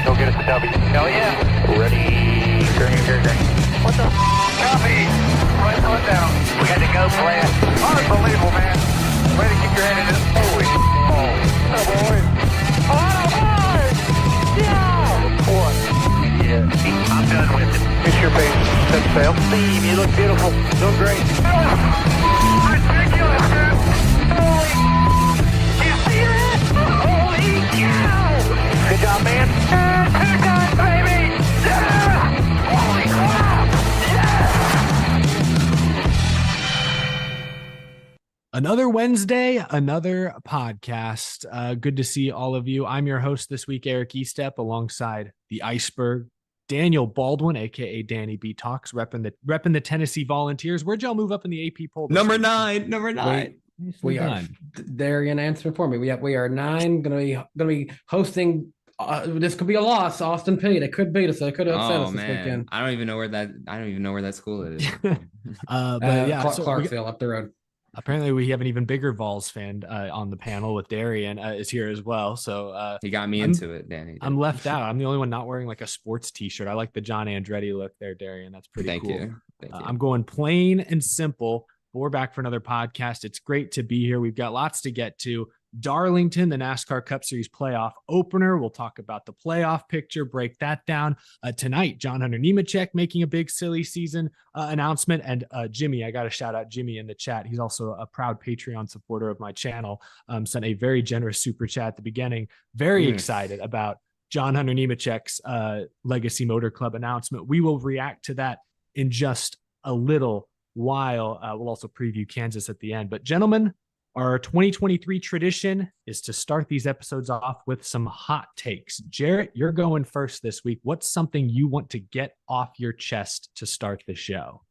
go get us a W. Hell yeah. Ready, green. What the copy? Right foot down. We had to go, plan. Unbelievable, man. Way to keep your head in it. Holy oh boy. Oh boy. Yeah. What? Yeah. I'm done with it. It's your face. Set sail. Steve, you look beautiful. Doing great. Ridiculous, dude. Holy. You see that? Holy cow. Good job, man. Two times, baby. Yeah. Holy crap. Another Wednesday, another podcast. Good to see all of you. I'm your host this week, Eric Estep, alongside the Iceberg, Daniel Baldwin, aka Danny B Talks, repping the Tennessee Volunteers. Where'd y'all move up in the AP poll? Number nine. We are Darian answering for me. We are 9. Gonna be hosting. This could be a loss. Austin Peay. They could beat us. They could upset us this weekend. I don't even know where that school is. But yeah, Clarksville up the road. Apparently, we have an even bigger Vols fan on the panel with Darian is here as well. So he got me into it, Danny. I'm left out. I'm the only one not wearing like a sports T-shirt. I like the John Andretti look there, Darian. That's pretty cool. Thank you. I'm going plain and simple. We're back for another podcast. It's great to be here. We've got lots to get to. Darlington, the NASCAR Cup Series playoff opener. We'll talk about the playoff picture, break that down. Tonight, Hunter Nemechek making a big silly season announcement. And Jimmy, I got to shout out Jimmy in the chat. He's also a proud Patreon supporter of my channel. Sent a very generous super chat at the beginning. Very excited about Hunter Nemechek's Legacy Motor Club announcement. We will react to that in just a little while. We'll also preview Kansas at the end. But gentlemen, our 2023 tradition is to start these episodes off with some hot takes. Jarrett, you're going first this week. What's something you want to get off your chest to start the show?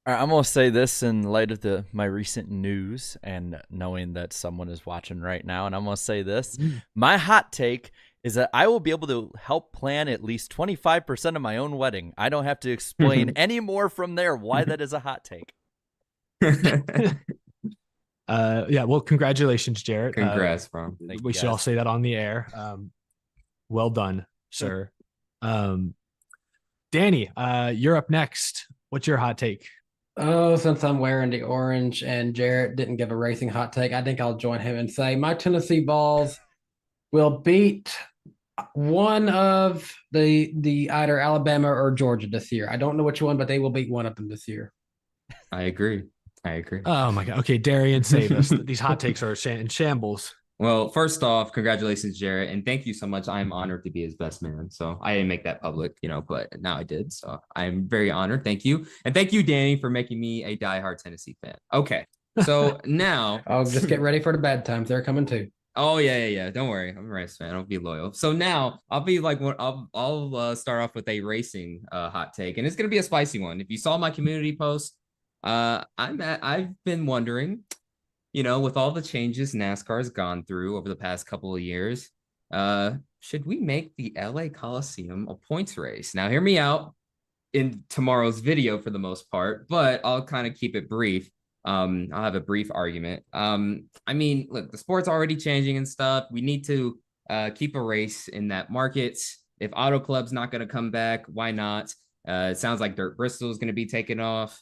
All right, I'm going to say this in light of my recent news and knowing that someone is watching right now, and I'm going to say this. My hot take is that I will be able to help plan at least 25% of my own wedding. I don't have to explain any more from there why that is a hot take. Yeah, well, congratulations, Jarrett. Congrats, bro. We should all say that on the air. Well done, sir. Danny, you're up next. What's your hot take? Oh, since I'm wearing the orange and Jarrett didn't give a racing hot take, I think I'll join him and say my Tennessee Vols will beat one of the either Alabama or Georgia this year. I don't know which one, but they will beat one of them this year. I agree. Oh my God. Okay, Darian, save us. These hot takes are in shambles. Well, first off, congratulations, Jarrett, and thank you so much. I'm honored to be his best man. So I didn't make that public, but now I did. So I'm very honored. Thank you. And thank you, Danny, for making me a diehard Tennessee fan. Okay. So now I'll just get ready for the bad times. They're coming too. Oh yeah. Don't worry. I'm a race fan. I'll be loyal. So now I'll be like, I'll start off with a racing hot take, and it's going to be a spicy one. If you saw my community post, I've been wondering, with all the changes NASCAR has gone through over the past couple of years, should we make the LA Coliseum a points race? Now, hear me out in tomorrow's video for the most part, but I'll kind of keep it brief. I'll have a brief argument. I mean, look, the sport's already changing and stuff. We need to keep a race in that market. If Auto Club's not going to come back, why not? It sounds like Dirt Bristol is going to be taken off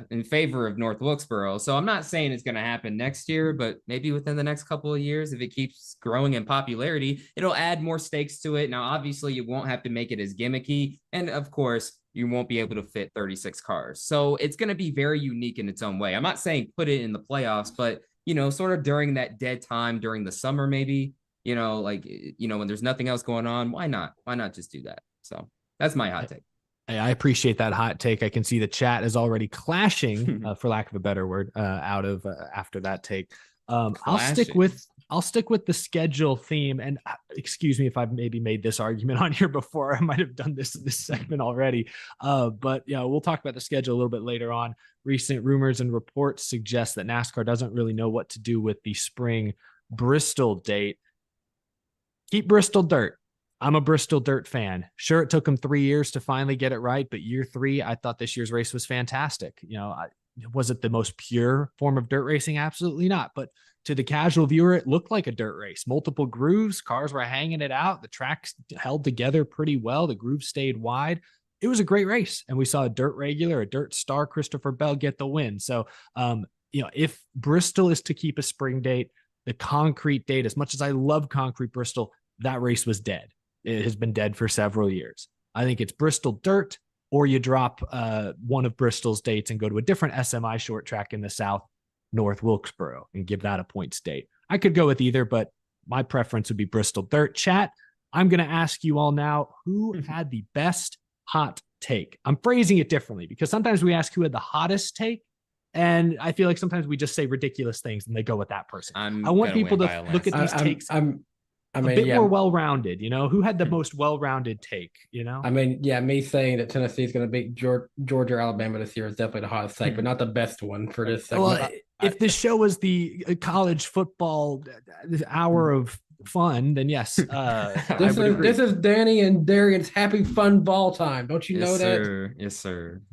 in favor of North Wilkesboro. So I'm not saying it's going to happen next year, but maybe within the next couple of years, if it keeps growing in popularity, it'll add more stakes to it. Now, obviously, you won't have to make it as gimmicky. And of course, you won't be able to fit 36 cars. So it's going to be very unique in its own way. I'm not saying put it in the playoffs, but, sort of during that dead time during the summer, maybe, when there's nothing else going on, why not? Why not just do that? So that's my hot take. I appreciate that hot take. I can see the chat is already clashing, for lack of a better word, after that take. I'll stick with the schedule theme, and excuse me if I've maybe made this argument on here before. I might have done this segment already, but we'll talk about the schedule a little bit later on. Recent rumors and reports suggest that NASCAR doesn't really know what to do with the spring Bristol date. Keep Bristol dirt. I'm a Bristol dirt fan. Sure, it took them 3 years to finally get it right, but year 3, I thought this year's race was fantastic. Was it the most pure form of dirt racing? Absolutely not. But to the casual viewer, it looked like a dirt race. Multiple grooves, cars were hanging it out. The tracks held together pretty well. The grooves stayed wide. It was a great race. And we saw a dirt regular, a dirt star, Christopher Bell, get the win. So, if Bristol is to keep a spring date, the concrete date, as much as I love concrete Bristol, that race was dead. It has been dead for several years. I think it's Bristol dirt, or you drop one of Bristol's dates and go to a different SMI short track in the South, North Wilkesboro, and give that a points date. I could go with either, but my preference would be Bristol dirt. Chat, I'm going to ask you all now, who had the best hot take? I'm phrasing it differently because sometimes we ask who had the hottest take, and I feel like sometimes we just say ridiculous things and they go with that person. I want people to look at these takes a bit more well-rounded, who had the most well-rounded take, me saying that Tennessee is going to beat Georgia or Alabama this year is definitely the hottest take, but not the best one for this segment. Well, if this show was the college football hour of fun, then yes. This is Danny and Darian's happy fun ball time. Don't you know that? Yes, sir.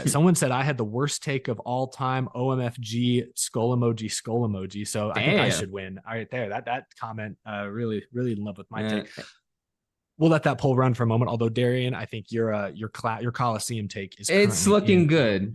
Someone said I had the worst take of all time. OMFG skull emoji. So I think I should win. All right, there. That comment really in love with my take. We'll let that poll run for a moment. Although Darian, I think your Coliseum take is looking good.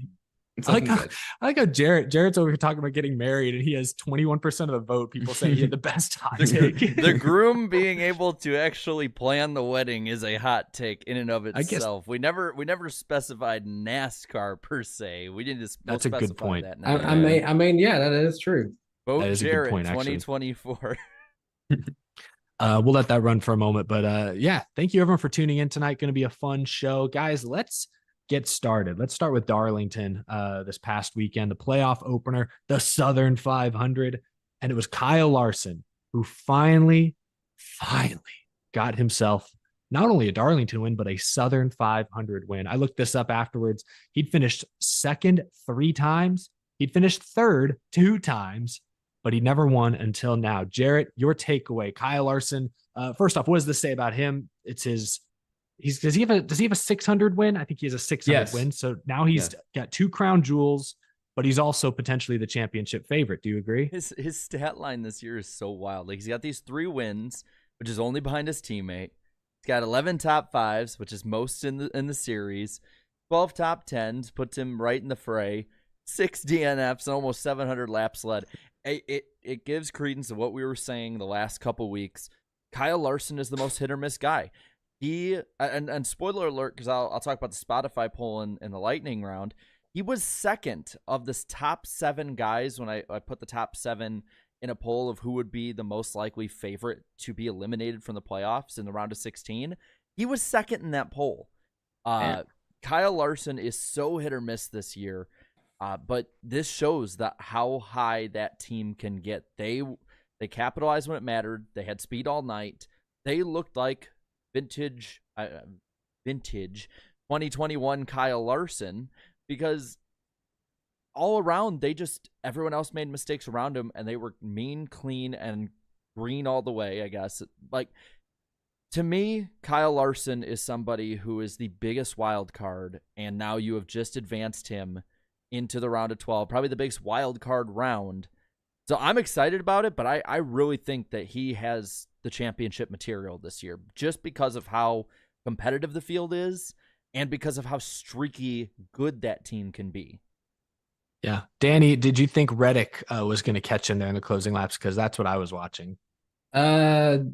I like how Jared's over here talking about getting married, and he has 21% of the vote. People say he had the best hot take. The groom being able to actually plan the wedding is a hot take in and of itself. We never specified NASCAR per se. We didn't just. That's a good point. That that is true. That is Jarrett, a good point, 2024. We'll let that run for a moment, but thank you everyone for tuning in tonight. Going to be a fun show, guys. Let's get started. Let's start with Darlington this past weekend, the playoff opener, the Southern 500, and it was Kyle Larson who finally got himself not only a Darlington win, but a Southern 500 win. I looked this up afterwards. He'd finished second 3 times. He'd finished third 2 times, but he never won until now. Jarrett, your takeaway, Kyle Larson. First off, what does this say about him? It's his. Does he have a 600 win? I think he has a 600 win. So now he's got 2 crown jewels, but he's also potentially the championship favorite. Do you agree? His stat line this year is so wild. Like, he's got these 3 wins, which is only behind his teammate. He's got 11 top 5s, which is most in the series. 12 top 10s puts him right in the fray. 6 DNFs and almost 700 laps led. It gives credence to what we were saying the last couple weeks. Kyle Larson is the most hit or miss guy. He and spoiler alert, because I'll talk about the Spotify poll in the lightning round. He was second of this top 7 guys when I put the top 7 in a poll of who would be the most likely favorite to be eliminated from the playoffs in the round of 16. He was second in that poll. Kyle Larson is so hit or miss this year, but this shows that how high that team can get. They capitalized when it mattered. They had speed all night. They looked like vintage 2021 Kyle Larson, because all around everyone else made mistakes around him, and they were mean, clean, and green all the way, I guess. Like, to me, Kyle Larson is somebody who is the biggest wild card, and now you have just advanced him into the round of 12, probably the biggest wild card round. So I'm excited about it, but I really think that he has the championship material this year, just because of how competitive the field is and because of how streaky good that team can be. Yeah. Danny, did you think Reddick was going to catch in there in the closing laps? Because that's what I was watching. Reddick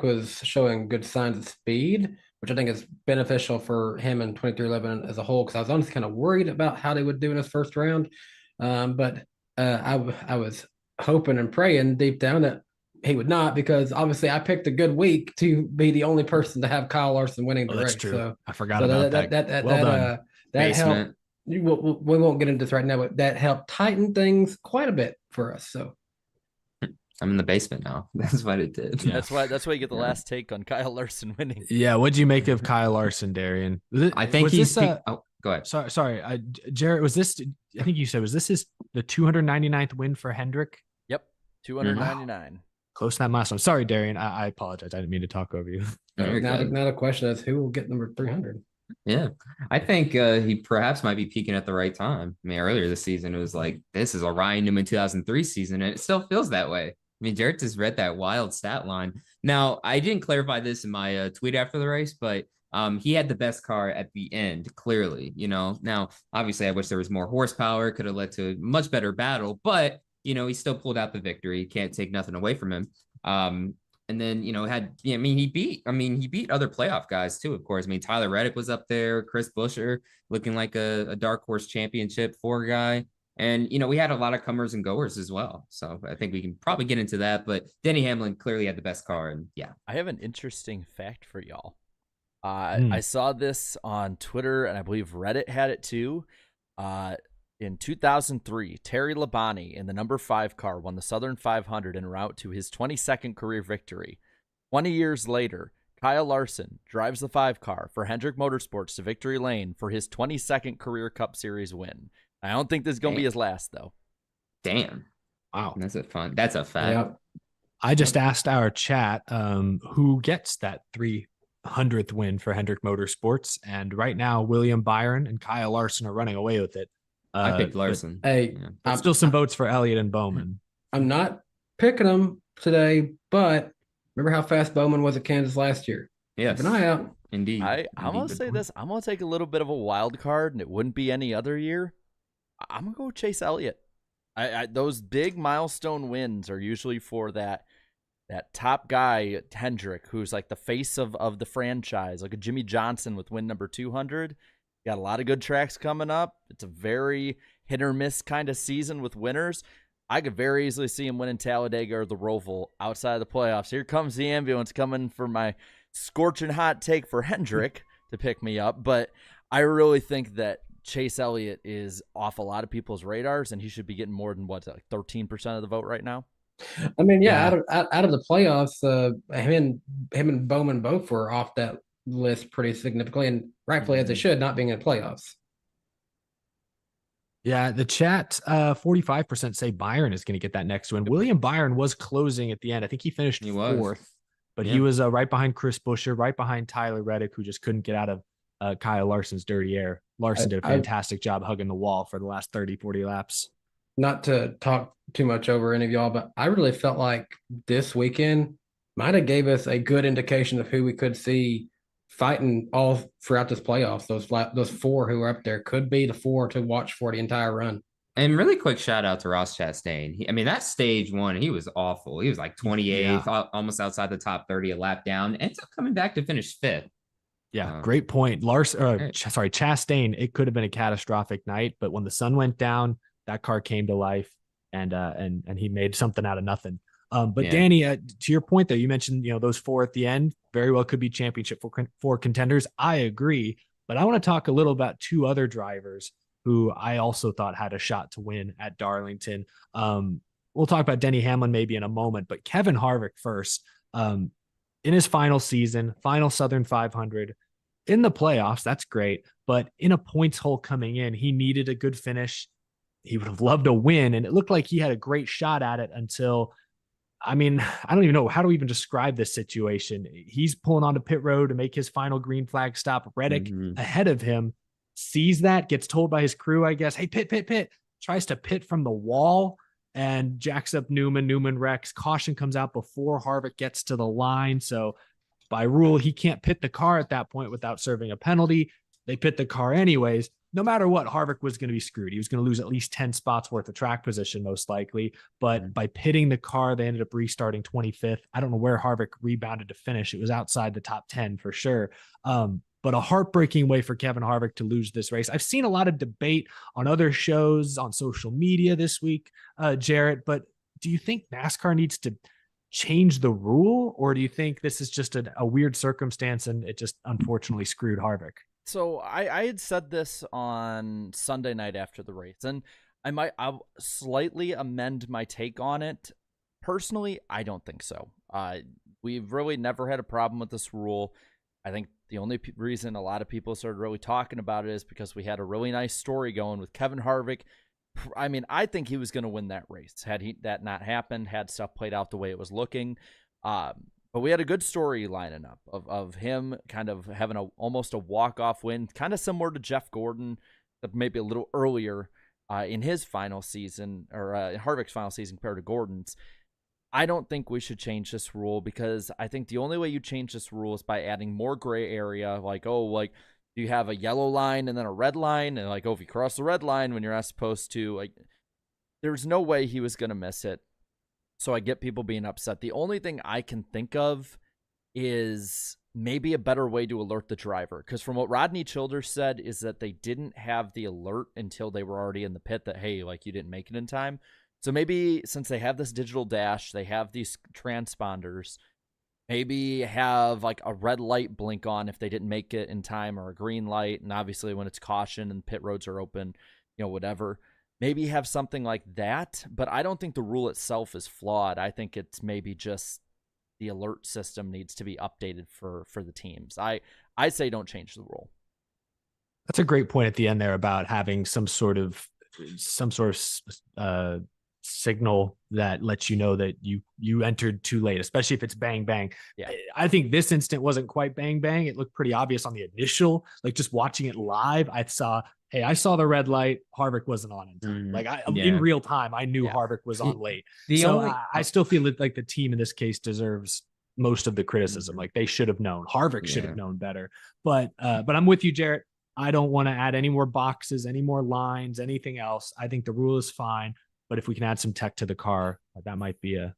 was showing good signs of speed, which I think is beneficial for him in 2311 as a whole, because I was honestly kind of worried about how they would do in his first round. But I was hoping and praying deep down that he would not, because obviously I picked a good week to be the only person to have Kyle Larson winning the race. That's true. So, I forgot about that. That helped. We won't get into this right now, but that helped tighten things quite a bit for us. So I'm in the basement now. That's what it did. Yeah. That's why you get the last take on Kyle Larson winning. Yeah. What'd you make of Kyle Larson, Darian? I think he's. Go ahead. Sorry. Jarrett, was this? I think you said, was this the 299th win for Hendrick? Yep, 299. Wow. Close to that milestone. Sorry, Darian. I apologize. I didn't mean to talk over you. Now the question is, who will get number 300? Yeah, I think he perhaps might be peaking at the right time. I mean, earlier this season, it was like, this is a Ryan Newman 2003 season, and it still feels that way. I mean, Jarrett just read that wild stat line. Now, I didn't clarify this in my tweet after the race, but he had the best car at the end, clearly. Now, obviously, I wish there was more horsepower, could have led to a much better battle, but, he still pulled out the victory. Can't take nothing away from him. And then, he beat other playoff guys too, of course. I mean, Tyler Reddick was up there, Chris Buescher looking like a dark horse championship 4 guy. And, we had a lot of comers and goers as well. So I think we can probably get into that. But Denny Hamlin clearly had the best car. And yeah. I have an interesting fact for y'all. I saw this on Twitter, and I believe Reddit had it too. In 2003, Terry Labonte in the number 5 car won the Southern 500 en route to his 22nd career victory. 20 years later, Kyle Larson drives the 5 car for Hendrick Motorsports to victory lane for his 22nd career Cup Series win. I don't think this is going to be his last, though. Damn. Wow. That's a fact. Yep. I just asked our chat who gets that 300th win for Hendrick Motorsports. And right now, William Byron and Kyle Larson are running away with it. I picked Larson. Hey, but still some votes for Elliott and Bowman. I'm not picking them today, but remember how fast Bowman was at Kansas last year? Yes. Keep an eye out. Indeed. I'm going to say this. I'm going to take a little bit of a wild card, and it wouldn't be any other year. I'm going to go Chase Elliott. Those big milestone wins are usually for that top guy, Hendrick, who's like the face of the franchise, like a Jimmy Johnson with win number 200. Got a lot of good tracks coming up. It's a very hit or miss kind of season with winners. I could very easily see him winning Talladega or the Roval outside of the playoffs. Here comes the ambulance coming for my scorching hot take for Hendrick to pick me up. But I really think that Chase Elliott is off a lot of people's radars, and he should be getting more than, like 13% of the vote right now? I mean, yeah. Out of the playoffs, him and Bowman both were off that list pretty significantly, and rightfully as they should, not being in the playoffs. Yeah, the chat, 45% say Byron is going to get that next win. William Byron was closing at the end. I think he finished 4th, but he was right behind Chris Buescher, right behind Tyler Reddick, who just couldn't get out of Kyle Larson's dirty air. Larson did a fantastic job hugging the wall for the last 30, 40 laps. Not to talk too much over any of y'all, but I really felt like this weekend might have gave us a good indication of who we could see fighting all throughout this playoffs. Those 4 who are up there could be the 4 to watch for the entire run. And really quick shout out to Ross Chastain. That stage 1, he was awful. He was like 28th, almost outside the top 30, a lap down, ends up coming back to finish 5th. Yeah, great point. Chastain, it could have been a catastrophic night, but when the sun went down, that car came to life, and he made something out of nothing. But Danny, to your point though, you mentioned those 4 at the end very well could be championship for contenders. I agree, but I want to talk a little about 2 other drivers who I also thought had a shot to win at Darlington. We'll talk about Denny Hamlin maybe in a moment, but Kevin Harvick first. In his final season, final Southern 500 in the playoffs, that's great, but in a points hole coming in, he needed a good finish. He would have loved a win, and it looked like he had a great shot at it until, I don't even know how to even describe this situation. He's pulling onto pit road to make his final green flag stop. Reddick ahead of him sees that, gets told by his crew, I guess, hey, pit, tries to pit from the wall and jacks up Newman. Newman wrecks. Caution comes out before Harvick gets to the line. So by rule, he can't pit the car at that point without serving a penalty. They pit the car anyways. No matter what, Harvick was going to be screwed. He was going to lose at least 10 spots worth of track position, most likely. But by pitting the car, they ended up restarting 25th. I don't know where Harvick rebounded to finish. It was outside the top 10 for sure. But a heartbreaking way for Kevin Harvick to lose this race. I've seen a lot of debate on other shows, on social media this week, Jarrett, but do you think NASCAR needs to change the rule, or do you think this is just a weird circumstance and it just unfortunately screwed Harvick? So I had said this on Sunday night after the race, and I'll slightly amend my take on it. Personally, I don't think so. We've really never had a problem with this rule. I think the only reason a lot of people started really talking about it is because we had a really nice story going with Kevin Harvick. I think he was going to win that race had that not happened, had stuff played out the way it was looking. But we had a good story lining up of him kind of having almost a walk-off win, kind of similar to Jeff Gordon, but maybe a little earlier in his final season, or Harvick's final season compared to Gordon's. I don't think we should change this rule, because I think the only way you change this rule is by adding more gray area. Like, do you have a yellow line and then a red line? And like, if you cross the red line when you're not supposed to, like, there's no way he was going to miss it. So I get people being upset. The only thing I can think of is maybe a better way to alert the driver. Because from what Rodney Childers said is that they didn't have the alert until they were already in the pit that, hey, like, you didn't make it in time. So maybe since they have this digital dash, they have these transponders, maybe have like a red light blink on if they didn't make it in time, or a green light. And obviously when it's caution and pit roads are open, whatever. Maybe have something like that, but I don't think the rule itself is flawed. I think it's maybe just the alert system needs to be updated for the teams. I say don't change the rule. That's a great point at the end there about having some sort of signal that lets you know that you entered too late, especially if it's bang bang. Yeah, I think this instant wasn't quite bang bang. It looked pretty obvious on the initial, like just watching it live. I saw the red light. Harvick wasn't on in time. Like in real time, I knew Harvick was on late. I still feel like the team in this case deserves most of the criticism. Like they should have known. Harvick should have known better. But I'm with you, Jarrett. I don't want to add any more boxes, any more lines, anything else. I think the rule is fine. But if we can add some tech to the car, that might be a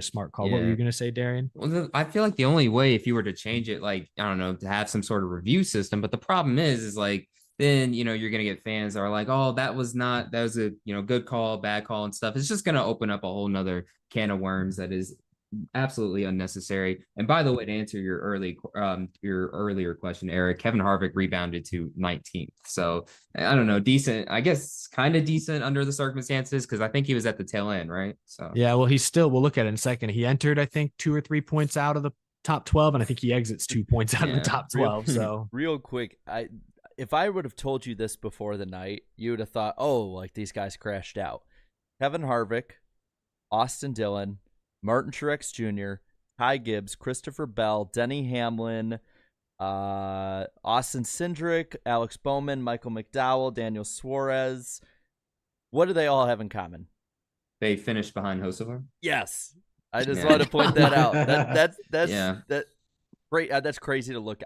smart call. What were you going to say, Darian? Well, I feel like the only way, if you were to change it, like, I don't know, to have some sort of review system. But the problem is like, then, you're going to get fans that are like, oh, that was a, good call, bad call and stuff. It's just going to open up a whole nother can of worms that is absolutely unnecessary. And by the way, to answer your earlier question, Eric, Kevin Harvick rebounded to 19th. So I don't know, decent, I guess, kind of decent under the circumstances, because I think he was at the tail end, right? So yeah, well, we'll look at it in a second. He entered, I think, 2 or 3 points out of the top 12, and I think he exits 2 points out of the top 12. So real quick, if I would have told you this before the night, you would have thought, oh, like these guys crashed out. Kevin Harvick, Austin Dillon, Martin Truex Jr., Ty Gibbs, Christopher Bell, Denny Hamlin, Austin Cindric, Alex Bowman, Michael McDowell, Daniel Suarez. What do they all have in common? They finished behind Hocevar. Yes, I just want to point that out. That's great. That's crazy to look.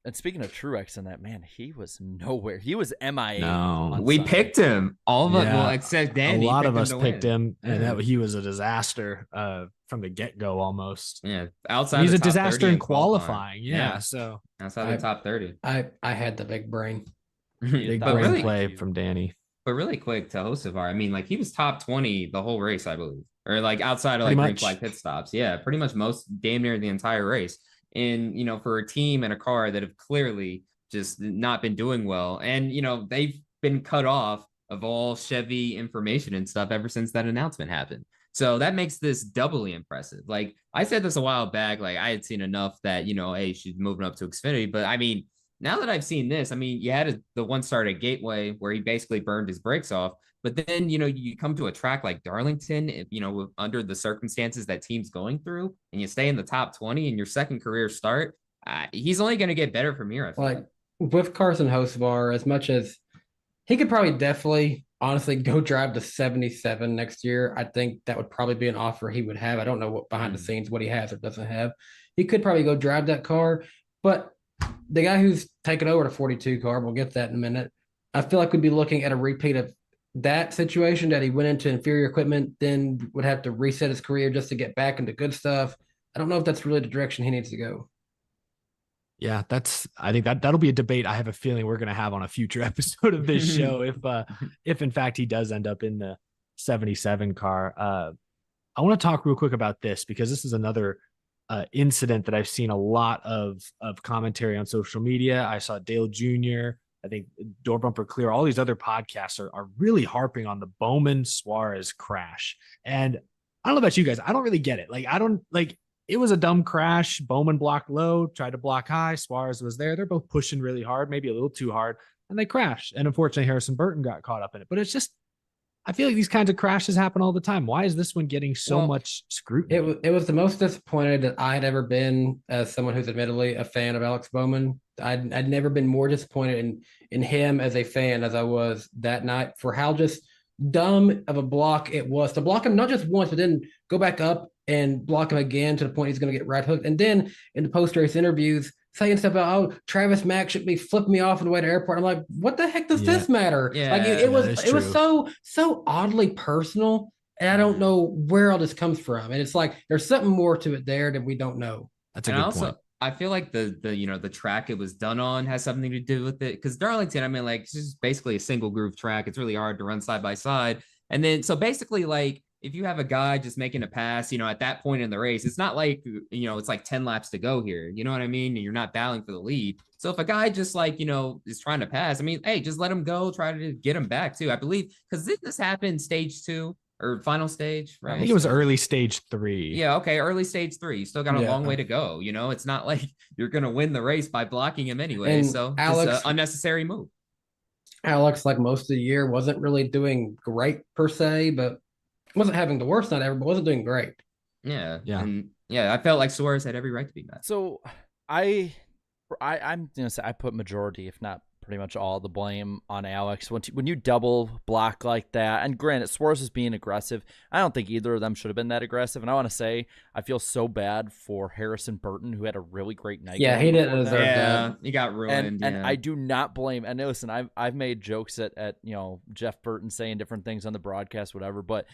And speaking of Truex and that, man, he was nowhere. He was MIA. No, we picked him. All of us, well, except Danny. A lot of us picked him, and he was a disaster from the get-go almost. Yeah, outside. He's a disaster in qualifying. Yeah, so outside the top 30. I had the big brain. Big brain really, play from Danny. But really quick to Hocevar, I mean, like, he was top 20 the whole race, I believe, or like outside of like green flag pit stops. Yeah, pretty much damn near the entire race. And, for a team and a car that have clearly just not been doing well. And, they've been cut off of all Chevy information and stuff ever since that announcement happened. So that makes this doubly impressive. Like, I said this a while back, like I had seen enough that, hey, she's moving up to Xfinity. But I mean, now that I've seen this, I mean, you had the one start at Gateway where he basically burned his brakes off. But then, you come to a track like Darlington, under the circumstances that team's going through, and you stay in the top 20 in your second career start, he's only going to get better from here. I feel like with Carson Hocevar, as much as he could probably definitely, honestly, go drive to 77 next year, I think that would probably be an offer he would have. I don't know what behind the scenes, what he has or doesn't have. He could probably go drive that car, but the guy who's taken over the 42 car, we'll get that in a minute, I feel like we'd be looking at a repeat of that situation, that he went into inferior equipment, then would have to reset his career just to get back into good stuff. I don't know if that's really the direction he needs to go. Yeah, I think that'll be a debate I have a feeling we're going to have on a future episode of this show if in fact he does end up in the 77 car. I want to talk real quick about this, because this is another incident that I've seen a lot of commentary on social media. I saw Dale Jr., I think Door Bumper Clear, all these other podcasts are really harping on the Bowman Suarez crash. And I don't know about you guys, I don't really get it. It was a dumb crash. Bowman blocked low, tried to block high. Suarez was there. They're both pushing really hard, maybe a little too hard, and they crashed. And unfortunately, Harrison Burton got caught up in it. But it's just, I feel like these kinds of crashes happen all the time. Why is this one getting so much scrutiny? It was the most disappointed that I had ever been as someone who's admittedly a fan of Alex Bowman. I'd never been more disappointed in him as a fan as I was that night for how just dumb of a block it was to block him not just once, but then go back up and block him again to the point he's going to get right hooked. And then in the post-race interviews, saying stuff about, oh, Travis Mack should be flipping me off on the way to airport. I'm like, what the heck does this matter? Yeah, like it was so oddly personal, and I don't know where all this comes from. And it's like there's something more to it there that we don't know. That's a good point. I feel like the track it was done on has something to do with it, because Darlington, I mean, like, it's just basically a single groove track. It's really hard to run side by side. And then so basically, like, if you have a guy just making a pass, at that point in the race, it's not like, it's like 10 laps to go here. You know what I mean? And you're not battling for the lead. So if a guy just like, is trying to pass, I mean, hey, just let him go, try to get him back too. I believe, because didn't this happen stage 2 or final stage, right? I think it was early stage 3. Yeah. Okay. Early stage 3. You still got a long way to go. It's not like you're going to win the race by blocking him anyway. And so Alex, just an unnecessary move. Alex, like most of the year, wasn't really doing great per se, but wasn't having the worst night ever, but wasn't doing great. Yeah. And I felt like Suarez had every right to be mad. So I'm gonna say I put majority, if not pretty much all, the blame on Alex. When you double block like that, and granted, Suarez is being aggressive. I don't think either of them should have been that aggressive. And I want to say I feel so bad for Harrison Burton, who had a really great night. Yeah, he didn't deserve that. He got ruined. And I do not blame. And listen, I've made jokes at Jeff Burton saying different things on the broadcast, whatever, but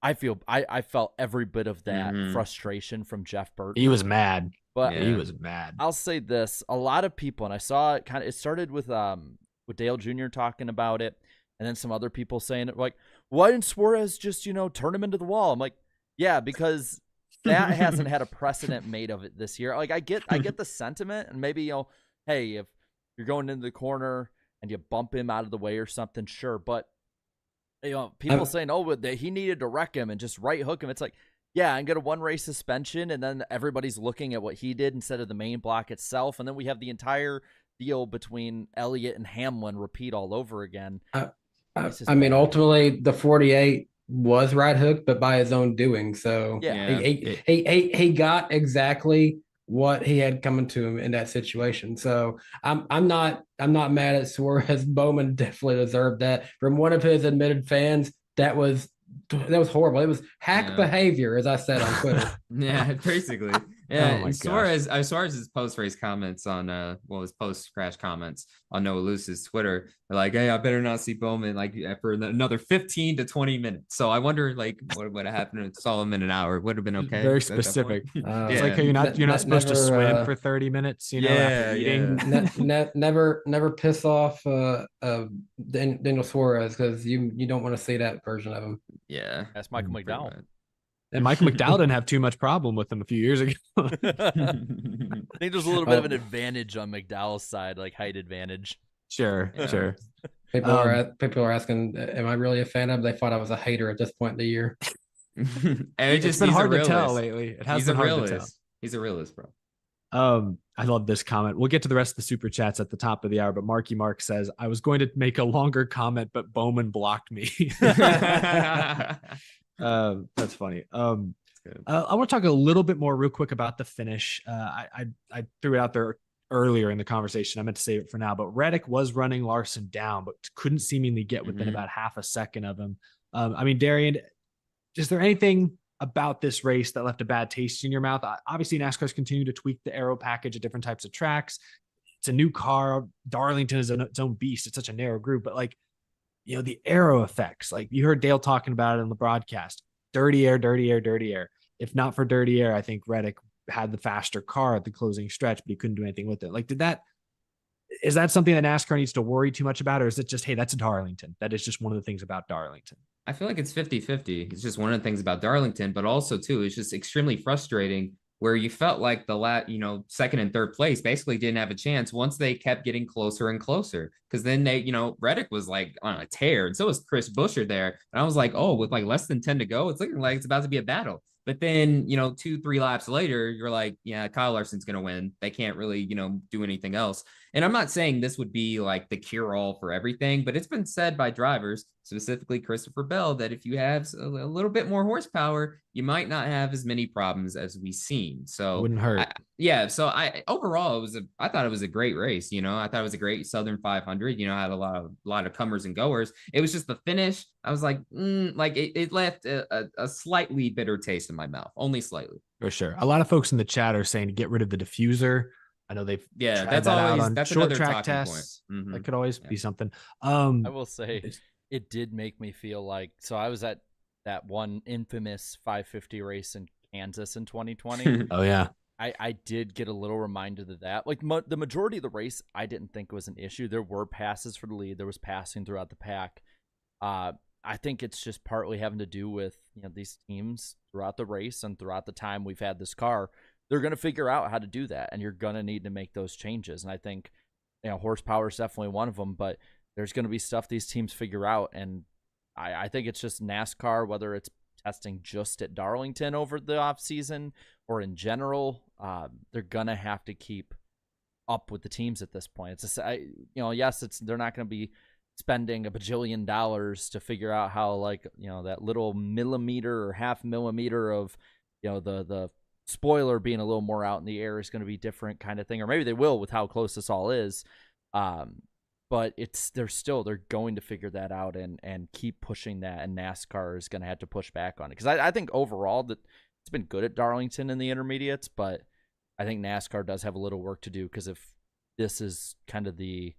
I felt every bit of that frustration from Jeff Burton. He was mad. But he was mad. I'll say this: a lot of people, and I saw it it started with Dale Jr. talking about it, and then some other people saying it like, "Why didn't Suarez just turn him into the wall?" I'm like, yeah, because that hasn't had a precedent made of it this year. Like I get the sentiment, and maybe hey, if you're going into the corner and you bump him out of the way or something, sure, but people saying, oh, he needed to wreck him and just right hook him. It's like, yeah, and get a 1 race suspension, and then everybody's looking at what he did instead of the main block itself, and then we have the entire deal between Elliott and Hamlin repeat all over again. I mean, ultimately, the 48 was right hooked, but by his own doing. So he got exactly what he had coming to him in that situation. So I'm not mad at Suarez. Bowman definitely deserved that from one of his admitted fans. That was horrible. It was hack behavior, as I said on Twitter. Yeah, basically. Yeah, oh Suarez's post-race comments on his post-crash comments on Noah Luce's Twitter are like, hey, I better not see Bowman like for another 15 to 20 minutes. So I wonder like what would have happened if saw him in an hour. It would have been okay. Very specific. It's like, hey, you're not supposed to swim for 30 minutes, after eating. Never piss off Daniel Suarez, because you don't want to see that version of him. Yeah, that's Michael McDowell. And Michael McDowell didn't have too much problem with him a few years ago. I think there's a little bit of an advantage on McDowell's side, like height advantage. Sure. People are asking, am I really a fan of him? They thought I was a hater at this point in the year. And it's been hard to tell lately. It has been hard to tell. He's a realist, bro. I love this comment. We'll get to the rest of the super chats at the top of the hour, but Marky Mark says, I was going to make a longer comment, but Bowman blocked me. That's funny. I want to talk a little bit more real quick about the finish. I threw it out there earlier in the conversation. I meant to save it for now, but Reddick was running Larson down, but couldn't seemingly get within about half a second of him. I mean, Darian, is there anything about this race that left a bad taste in your mouth? Obviously, NASCAR's continue to tweak the aero package at different types of tracks. It's a new car. Darlington is its own beast. It's such a narrow group, but the aero effects, like you heard Dale talking about it on the broadcast, dirty air. If not for dirty air, I think Reddick had the faster car at the closing stretch, but he couldn't do anything with it. Like, is that something that NASCAR needs to worry too much about? Or is it just, hey, that's Darlington. That is just one of the things about Darlington. I feel like it's 50-50. It's just one of the things about Darlington, but also too, it's just extremely frustrating where you felt like the second and third place basically didn't have a chance once they kept getting closer and closer. Cause then Reddick was like on a tear, and so was Chris Buescher there. And I was like, oh, with like less than 10 to go, it's looking like it's about to be a battle. But then, 2-3 laps later, you're like, yeah, Kyle Larson's going to win. They can't really, do anything else. And I'm not saying this would be like the cure all for everything, but it's been said by drivers, specifically Christopher Bell, that if you have a little bit more horsepower, you might not have as many problems as we've seen. So Wouldn't hurt. So I overall I thought it was a great race. I thought it was a great Southern 500. Had a lot of comers and goers. It was just the finish. I was like, it left a slightly bitter taste in my mouth, only slightly. For sure. A lot of folks in the chat are saying to get rid of the diffuser. I know they've tried that out on short track tests. Mm-hmm. That could always be something. I will say it did make me feel like, so I was at that one infamous 550 race in Kansas in 2020. Oh yeah. I did get a little reminded of that. Like the majority of the race, I didn't think was an issue. There were passes for the lead. There was passing throughout the pack. I think it's just partly having to do with, these teams throughout the race and throughout the time we've had this car. They're going to figure out how to do that, and you're going to need to make those changes. And I think, horsepower is definitely one of them, but there's going to be stuff these teams figure out. And I think it's just NASCAR, whether it's testing just at Darlington over the off season or in general, they're going to have to keep up with the teams at this point. It's just, yes, they're not going to be spending $1 bajillion to figure out how, that little millimeter or half millimeter of, the spoiler being a little more out in the air is going to be different kind of thing, or maybe they will with how close this all is. But they're going to figure that out and keep pushing that, and NASCAR is going to have to push back on it. Because I think overall that it's been good at Darlington in the intermediates, but I think NASCAR does have a little work to do, because if this is kind of the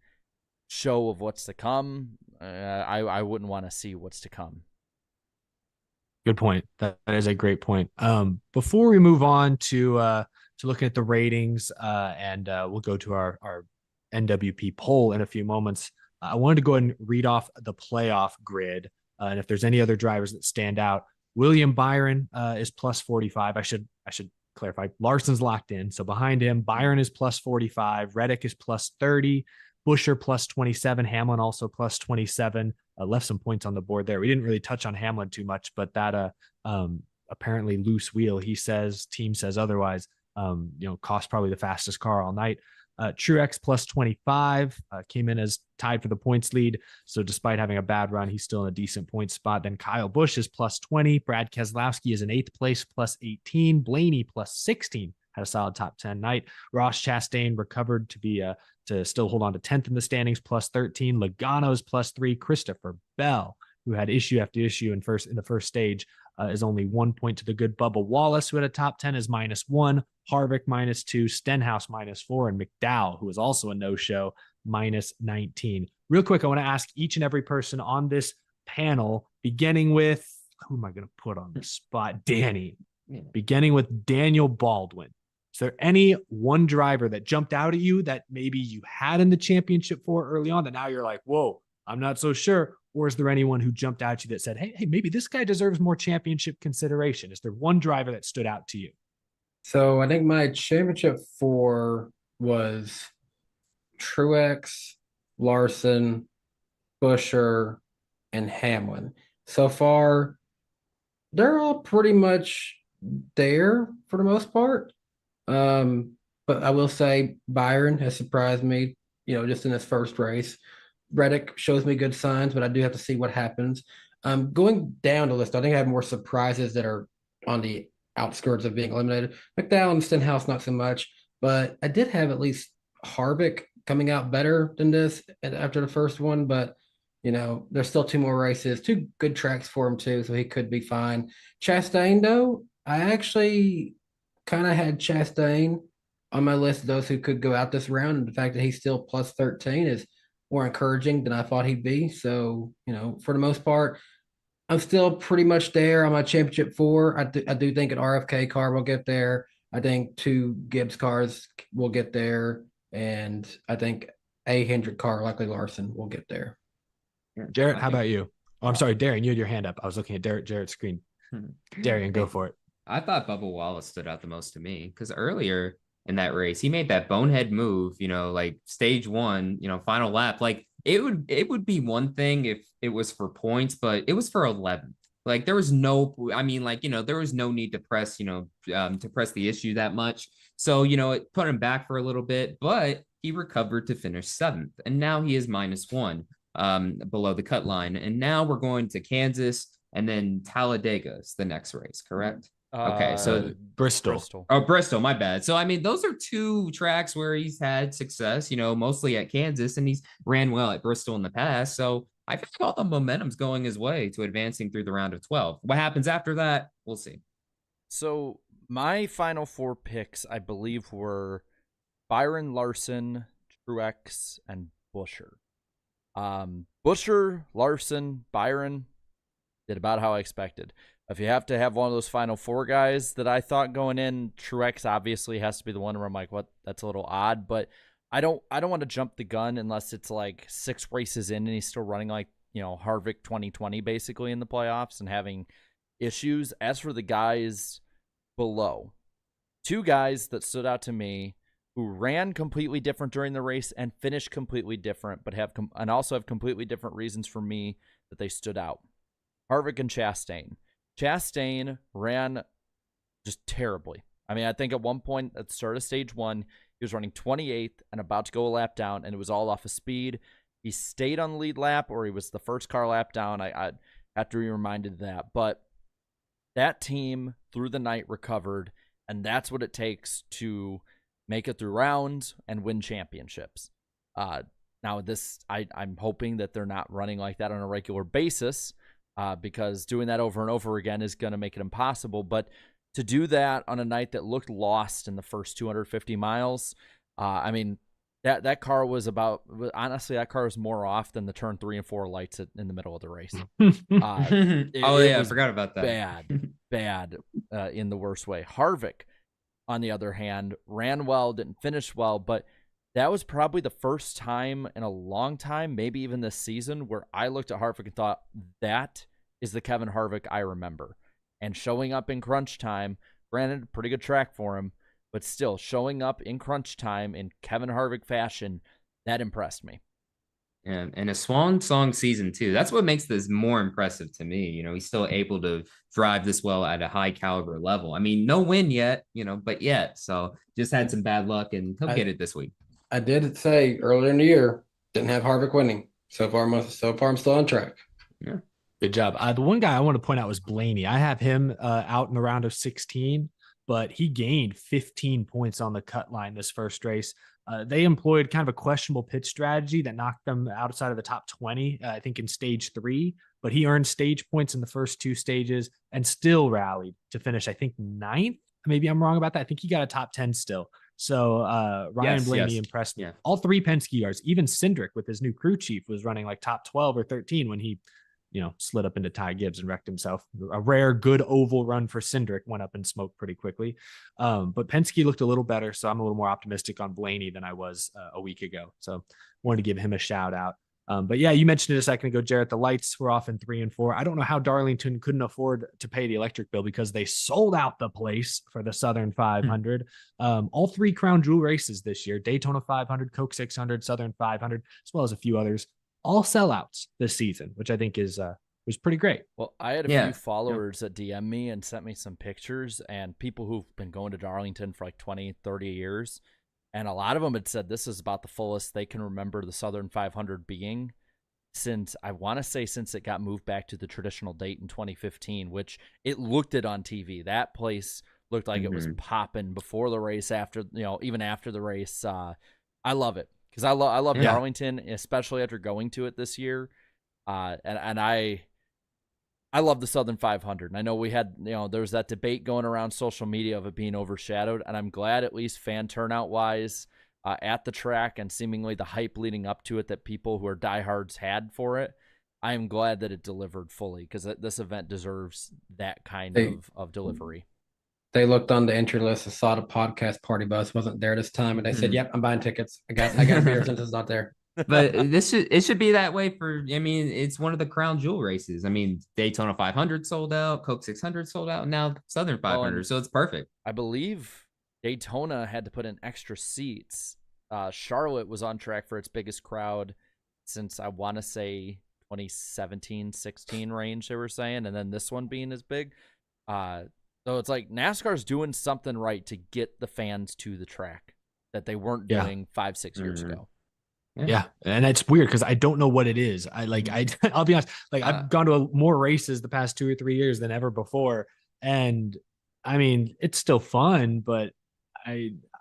show of what's to come, I wouldn't want to see what's to come. Good point. That is a great point. Before we move on to looking at the ratings, and we'll go to our NWP poll in a few moments, I wanted to go ahead and read off the playoff grid. And if there's any other drivers that stand out, William Byron is plus 45. I should clarify. Larson's locked in. So behind him, Byron is plus 45. Reddick is plus 30. Busher plus 27. Hamlin also plus 27. Left some points on the board there. We didn't really touch on Hamlin too much, but that apparently loose wheel, team says otherwise, cost probably the fastest car all night. Truex plus 25 came in as tied for the points lead. So despite having a bad run, he's still in a decent point spot. Then Kyle Busch is plus 20. Brad Keselowski is in 8th place plus 18. Blaney plus 16 had a solid top 10 night. Ross Chastain recovered to still hold on to 10th in the standings plus 13. Logano's plus 3. Christopher Bell, who had issue after issue in the first stage, is only 1 point to the good Bubba Wallace, who had a top 10, is -1. Harvick -2. Stenhouse -4. And McDowell, who is also a no-show, -19. Real quick, I want to ask each and every person on this panel, beginning with, who am I going to put on the spot? Danny. Yeah. Beginning with Daniel Baldwin. Is there any one driver that jumped out at you that maybe you had in the championship for early on that now you're like, whoa, I'm not so sure? Or is there anyone who jumped out at you that said, hey, maybe this guy deserves more championship consideration? Is there one driver that stood out to you? So I think my championship 4 was Truex, Larson, Busher, and Hamlin. So far, they're all pretty much there for the most part. But I will say Byron has surprised me, just in his first race. Reddick shows me good signs, but I do have to see what happens. Going down the list, I think I have more surprises that are on the outskirts of being eliminated. McDowell and Stenhouse, not so much, but I did have at least Harvick coming out better than this after the first one, but there's still 2 more races, 2 good tracks for him too, so he could be fine. Chastain, though, I actually kind of had Chastain on my list of those who could go out this round, and the fact that he's still plus 13 is more encouraging than I thought he'd be. So, for the most part, I'm still pretty much there on my championship 4. I do think an RFK car will get there. I think 2 Gibbs cars will get there. And I think a Hendrick car, likely Larson, will get there. Jarrett, how about you? Oh, I'm sorry, Darian, you had your hand up. I was looking at Jarrett's screen. Darian, go for it. I thought Bubba Wallace stood out the most to me, because earlier in that race, he made that bonehead move, like stage 1, final lap. Like it would be one thing if it was for points, but it was for 11th. Like there was no need to press, to press the issue that much. So, it put him back for a little bit, but he recovered to finish 7th, and now he is -1. below the cut line. And now we're going to Kansas, and then Talladega's the next race, correct? Okay, so Bristol. Oh, Bristol, my bad. So, I mean, those are two tracks where he's had success, mostly at Kansas, and he's ran well at Bristol in the past. So I feel like all the momentum's going his way to advancing through the round of 12. What happens after that, we'll see. So my final 4 picks, I believe, were Byron, Larson, Truex, and Buescher. Buescher, Larson, Byron did about how I expected. If you have to have one of those final 4 guys that I thought going in, Truex obviously has to be the one where I'm like, what? That's a little odd, but I don't want to jump the gun unless it's like 6 races in and he's still running like, Harvick 2020 basically in the playoffs and having issues. As for the guys below, 2 guys that stood out to me who ran completely different during the race and finished completely different, but and also have completely different reasons for me that they stood out. Harvick and Chastain. Chastain ran just terribly. I mean, I think at one point at the start of stage 1, he was running 28th and about to go a lap down, and it was all off of speed. He stayed on the lead lap, or he was the first car lap down. I have to be reminded of that. But that team through the night recovered, and that's what it takes to make it through rounds and win championships. Now, I'm hoping that they're not running like that on a regular basis, because doing that over and over again is going to make it impossible. But to do that on a night that looked lost in the first 250 miles, I mean, that car was honestly, that car was more off than the turn 3 and 4 lights in the middle of the race. I forgot about that. Bad in the worst way. Harvick, on the other hand, ran well, didn't finish well, but that was probably the first time in a long time, maybe even this season, where I looked at Harvick and thought, that is the Kevin Harvick I remember. And showing up in crunch time, granted, pretty good track for him, but still showing up in crunch time in Kevin Harvick fashion, that impressed me. And a swan song season too. That's what makes this more impressive to me. He's still able to drive this well at a high caliber level. I mean, no win yet, but yet. So just had some bad luck, and he'll get it this week. I did say earlier in the year, didn't have Harvick winning. So far, I'm still on track. Yeah. Good job. The one guy I want to point out was Blaney. I have him out in the round of 16, but he gained 15 points on the cut line this first race. They employed kind of a questionable pit strategy that knocked them outside of the top 20, I think in stage 3, but he earned stage points in the first 2 stages and still rallied to finish, I think, 9th. Maybe I'm wrong about that. I think he got a top 10 still. So Ryan Blaney impressed me. Yeah. All 3 Penske cars, even Hendrick with his new crew chief was running like top 12 or 13 when he slid up into Ty Gibbs and wrecked himself. A rare good oval run for Hendrick, went up in smoke pretty quickly. But Penske looked a little better, so I'm a little more optimistic on Blaney than I was a week ago. So wanted to give him a shout out. But yeah, you mentioned it a second ago, Jarrett, the lights were off in 3 and 4. I don't know how Darlington couldn't afford to pay the electric bill because they sold out the place for the Southern 500. All 3 Crown Jewel races this year, Daytona 500, Coke 600, Southern 500, as well as a few others, all sellouts this season, which I think was pretty great. Well, I had a few followers that DM me and sent me some pictures, and people who've been going to Darlington for like 20, 30 years. And a lot of them had said this is about the fullest they can remember the Southern 500 being since it got moved back to the traditional date in 2015, which it looked it on TV. That place looked like it was popping before the race, after, even after the race. I love it because I love Darlington, especially after going to it this year. And I love the Southern 500. And I know we had, there was that debate going around social media of it being overshadowed. And I'm glad, at least fan turnout wise, at the track and seemingly the hype leading up to it that people who are diehards had for it. I am glad that it delivered fully because this event deserves that kind of delivery. They looked on the entry list and saw the podcast party bus wasn't there this time. And they said, yep, I'm buying tickets. I got to be here since it's not there. But it should be that way it's one of the crown jewel races. I mean, Daytona 500 sold out, Coke 600 sold out, and now Southern 500. So it's perfect. I believe Daytona had to put in extra seats. Charlotte was on track for its biggest crowd since I want to say 2017-16 range, they were saying, and then this one being as big. So it's like NASCAR's doing something right to get the fans to the track that they weren't doing 5-6 years ago. Yeah. And it's weird because I don't know what it is. I'll be honest, like I've gone to more races the past 2 or 3 years than ever before. And I mean, it's still fun, but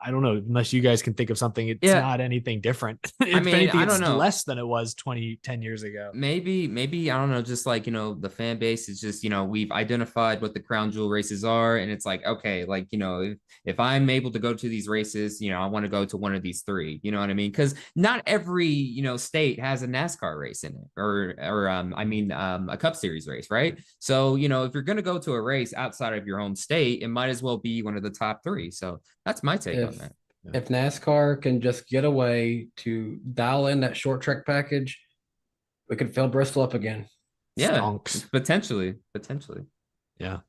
I don't know, unless you guys can think of something, it's not anything different. If anything, it's less than it was 10 years ago. Maybe, I don't know, just like, the fan base is just, we've identified what the crown jewel races are. And it's like, okay, like, if I'm able to go to these races, I want to go to one of these three, you know what I mean? Because not every, state has a NASCAR race in it or a Cup Series race, right? So, if you're going to go to a race outside of your home state, it might as well be one of the top three. So that's my take on that. If NASCAR can just get a way to dial in that short track package, we could fill Bristol up again. Yeah, Stonks. Potentially. Yeah.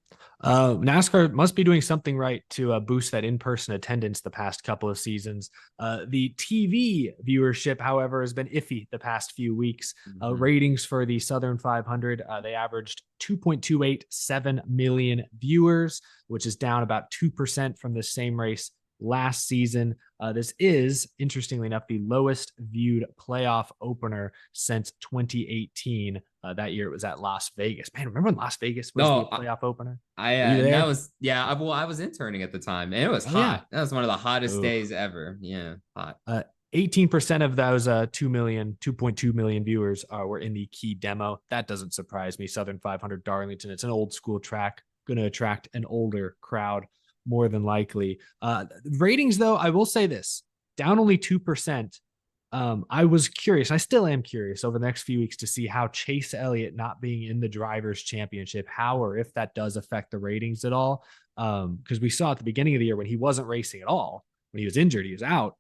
NASCAR must be doing something right to boost that in-person attendance the past couple of seasons. The TV viewership, however, has been iffy the past few weeks. Ratings for the Southern 500, they averaged 2.287 million viewers, which is down about 2% from the same race last season. This is, interestingly enough, the lowest viewed playoff opener since 2018. That year it was at Las Vegas. Man, remember when Las Vegas was the playoff opener? That was, I was interning at the time and it was hot. That was one of the hottest days ever. Yeah, hot. 18% of those 2.2 million viewers were in the key demo. That doesn't surprise me. Southern 500 Darlington, it's an old school track, going to attract an older crowd more than likely. Ratings, though, I will say this, down only 2%. I was curious, I still am curious over the next few weeks to see how Chase Elliott not being in the Drivers' Championship, how or if that does affect the ratings at all. Because we saw at the beginning of the year when he wasn't racing at all, when he was injured, he was out.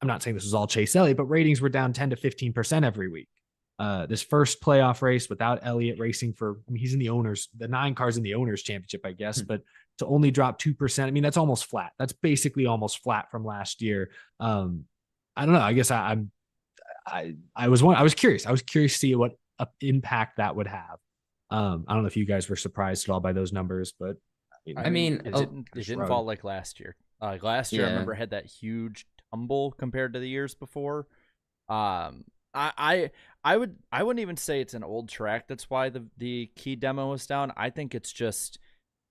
I'm not saying this was all Chase Elliott, but ratings were down 10 to 15% every week. This first playoff race without Elliott racing he's in the 9 cars in the Owners' Championship, I guess, but to only drop 2%, I mean, that's almost flat. That's basically almost flat from last year. I don't know. I guess I was curious. I was curious to see what impact that would have. I don't know if you guys were surprised at all by those numbers, but it didn't fall like last year. Last year, I remember had that huge tumble compared to the years before. I wouldn't even say it's an old track. That's why the key demo is down. I think it's just,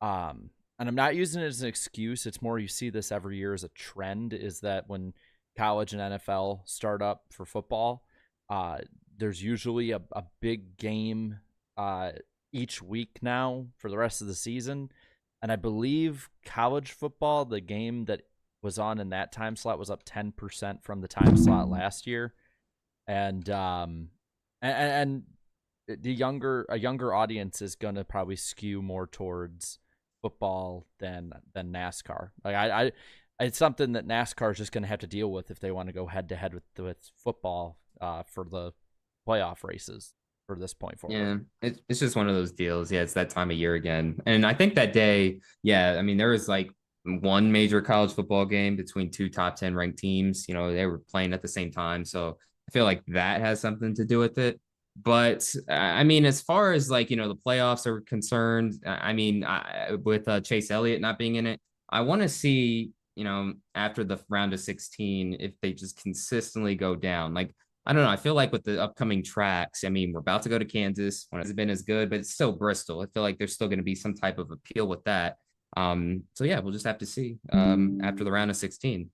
and I'm not using it as an excuse. It's more, you see this every year as a trend, is that when college and NFL start up for football, there's usually a big game each week now for the rest of the season. And I believe college football, the game that was on in that time slot was up 10% from the time slot last year. And a younger audience is going to probably skew more towards football than NASCAR. Like it's something that NASCAR is just going to have to deal with if they want to go head to head with football for the playoff races for this point forward. Yeah, it's just one of those deals. Yeah, it's that time of year again. And I think that day, I mean, there was like one major college football game between 2 top 10 ranked teams. They were playing at the same time. So I feel like that has something to do with it. But I mean, as far as like, the playoffs are concerned, I mean, with Chase Elliott not being in it, I want to see, after the round of 16, if they just consistently go down. Like, I don't know. I feel like with the upcoming tracks, I mean, we're about to go to Kansas when it's been as good, but it's still Bristol. I feel like there's still going to be some type of appeal with that. So yeah, we'll just have to see after the round of 16.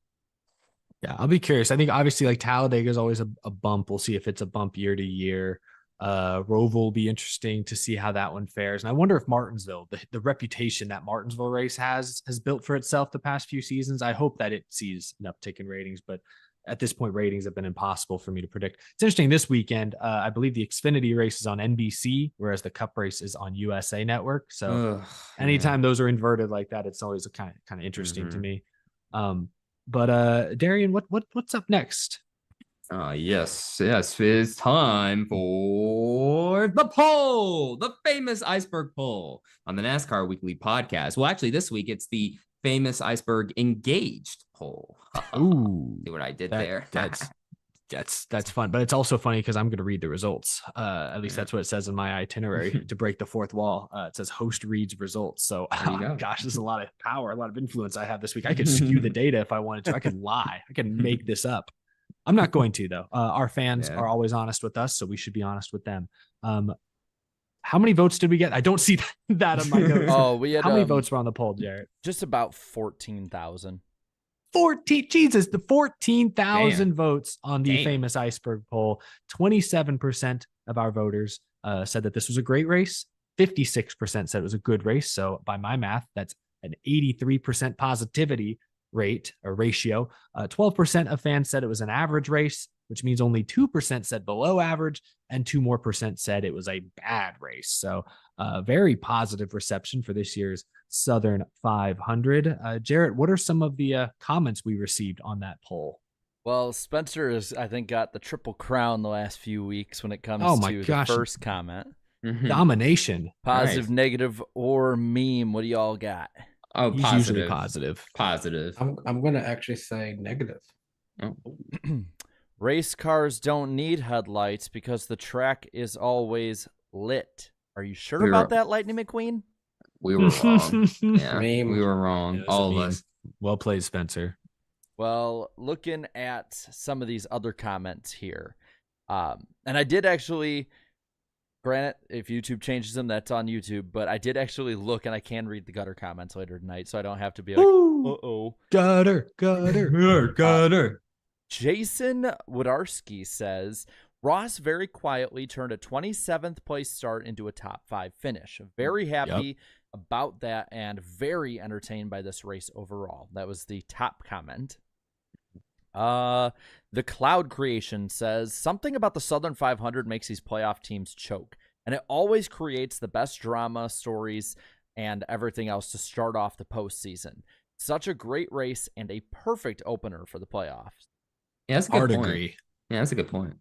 Yeah, I'll be curious. I think obviously like Talladega is always a bump. We'll see if it's a bump year to year. Roval will be interesting to see how that one fares. And I wonder if Martinsville, the reputation that Martinsville race has built for itself the past few seasons, I hope that it sees an uptick in ratings, but at this point, ratings have been impossible for me to predict. It's interesting this weekend. I believe the Xfinity race is on NBC, whereas the Cup race is on USA Network. So anytime those are inverted like that, it's always kind of interesting to me. But Darian, what's up next? Yes, it's time for the poll, the famous iceberg poll on the NASCAR Weekly Podcast. Well, actually, this week it's the famous iceberg engaged poll. Ooh, see what I did there? That's fun, but it's also funny because I'm going to read the results. At least that's what it says in my itinerary to break the fourth wall. It says host reads results. So, gosh, there's a lot of power, a lot of influence I have this week. I could skew the data if I wanted to. I could lie. I could make this up. I'm not going to though. Our fans Yeah. are always honest with us, so we should be honest with them. How many votes did we get? I don't see that on my notes. Oh, we had How many votes were on the poll, Jarrett? just about 14,000. 14. Jesus, the 14,000 Damn. votes on the Damn. famous iceberg poll. 27% of our voters said that this was a great race. 56% said it was a good race. So by my math, that's an 83% positivity rate or ratio. 12% of fans said it was an average race, which means only 2% said below average, and 2% more said it was a bad race. So very positive reception for this year's Southern 500. Jarrett, what are some of the comments we received on that poll? Well, Spencer has, I think, got the triple crown the last few weeks when it comes to gosh. the first comment. Domination. Positive, Nice. negative, or meme. What do y'all got? Oh, He's positive. usually positive. Positive. I'm going to actually say negative. Oh. Race cars don't need headlights because the track is always lit. Are you sure We about were- that, Lightning McQueen? We were wrong. Yeah, Meme. we were wrong. Yeah, it was a All of meme. us. Well played, Spencer. Well, looking at some of these other comments here, and I did actually, granted, if YouTube changes them, that's on YouTube, but I did actually look, and I can read the gutter comments later tonight, so I don't have to be like, uh-oh. Gutter. Jason Wodarski says, Ross very quietly turned a 27th place start into a top 5 finish. Very happy about that and very entertained by this race overall. That was the top comment. The Cloud Creation says, something about the Southern 500 makes these playoff teams choke, and it always creates the best drama, stories, and everything else to start off the postseason. Such a great race and a perfect opener for the playoffs. Yeah, that's a good Hard point. agree. Yeah, that's a good point.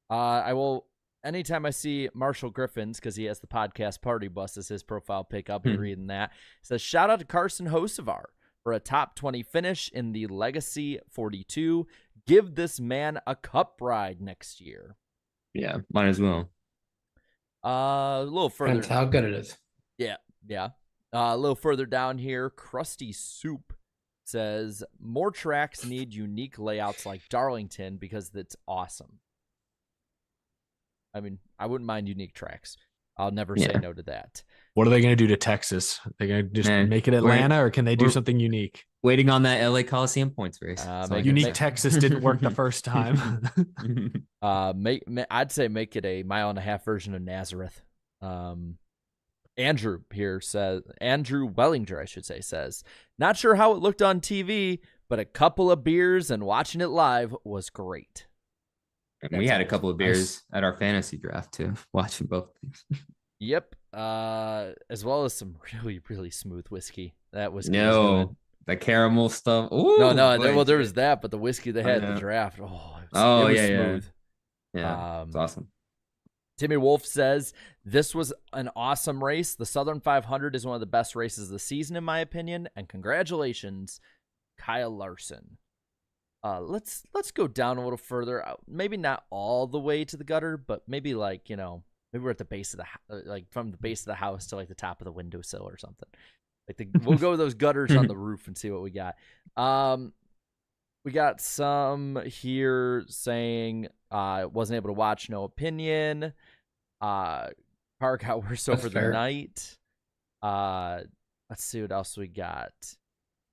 I will, anytime I see Marshall Griffins, because he has the podcast Party Bus as his profile pick, I'll be reading that. It says, shout out to Carson Hocevar for a top 20 finish in the Legacy 42. Give this man a cup ride next year. Yeah, might as well. A little further. Depends how good it is. Yeah. A little further down here, Krusty Soup says, more tracks need unique layouts like Darlington because it's awesome. I mean, I wouldn't mind unique tracks. I'll never say no to that. What are they going to do to Texas? They're going to just make it Atlanta, or can they do we're- something unique? Waiting on that LA Coliseum points race. Unique Texas didn't work the first time. I'd say make it a 1.5-mile version of Nazareth. Andrew Wellinger, I should say, says, not sure how it looked on TV, but a couple of beers and watching it live was great. And we had a couple of beers at our fantasy draft too, watching both things. Yep. As well as some really, really smooth whiskey. That was No, the caramel stuff. Ooh, well, there was that, but the whiskey they had in the draft. It was smooth. Yeah, it's awesome. Timmy Wolf says, this was an awesome race. The Southern 500 is one of the best races of the season, in my opinion. And congratulations, Kyle Larson. Let's go down a little further. Maybe not all the way to the gutter, but maybe maybe we're at the base of the from the base of the house to the top of the windowsill or something. We'll go with those gutters on the roof and see what we got. We got some here saying wasn't able to watch, no opinion. Car got worse over the night. Let's see what else we got.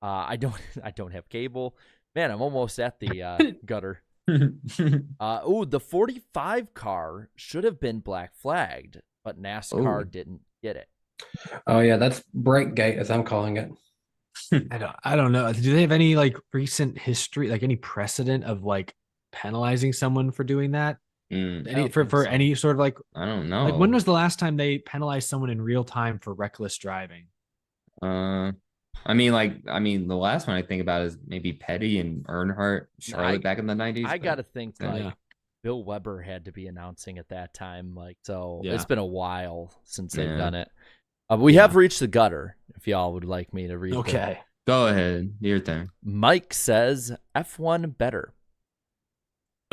I don't have cable. Man, I'm almost at the gutter. The 45 car should have been black flagged, but NASCAR didn't get it. Oh yeah, that's Breakgate, as I'm calling it. I don't know. Do they have any recent history, any precedent of penalizing someone for doing that? Any sort of I don't know. when was the last time they penalized someone in real time for reckless driving? I mean, the last one I think about is maybe Petty and Earnhardt, Charlotte back in the 90s. I got to think Bill Weber had to be announcing at that time. It's been a while since they've done it. We have reached the gutter, if y'all would like me to read. Okay. Go ahead. Your turn. Mike says F1 better.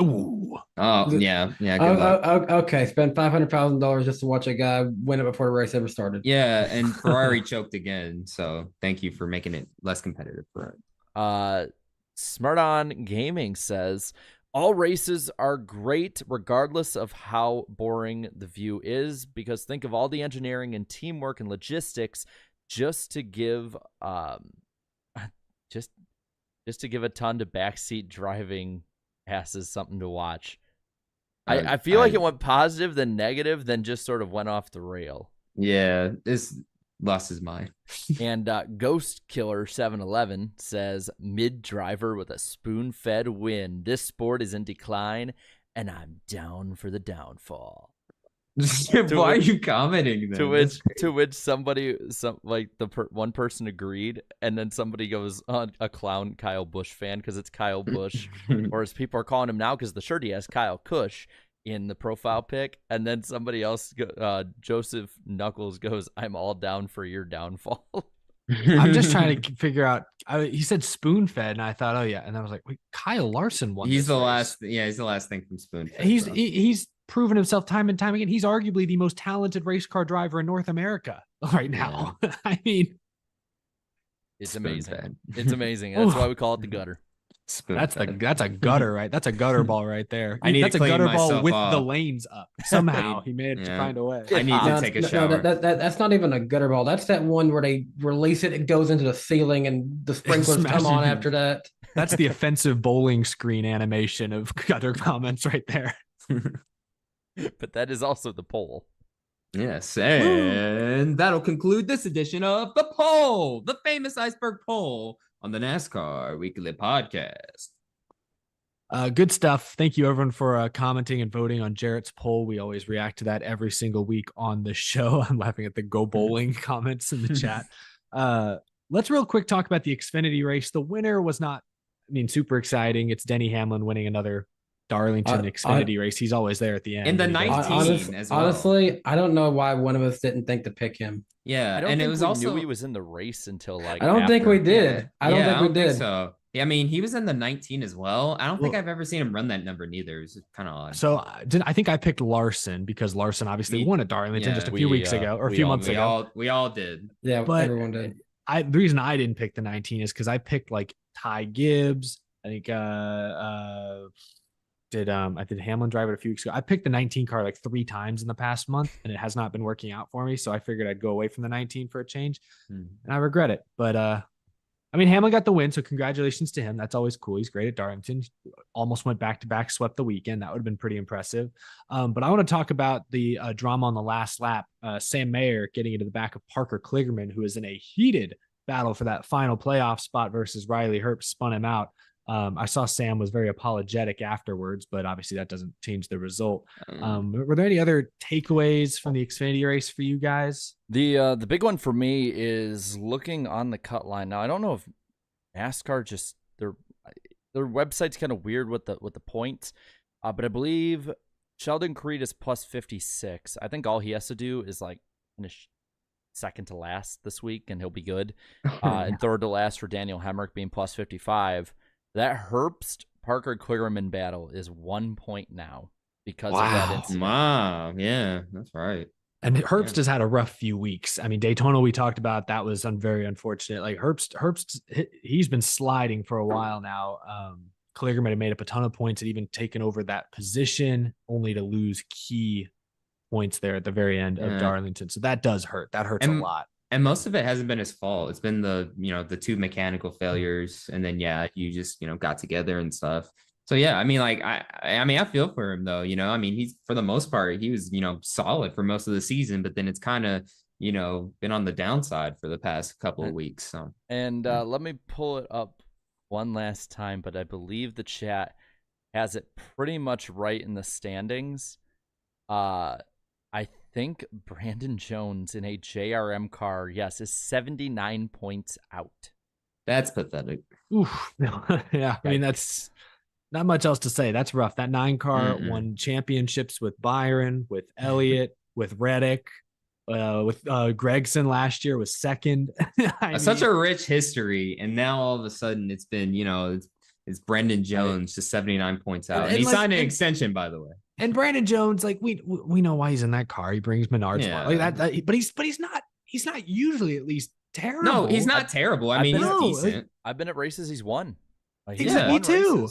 Ooh. Oh, yeah. Good luck. Okay, spend $500,000 just to watch a guy win it before the race ever started. Yeah, and Ferrari choked again, so thank you for making it less competitive for it. Smart on Gaming says, All races are great regardless of how boring the view is, because think of all the engineering and teamwork and logistics just to give just to give a ton to backseat driving asses something to watch. I feel like it went positive, then negative, then just sort of went off the rail. Yeah, this lost his mind. And Ghost Killer 711 says, mid driver with a spoon-fed win. This sport is in decline, and I'm down for the downfall. Why are you commenting then? To which somebody, one person agreed, and then somebody goes, a clown Kyle Busch fan, because it's Kyle Busch, or as people are calling him now, because the shirt he has, Kyle Cush, in the profile pic, and then somebody else, Joseph Knuckles, goes, I'm all down for your downfall. I'm just trying to figure out. He said spoon fed, and I thought, oh yeah, and I was like, wait, Kyle Larson won. He's this the race. last. Yeah, he's the last thing from spoon fed. He's proven himself time and time again. He's arguably the most talented race car driver in North America right now. Yeah. I mean, it's amazing. It's amazing. That's why we call it the gutter. That's a gutter, right? That's a gutter ball right there. That's a gutter ball with the lanes up. Somehow he managed to find a way. I need to take a shower. That's not even a gutter ball. That's that one where they release it, it goes into the ceiling, and the sprinklers come on after that. That's the offensive bowling screen animation of gutter comments right there. But that is also the poll. Yes, and that'll conclude this edition of The Poll, the famous iceberg poll on the NASCAR Weekly Podcast. Good stuff. Thank you, everyone, for commenting and voting on Jarrett's poll. We always react to that every single week on the show. I'm laughing at the go bowling comments in the chat. Let's real quick talk about the Xfinity race. The winner was not, super exciting. It's Denny Hamlin winning another Darlington Xfinity race. He's always there at the end. In the 19 as well. Honestly, I don't know why one of us didn't think to pick him. Yeah, and it was also knew he was in the race until I don't think we did. I don't think we did. So yeah, I mean, he was in the 19 as well. I don't think I've ever seen him run that number neither. It's kind of odd. So I think I picked Larson because Larson obviously won at Darlington just a few weeks ago or a few months ago. We all did. Yeah, but everyone did. The reason I didn't pick the 19 is because I picked like Ty Gibbs. I think I did Hamlin drive it a few weeks ago. I picked the 19 car like 3 times in the past month, and it has not been working out for me. So I figured I'd go away from the 19 for a change, and I regret it. But Hamlin got the win, so congratulations to him. That's always cool. He's great at Darlington. Almost went back-to-back, swept the weekend. That would have been pretty impressive. But I want to talk about the drama on the last lap. Sam Mayer getting into the back of Parker Kligerman, who is in a heated battle for that final playoff spot versus Riley Herbst, spun him out. I saw Sam was very apologetic afterwards, but obviously that doesn't change the result. Were there any other takeaways from the Xfinity race for you guys? The big one for me is looking on the cut line. Now I don't know if NASCAR just their website's kind of weird with the points, but I believe Sheldon Creed is plus 56. I think all he has to do is like finish second to last this week, and he'll be good. And third to last for Daniel Hemrick being plus 55. That Herbst Parker Kligerman battle is 1 point now because of that incident. Wow, yeah, that's right. And Herbst has had a rough few weeks. I mean, Daytona we talked about, that was very unfortunate. Like Herbst, he's been sliding for a while now. Kligerman had made up a ton of points and even taken over that position, only to lose key points there at the very end of Darlington. So that does hurt. That hurts a lot. And most of it hasn't been his fault. It's been the 2 mechanical failures, and then you just got together and stuff. So yeah, I mean, like I feel for him though. I mean, he's, for the most part, he was solid for most of the season, but then it's kind of been on the downside for the past couple of weeks. So let me pull it up one last time, but I believe the chat has it pretty much right in the standings. I think Brandon Jones in a JRM car, is 79 points out. That's pathetic. Oof. Yeah, I mean, that's not much else to say. That's rough. That 9 car won championships with Byron, with Elliott, with Reddick, with Gregson last year was second. Such a rich history, and now all of a sudden it's been, it's Brandon Jones just 79 points out, and he signed an extension, by the way. And Brandon Jones, like we know why he's in that car. He brings Menards like that, but he's not usually at least terrible. No, he's not terrible. I mean, he's decent. I've been at races he's won. Me too.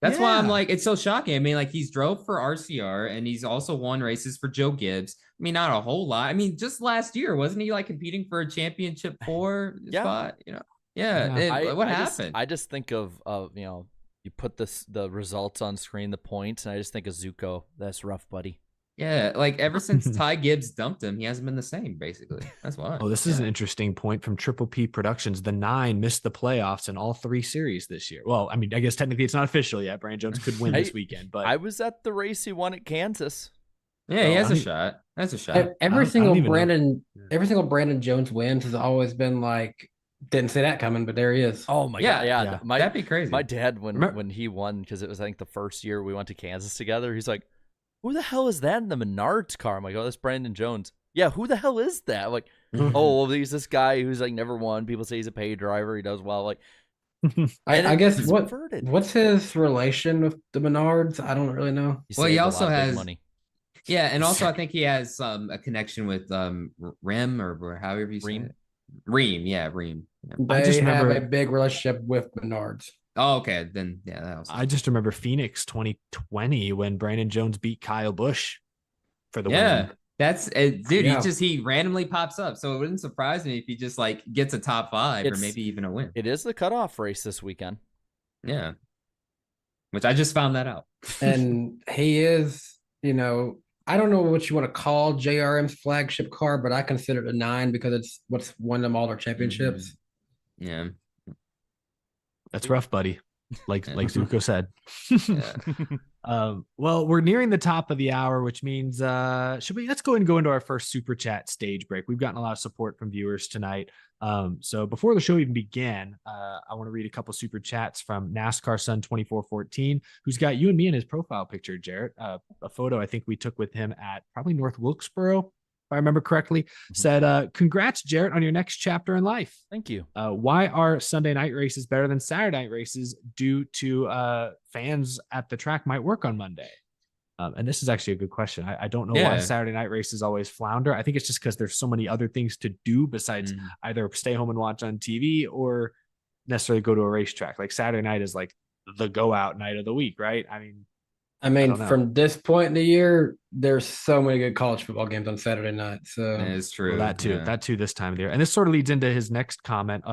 That's why I'm Yeah. like, it's so shocking. I mean, like he's drove for RCR and he's also won races for Joe Gibbs. I mean, not a whole lot. I mean, just last year, wasn't he like competing for a championship 4 spot? You know, yeah. Yeah. What happened? I just think of you put the results on screen, the points, and I just think of Zuko. That's rough, buddy. Yeah, like ever since Ty Gibbs dumped him, he hasn't been the same, basically. That's why. Oh, this is an interesting point from Triple P Productions. The 9 missed the playoffs in all 3 series this year. Well, I mean, I guess technically it's not official yet. Brandon Jones could win this weekend, but I was at the race he won at Kansas. Yeah, he has a shot. That's a shot. Every single Brandon Jones wins has always been like, didn't see that coming, but there he is. Oh my Yeah, god, yeah. yeah. That'd be crazy. My dad, when he won, because it was I think the first year we went to Kansas together, he's like, "Who the hell is that in the Menards car?" I'm like, "Oh, that's Brandon Jones." Yeah, who the hell is that? Like, oh, well, he's this guy who's like never won. People say he's a paid driver. He does well. Like, I guess it's inverted. what's his relation with the Menards? I don't really know. Well, he saved a also lot of big has money. Yeah, and also I think he has a connection with Rem or however you say Ream? it. Ream, yeah, Ream. Yeah. I They just have remember- a big relationship with Menards. Oh, okay, then yeah, that was. I just remember Phoenix 2020 when Brandon Jones beat Kyle Busch for the Yeah, win. that's dude. Yeah. He randomly pops up, so it wouldn't surprise me if he just like gets a top 5 or maybe even a win. It is the cutoff race this weekend. Yeah, which I just found that out. And he is, I don't know what you want to call JRM's flagship car, but I consider it a 9 because it's what's won them all their championships. Yeah. That's rough, buddy. Like Zuko said. Yeah. Well, we're nearing the top of the hour, which means let's go and go into our first super chat stage break. We've gotten a lot of support from viewers tonight. So before the show even began, I want to read a couple super chats from NASCAR Sun 2414, who's got you and me in his profile picture, Jarrett. A photo I think we took with him at probably North Wilkesboro, if I remember correctly. Said, congrats, Jarrett, on your next chapter in life. Thank you. Why are Sunday night races better than Saturday night races due to fans at the track might work on Monday? And this is actually a good question. I don't know why Saturday night races always flounder. I think it's just because there's so many other things to do besides either stay home and watch on TV or necessarily go to a racetrack. Like Saturday night is like the go out night of the week, right? I mean, from this point in the year, there's so many good college football games on Saturday night. So That is true. well, that too this time of the year. And this sort of leads into his next comment.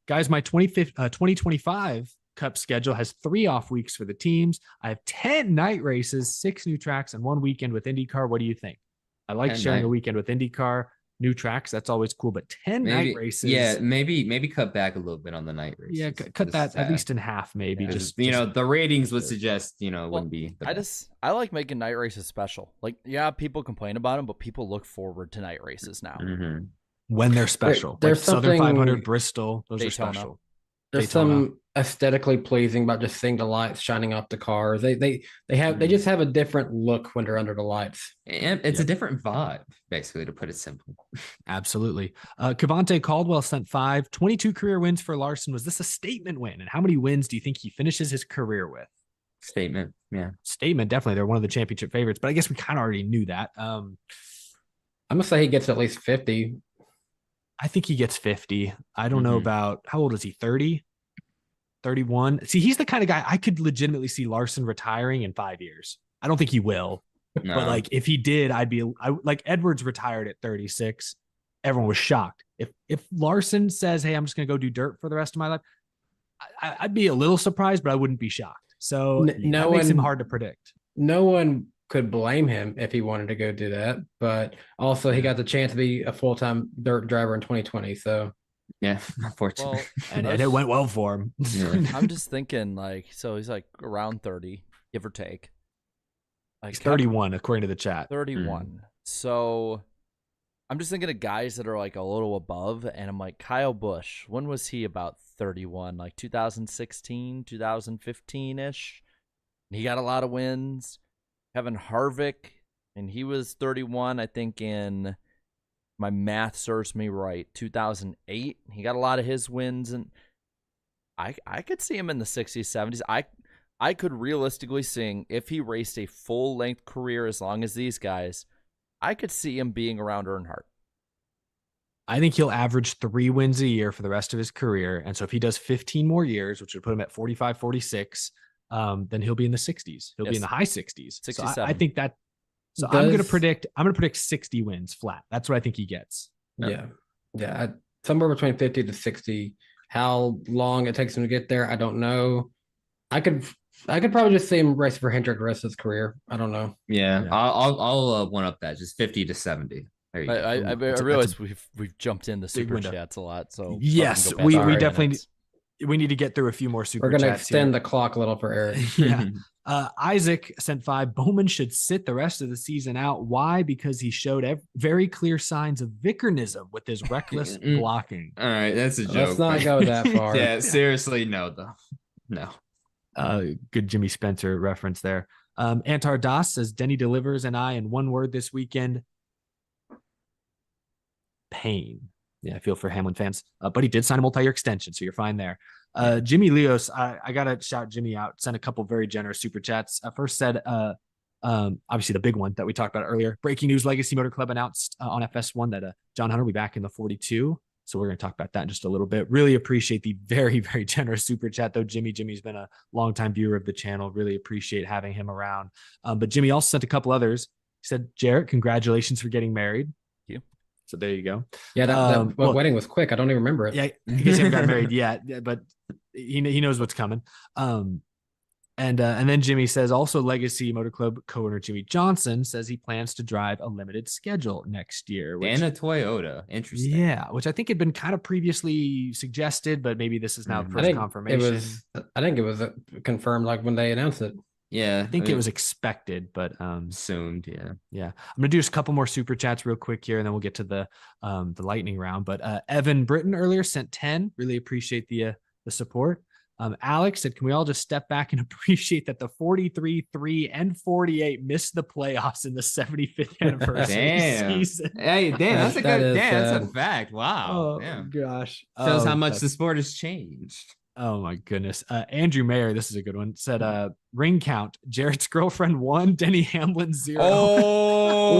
Guys, my 2025 Cup schedule has 3 off weeks for the teams. I have 10 night races, 6 new tracks, and 1 weekend with IndyCar. What do you think? I like sharing a weekend with IndyCar, new tracks. That's always cool. But 10 night races. Yeah, maybe cut back a little bit on the night races. Yeah, cut that at least in half, maybe. Just the ratings would suggest, it wouldn't be. I like making night races special. Like, yeah, people complain about them, but people look forward to night races now. Mm-hmm. When they're special. There's like Southern something- 500, Bristol, those Daytona. are special. there's some aesthetically pleasing about just seeing the lights shining off the cars. They just have a different look when they're under the lights. And it's a different vibe, basically, to put it simple. Absolutely. Cavante Caldwell sent 5, 22 career wins for Larson. Was this a statement win? And how many wins do you think he finishes his career with? Statement. Yeah. Statement. Definitely. They're one of the championship favorites, but I guess we kind of already knew that. I'm going to say he gets at least 50. I think he gets 50. I don't know about how old is he? 30, 31. See, he's the kind of guy I could legitimately see Larson retiring in 5 years. I don't think he will, No. but like if he did, I like Edwards retired at 36. Everyone was shocked. If Larson says, "Hey, I'm just going to go do dirt for the rest of my life," I'd be a little surprised, but I wouldn't be shocked. So that makes him hard to predict. No one could blame him if he wanted to go do that, but also he got the chance to be a full-time dirt driver in 2020. So Yeah, unfortunately. And it went well for him. I'm just thinking, so he's like around 30, give or take. Like He's 31, according to the chat. 31. So I'm just thinking of guys that are like a little above, and I'm like, Kyle Busch, when was he about 31? Like 2016, 2015-ish? And he got a lot of wins. Kevin Harvick, and he was 31, I think, in my math serves me right, 2008. He got a lot of his wins, and I could see him in the 60s, 70s. I could realistically see, if he raced a full-length career as long as these guys, I could see him being around Earnhardt. I think he'll average 3 wins a year for the rest of his career. And so if he does 15 more years, which would put him at 45, 46, then he'll be in the 60s. He'll be in the high 60s. 67. So I think that. So I'm going to predict 60 wins flat. That's what I think he gets. Yeah. Somewhere between 50 to 60. How long it takes him to get there, I don't know. I could probably just see him race for Hendrick the rest of his career. I don't know. Yeah. I'll one up that, just 50 to 70. There you go. I realize we've jumped in the super chats a lot. So yes, we definitely we need to get through a few more super chats. We're going to extend the clock a little for Eric. Yeah. Isaac sent 5. Bowman should sit the rest of the season out. Why? Because he showed very clear signs of Vickernism with his reckless blocking. All right, that's a joke. Let's not go that far. Yeah, seriously, no, though. No. Good Jimmy Spencer reference there. Antar Das says Denny delivers and I in one word this weekend. Pain. Yeah, I feel for Hamlin fans. But he did sign a multi-year extension, so you're fine there. Jimmy Leos, I gotta shout Jimmy out. Sent a couple very generous super chats. First said, obviously the big one that we talked about earlier. Breaking news: Legacy Motor Club announced on FS1 that John Hunter will be back in the 42. So we're going to talk about that in just a little bit. Really appreciate the very, very generous super chat, though. Jimmy's been a longtime viewer of the channel. Really appreciate having him around. But Jimmy also sent a couple others. He said, Jarrett, congratulations for getting married. Thank you. So there you go. Yeah, that wedding was quick. I don't even remember it. Yeah, I guess he hasn't got married yet, but he knows what's coming. And then Jimmy says also Legacy Motor Club co-owner Jimmy Johnson says he plans to drive a limited schedule next year. And a Toyota. Interesting. Yeah, which I think had been kind of previously suggested, but maybe this is now the first confirmation. I think it was confirmed like when they announced it. Yeah, I think it was expected, but assumed. Yeah. I'm gonna do just a couple more super chats real quick here, and then we'll get to the lightning round. But Evan Britton earlier sent 10. Really appreciate the support. Alex said, can we all just step back and appreciate that the 43, 3, and 48 missed the playoffs in the 75th anniversary season? Hey, damn, that's that's a fact. Wow. Oh, damn. Gosh. Shows how much the sport has changed. Oh, my goodness. Andrew Mayer, this is a good one, said, ring count. Jarrett's girlfriend 1, Denny Hamlin 0. Oh,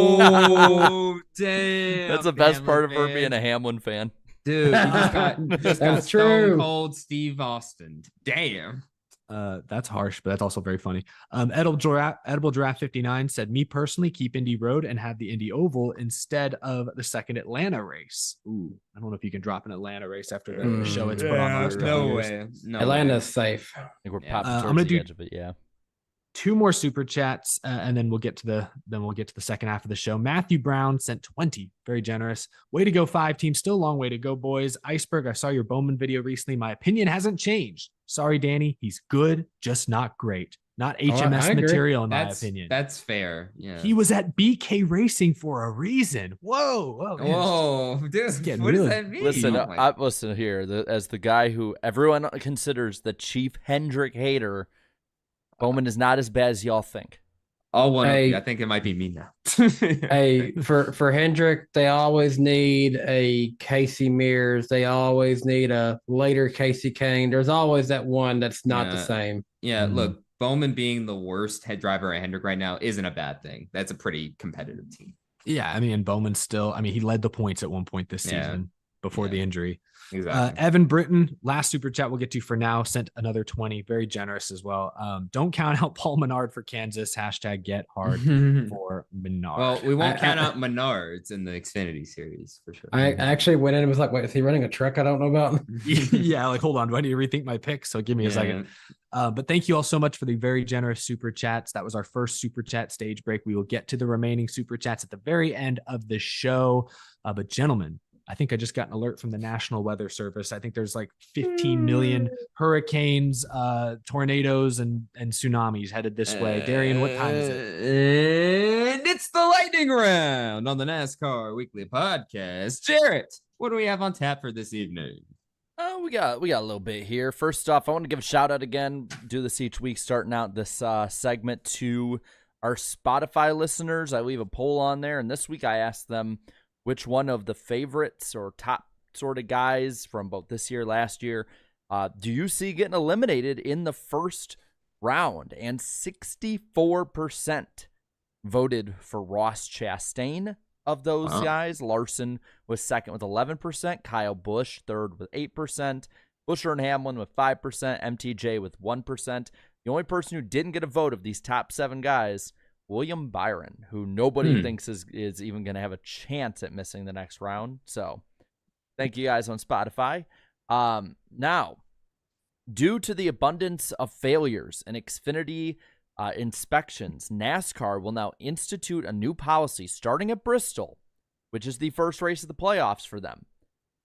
damn. That's the best part of her being a Hamlin fan. Dude, just got true. Stone Cold Steve Austin. Damn. That's harsh, but that's also very funny. Edible Giraffe 59 said, me personally keep Indy Road and have the Indy Oval instead of the second Atlanta race. Ooh, I don't know if you can drop an Atlanta race after the show it's put on. No way. No Atlanta's safe. I think we're popping I'm gonna the do edge of it, yeah. 2 more super chats, and then we'll get to the second half of the show. Matthew Brown sent 20, very generous. Way to go, 5 team. Still a long way to go, boys. Iceberg, I saw your Bowman video recently. My opinion hasn't changed. Sorry, Danny. He's good, just not great. Not HMS material, in my opinion. That's fair. Yeah. He was at BK Racing for a reason. Whoa, dude. What does that mean? Listen, listen here. As the guy who everyone considers the chief Hendrick hater, Bowman is not as bad as y'all think. I think it might be me now. For Hendrick, they always need a Casey Mears. They always need a later Casey Kane. There's always that one that's not the same. Yeah, look, Bowman being the worst head driver at Hendrick right now isn't a bad thing. That's a pretty competitive team. Yeah, I mean, and Bowman still, he led the points at one point this season before the injury. Exactly. Evan Britton, last super chat we'll get to for now, sent another 20. Very generous as well. Don't count out Paul Menard for Kansas. #get hard for Menard. Well, we won't count out Menards in the Xfinity series for sure. I actually went in and was like, wait, is he running a truck I don't know about? Yeah, like, hold on. Do I need to rethink my pick? So give me a second. But thank you all so much for the very generous super chats. That was our first super chat stage break. We will get to the remaining super chats at the very end of the show. But gentlemen, I think I just got an alert from the National Weather Service. I think there's like 15 million hurricanes, tornadoes, and tsunamis headed this way. Darian, what time is it? And it's the lightning round on the NASCAR Weekly Podcast. Jarrett, what do we have on tap for this evening? We got a little bit here. First off, I want to give a shout out again. Do this each week, starting out this segment to our Spotify listeners. I leave a poll on there, and this week I asked them which one of the favorites or top sort of guys from both this year, last year, do you see getting eliminated in the first round? And 64% voted for Ross Chastain of those guys. Larson was second with 11%. Kyle Busch third with 8%. Buescher and Hamlin with 5%. MTJ with 1%. The only person who didn't get a vote of these top 7 guys, William Byron, who nobody thinks is even going to have a chance at missing the next round. So thank you guys on Spotify. Now, due to the abundance of failures and Xfinity inspections, NASCAR will now institute a new policy starting at Bristol, which is the first race of the playoffs for them.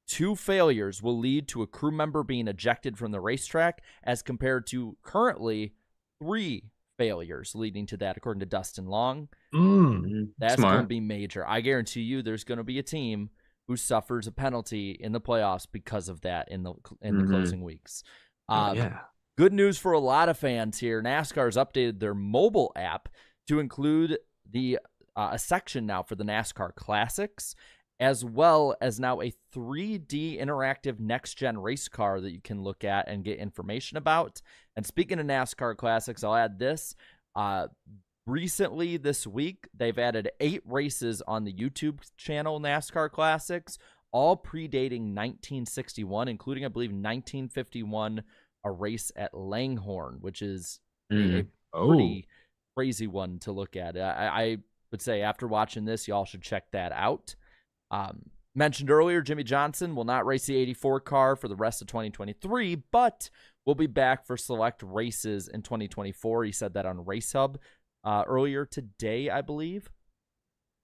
2 failures will lead to a crew member being ejected from the racetrack, as compared to currently 3 failures leading to that, according to Dustin Long. That's going to be major. I guarantee you there's going to be a team who suffers a penalty in the playoffs because of that in the closing weeks. Good news for a lot of fans here. NASCAR has updated their mobile app to include the a section now for the NASCAR Classics, as well as now a 3D interactive next-gen race car that you can look at and get information about. And speaking of NASCAR Classics, I'll add this. Recently, this week, they've added 8 races on the YouTube channel NASCAR Classics, all predating 1961, including, I believe, 1951, a race at Langhorne, which is a pretty crazy one to look at. I would say after watching this, y'all should check that out. Mentioned earlier, Jimmy Johnson will not race the 84 car for the rest of 2023, but will be back for select races in 2024. He said that on Race Hub earlier today, I believe.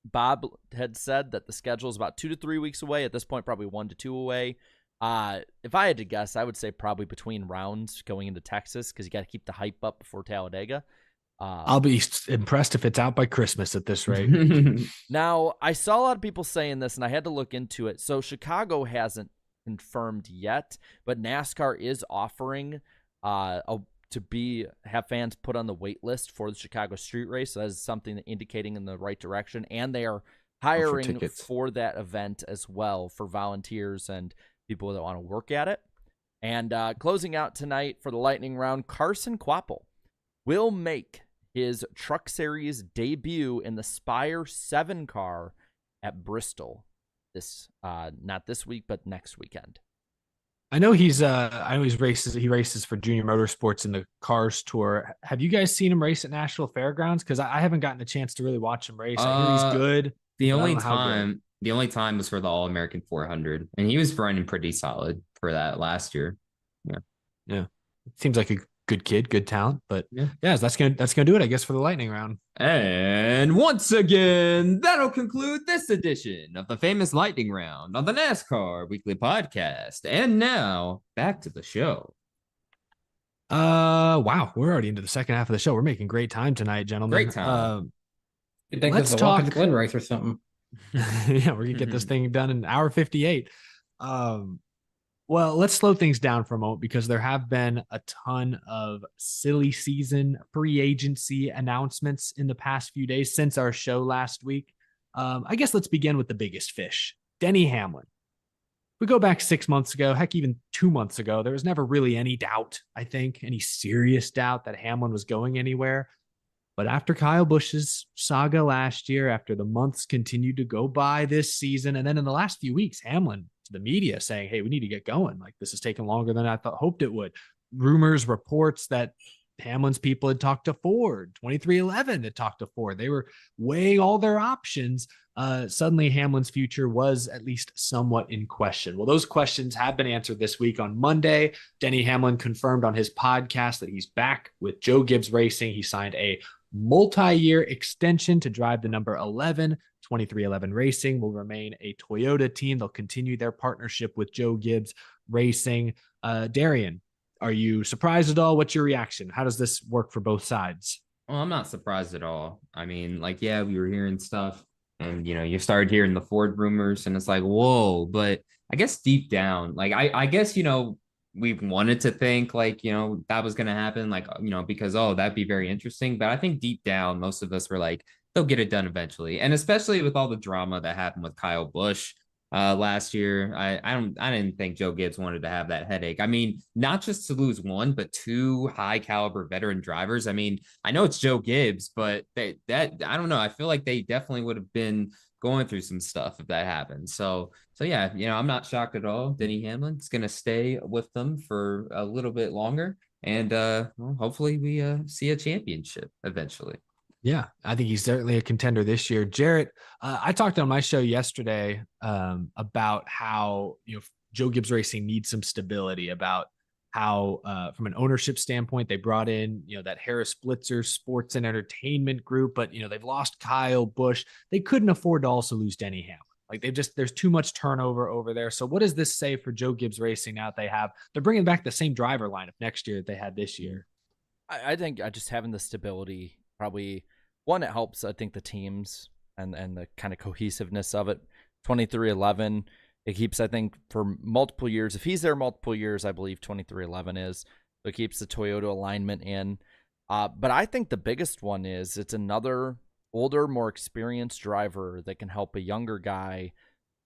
Bob had said that the schedule is about 2 to 3 weeks away. At this point, probably 1 to 2 away. If I had to guess, I would say probably between rounds going into Texas, because you got to keep the hype up before Talladega. I'll be impressed if it's out by Christmas at this rate. Now, I saw a lot of people saying this, and I had to look into it. So Chicago hasn't confirmed yet, but NASCAR is offering have fans put on the wait list for the Chicago Street Race. So that's something indicating in the right direction, and they are hiring for that event as well for volunteers and people that want to work at it. And closing out tonight for the lightning round, Carson Quapple will make his Truck Series debut in the Spire 7 car at Bristol. Not this week, but next weekend. I know he races for Junior Motorsports in the Cars Tour. Have you guys seen him race at Nashville Fairgrounds? Because I haven't gotten a chance to really watch him race. I hear he's good. The only time was for the All-American 400, and he was running pretty solid for that last year. Yeah. Seems like a good kid, good talent, but that's gonna do it, I guess, for the lightning round. And once again, that'll conclude this edition of the famous lightning round on the NASCAR Weekly Podcast. And now back to the show. Wow, we're already into the second half of the show. We're making great time tonight, gentlemen. Great time. You think this is a Watkins Glen race or something? Yeah, we're gonna get this thing done in hour 58. Well, let's slow things down for a moment, because there have been a ton of silly season free agency announcements in the past few days since our show last week. I guess let's begin with the biggest fish, Denny Hamlin. We go back 6 months ago, heck, even 2 months ago, there was never really any doubt, I think, any serious doubt that Hamlin was going anywhere. But after Kyle Busch's saga last year, after the months continued to go by this season, and then in the last few weeks, Hamlin to the media saying, hey, we need to get going. Like, this is taking longer than I hoped it would. Rumors, reports that Hamlin's people had talked to Ford, 2311 had talked to Ford. They were weighing all their options. Suddenly Hamlin's future was at least somewhat in question. Well, those questions have been answered this week. On Monday, Denny Hamlin confirmed on his podcast that he's back with Joe Gibbs Racing. He signed a multi-year extension to drive the number 11. 2311 Racing will remain a Toyota team. They'll continue their partnership with Joe Gibbs Racing. Darian, are you surprised at all? What's your reaction? How does this work for both sides? Well, I'm not surprised at all. I mean, like, yeah, we were hearing stuff, and, you know, you started hearing the Ford rumors, and it's like, whoa. But I guess deep down, like, I guess, you know, we wanted to think, like, you know, that was going to happen, like, you know, because, oh, that'd be very interesting. But I think deep down, most of us were like, they'll get it done eventually. And especially with all the drama that happened with Kyle Busch last year, I didn't think Joe Gibbs wanted to have that headache. I mean, not just to lose one, but 2 high caliber veteran drivers. I mean, I know it's Joe Gibbs, but that I don't know. I feel like they definitely would have been going through some stuff if that happens. So yeah, I'm not shocked at all. Denny Hamlin's going to stay with them for a little bit longer. And well, hopefully we see a championship eventually. Yeah, I think he's certainly a contender this year. Jarrett, I talked on my show yesterday about how Joe Gibbs Racing needs some stability, about how from an ownership standpoint they brought in that Harris Blitzer Sports and Entertainment Group, but they've lost Kyle Busch. They couldn't afford to also lose Denny Hamlin. Like there's too much turnover over there. So what does this say for Joe Gibbs Racing now that they're bringing back the same driver lineup next year that they had this year? I think just having the stability probably one, it helps, I think, the teams and the kind of cohesiveness of it. 2311, it keeps, I think, for multiple years. If he's there multiple years, I believe 2311 is. So it keeps the Toyota alignment in. But I think the biggest one is it's another older, more experienced driver that can help a younger guy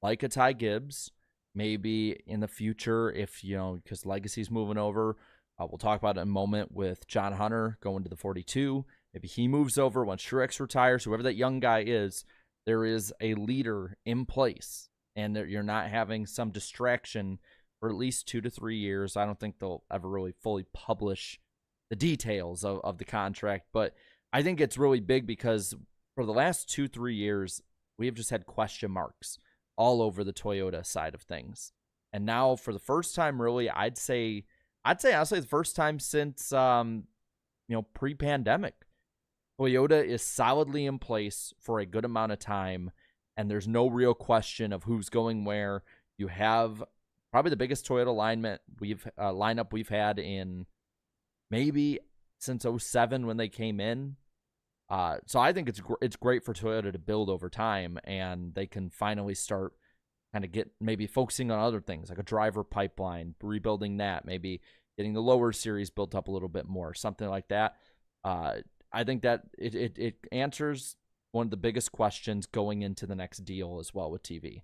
like a Ty Gibbs, maybe in the future if, because Legacy's moving over. We'll talk about it in a moment with John Hunter going to the 42. Maybe he moves over once Truex retires, whoever that young guy is, there is a leader in place and that you're not having some distraction for at least 2 to 3 years. I don't think they'll ever really fully publish the details of the contract, but I think it's really big because for the last 2-3 years, we have just had question marks all over the Toyota side of things. And now for the first time, really, I'd say honestly, the first time since, pre-pandemic, Toyota is solidly in place for a good amount of time, and there's no real question of who's going where. You have probably the biggest Toyota lineup we've had in maybe since 2007 when they came in. So I think it's great for Toyota to build over time, and they can finally start kind of maybe focusing on other things like a driver pipeline, rebuilding that, maybe getting the lower series built up a little bit more, something like that. I think that it answers one of the biggest questions going into the next deal as well with TV.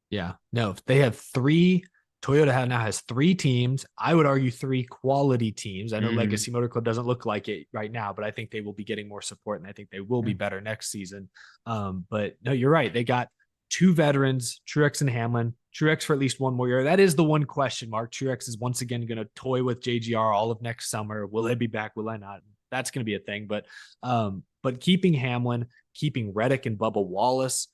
Yeah, no, they have three. Toyota now has 3 teams. I would argue 3 quality teams. I know Legacy Motor Club doesn't look like it right now, but I think they will be getting more support, and I think they will be better next season. But no, you're right. They got 2 veterans, Truex and Hamlin. Truex for at least one more year. That is the one question mark. Truex is once again going to toy with JGR all of next summer. Will they be back? Will I not? That's going to be a thing. But keeping Hamlin, keeping Reddick and Bubba Wallace,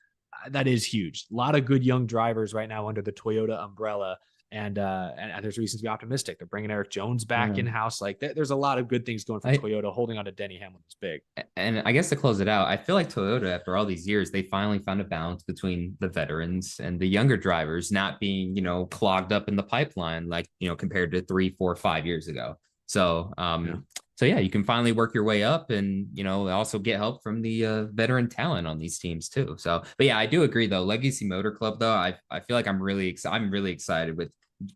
that is huge. A lot of good young drivers right now under the Toyota umbrella. And there's reasons to be optimistic. They're bringing Eric Jones back in-house. Like there's a lot of good things going for Toyota. Holding on to Denny Hamlin is big. And I guess to close it out, I feel like Toyota, after all these years, they finally found a balance between the veterans and the younger drivers not being, clogged up in the pipeline, like, compared to 3, 4, 5 years ago. So, So yeah, you can finally work your way up and, also get help from the veteran talent on these teams too. So, but yeah, I do agree though. Legacy Motor Club though, I feel like I'm really excited with,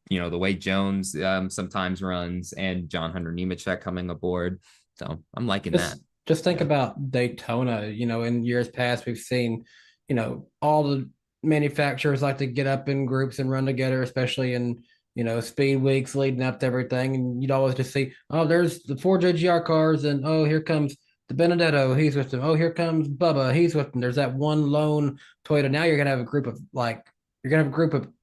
the way Jones sometimes runs and John Hunter Nemechek coming aboard. So I'm liking that. Just think about Daytona. In years past, we've seen, all the manufacturers like to get up in groups and run together, especially in, speed weeks leading up to everything. And you'd always just see, oh, there's the 4 JGR cars, and oh, here comes the Benedetto, he's with them. Oh, here comes Bubba, he's with them. There's that one lone Toyota. Now you're gonna have a group of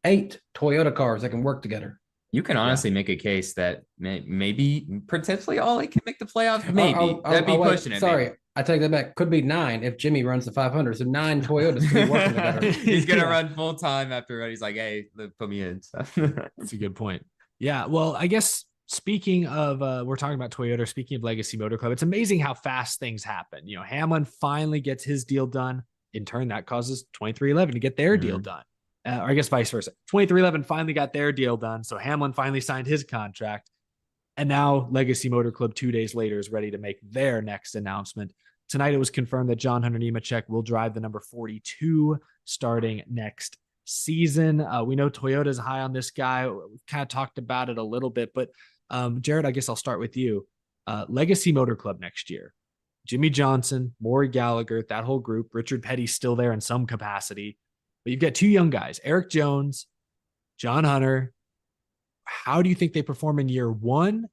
8 Toyota cars that can work together. You can honestly make a case that maybe potentially all can make the playoffs. Maybe that'd be pushing it. Sorry, I take that back. Could be 9 if Jimmy runs the 500. So 9 Toyotas could be working together. He's gonna run full time after he's like, hey, put me in. That's a good point. Yeah. Well, I guess speaking of, we're talking about Toyota. Speaking of Legacy Motor Club, it's amazing how fast things happen. Hamlin finally gets his deal done. In turn, that causes 2311 to get their deal done. Or I guess vice versa. 2311 finally got their deal done. So Hamlin finally signed his contract. And now Legacy Motor Club 2 days later is ready to make their next announcement. Tonight, it was confirmed that John Hunter Nemechek will drive the number 42 starting next season. We know Toyota's high on this guy. We've kind of talked about it a little bit, but Jared, I guess I'll start with you. Legacy Motor Club next year. Jimmy Johnson, Maury Gallagher, that whole group. Richard Petty's still there in some capacity. But you've got 2 young guys, Eric Jones, John Hunter. How do you think they perform in year 1?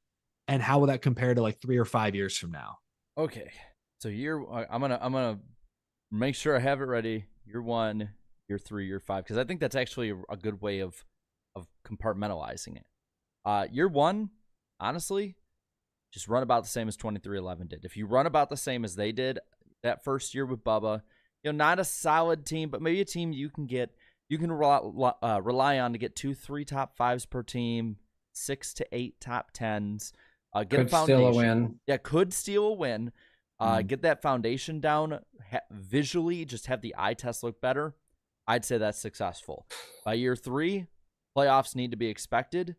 And how will that compare to like 3 or 5 years from now? Okay. So I'm gonna make sure I have it ready. year 1, year 3, year 5, because I think that's actually a good way of compartmentalizing it. Year 1, honestly, just run about the same as 23XI did. If you run about the same as they did that first year with Bubba, not a solid team, but maybe a team you can rely on to get 2-3 top 5s per team, 6 to 8 top 10s. Get Could a foundation. steal a win. Yeah, could steal a win. Get that foundation down visually, just have the eye test look better. I'd say that's successful. By year 3, playoffs need to be expected.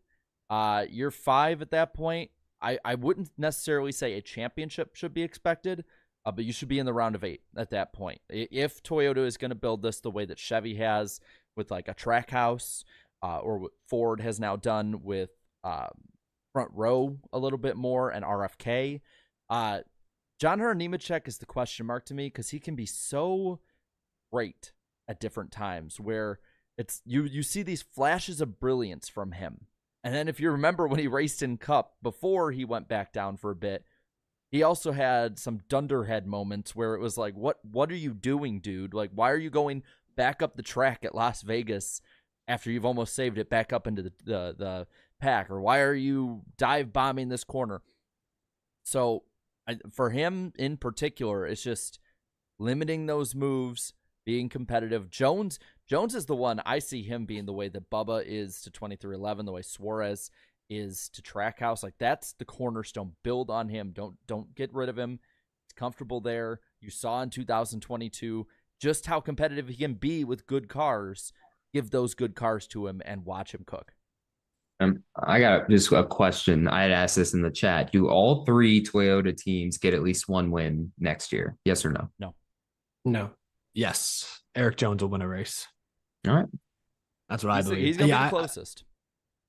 Year 5, at that point, I wouldn't necessarily say a championship should be expected, but you should be in the round of 8 at that point. If Toyota is going to build this the way that Chevy has with like a track house, or what Ford has now done with front row a little bit more and RFK, John Hunter Nemechek is the question mark to me, because he can be so great at different times where it's you see these flashes of brilliance from him. And then if you remember when he raced in Cup before he went back down for a bit, he also had some dunderhead moments where it was like, what are you doing, dude? Like, why are you going back up the track at Las Vegas after you've almost saved it back up into the pack? Or why are you dive bombing this corner? So for him in particular, it's just limiting those moves, being competitive. Jones is the one I see him being the way that Bubba is to 23XI, the way Suarez is to Trackhouse. Like, that's the cornerstone. Build on him. Don't get rid of him. He's comfortable there. You saw in 2022 just how competitive he can be with good cars. Give those good cars to him and watch him cook. I got just a question. I had asked this in the chat. Do all 3 Toyota teams get at least 1 win next year? Yes or no? No. Yes. Eric Jones will win a race. All right. That's what I believe. He's going to be the closest.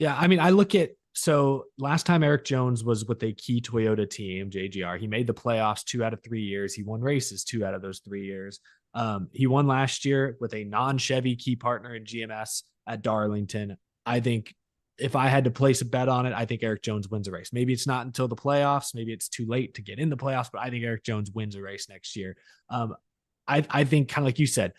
I mean, I look at, so last time Eric Jones was with a key Toyota team, JGR, he made the playoffs 2 out of 3 years. He won races 2 out of those 3 years. He won last year with a non-Chevy key partner in GMS at Darlington. I think if I had to place a bet on it, I think Eric Jones wins a race. Maybe it's not until the playoffs. Maybe it's too late to get in the playoffs, but I think Eric Jones wins a race next year. I think, kind of like you said,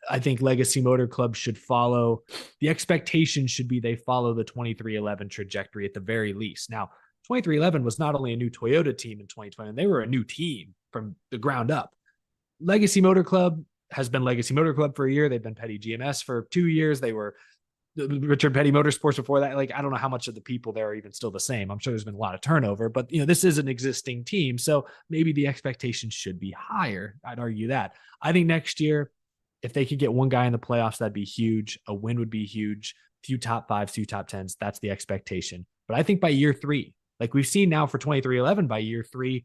I think Legacy Motor Club should follow. The expectation should be they follow the 23XI trajectory at the very least. Now, 23XI was not only a new Toyota team in 2020, they were a new team from the ground up. Legacy Motor Club has been Legacy Motor Club for a year. They've been Petty GMS for 2 years. They were Richard Petty Motorsports before that. Like, I don't know how much of the people there are even still the same. I'm sure there's been a lot of turnover, but this is an existing team. So maybe the expectation should be higher. I'd argue that. I think next year, if they could get one guy in the playoffs, that'd be huge. A win would be huge. Few top 5s, few top 10s. That's the expectation. But I think by year 3, like we've seen now for 23XI, by year 3,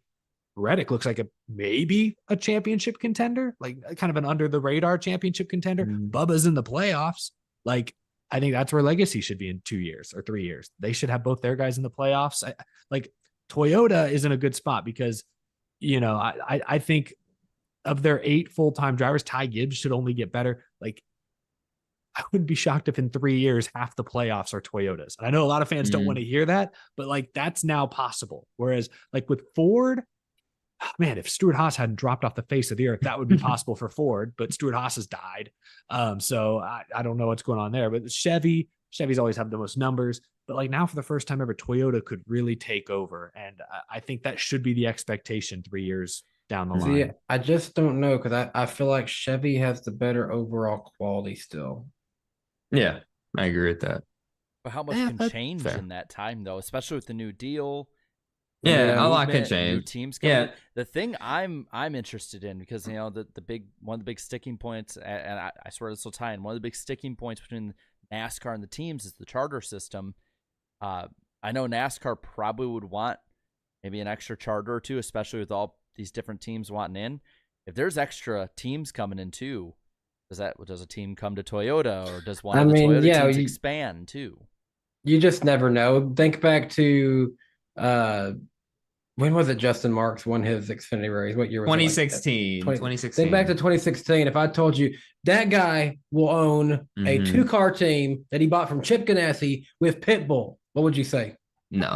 Reddick looks like maybe a championship contender, like kind of an under the radar championship contender. Bubba's in the playoffs. Like, I think that's where Legacy should be in 2 years or 3 years. They should have both their guys in the playoffs. Like, Toyota is in a good spot because, I think of their 8 full-time drivers, Ty Gibbs should only get better. Like, I wouldn't be shocked if in 3 years, half the playoffs are Toyotas. And I know a lot of fans don't want to hear that, but like, that's now possible. Whereas like with Ford, man, if Stuart Haas hadn't dropped off the face of the earth, that would be possible for Ford, but Stuart Haas has died. So I don't know what's going on there, but Chevy's always had the most numbers, but like now for the first time ever, Toyota could really take over. And I think that should be the expectation 3 years down the line. See, I just don't know, because I feel like Chevy has the better overall quality still. Yeah, I agree with that. But how much can change in that time, though, especially with the new deal? Yeah, a lot can change. New teams coming. Yeah. The thing I'm interested in, because one of the big sticking points, and I swear this will tie in, one of the big sticking points between NASCAR and the teams is the charter system. I know NASCAR probably would want maybe an extra charter or two, especially with all these different teams wanting in. If there's extra teams coming in too, does a team come to Toyota, or does one of the Toyota teams expand too? You just never know. Think back to when was it Justin Marks won his Xfinity race? What year was 2016. it? 2016. Think back to 2016. If I told you that guy will own a 2-car team that he bought from Chip Ganassi with Pitbull, what would you say? No,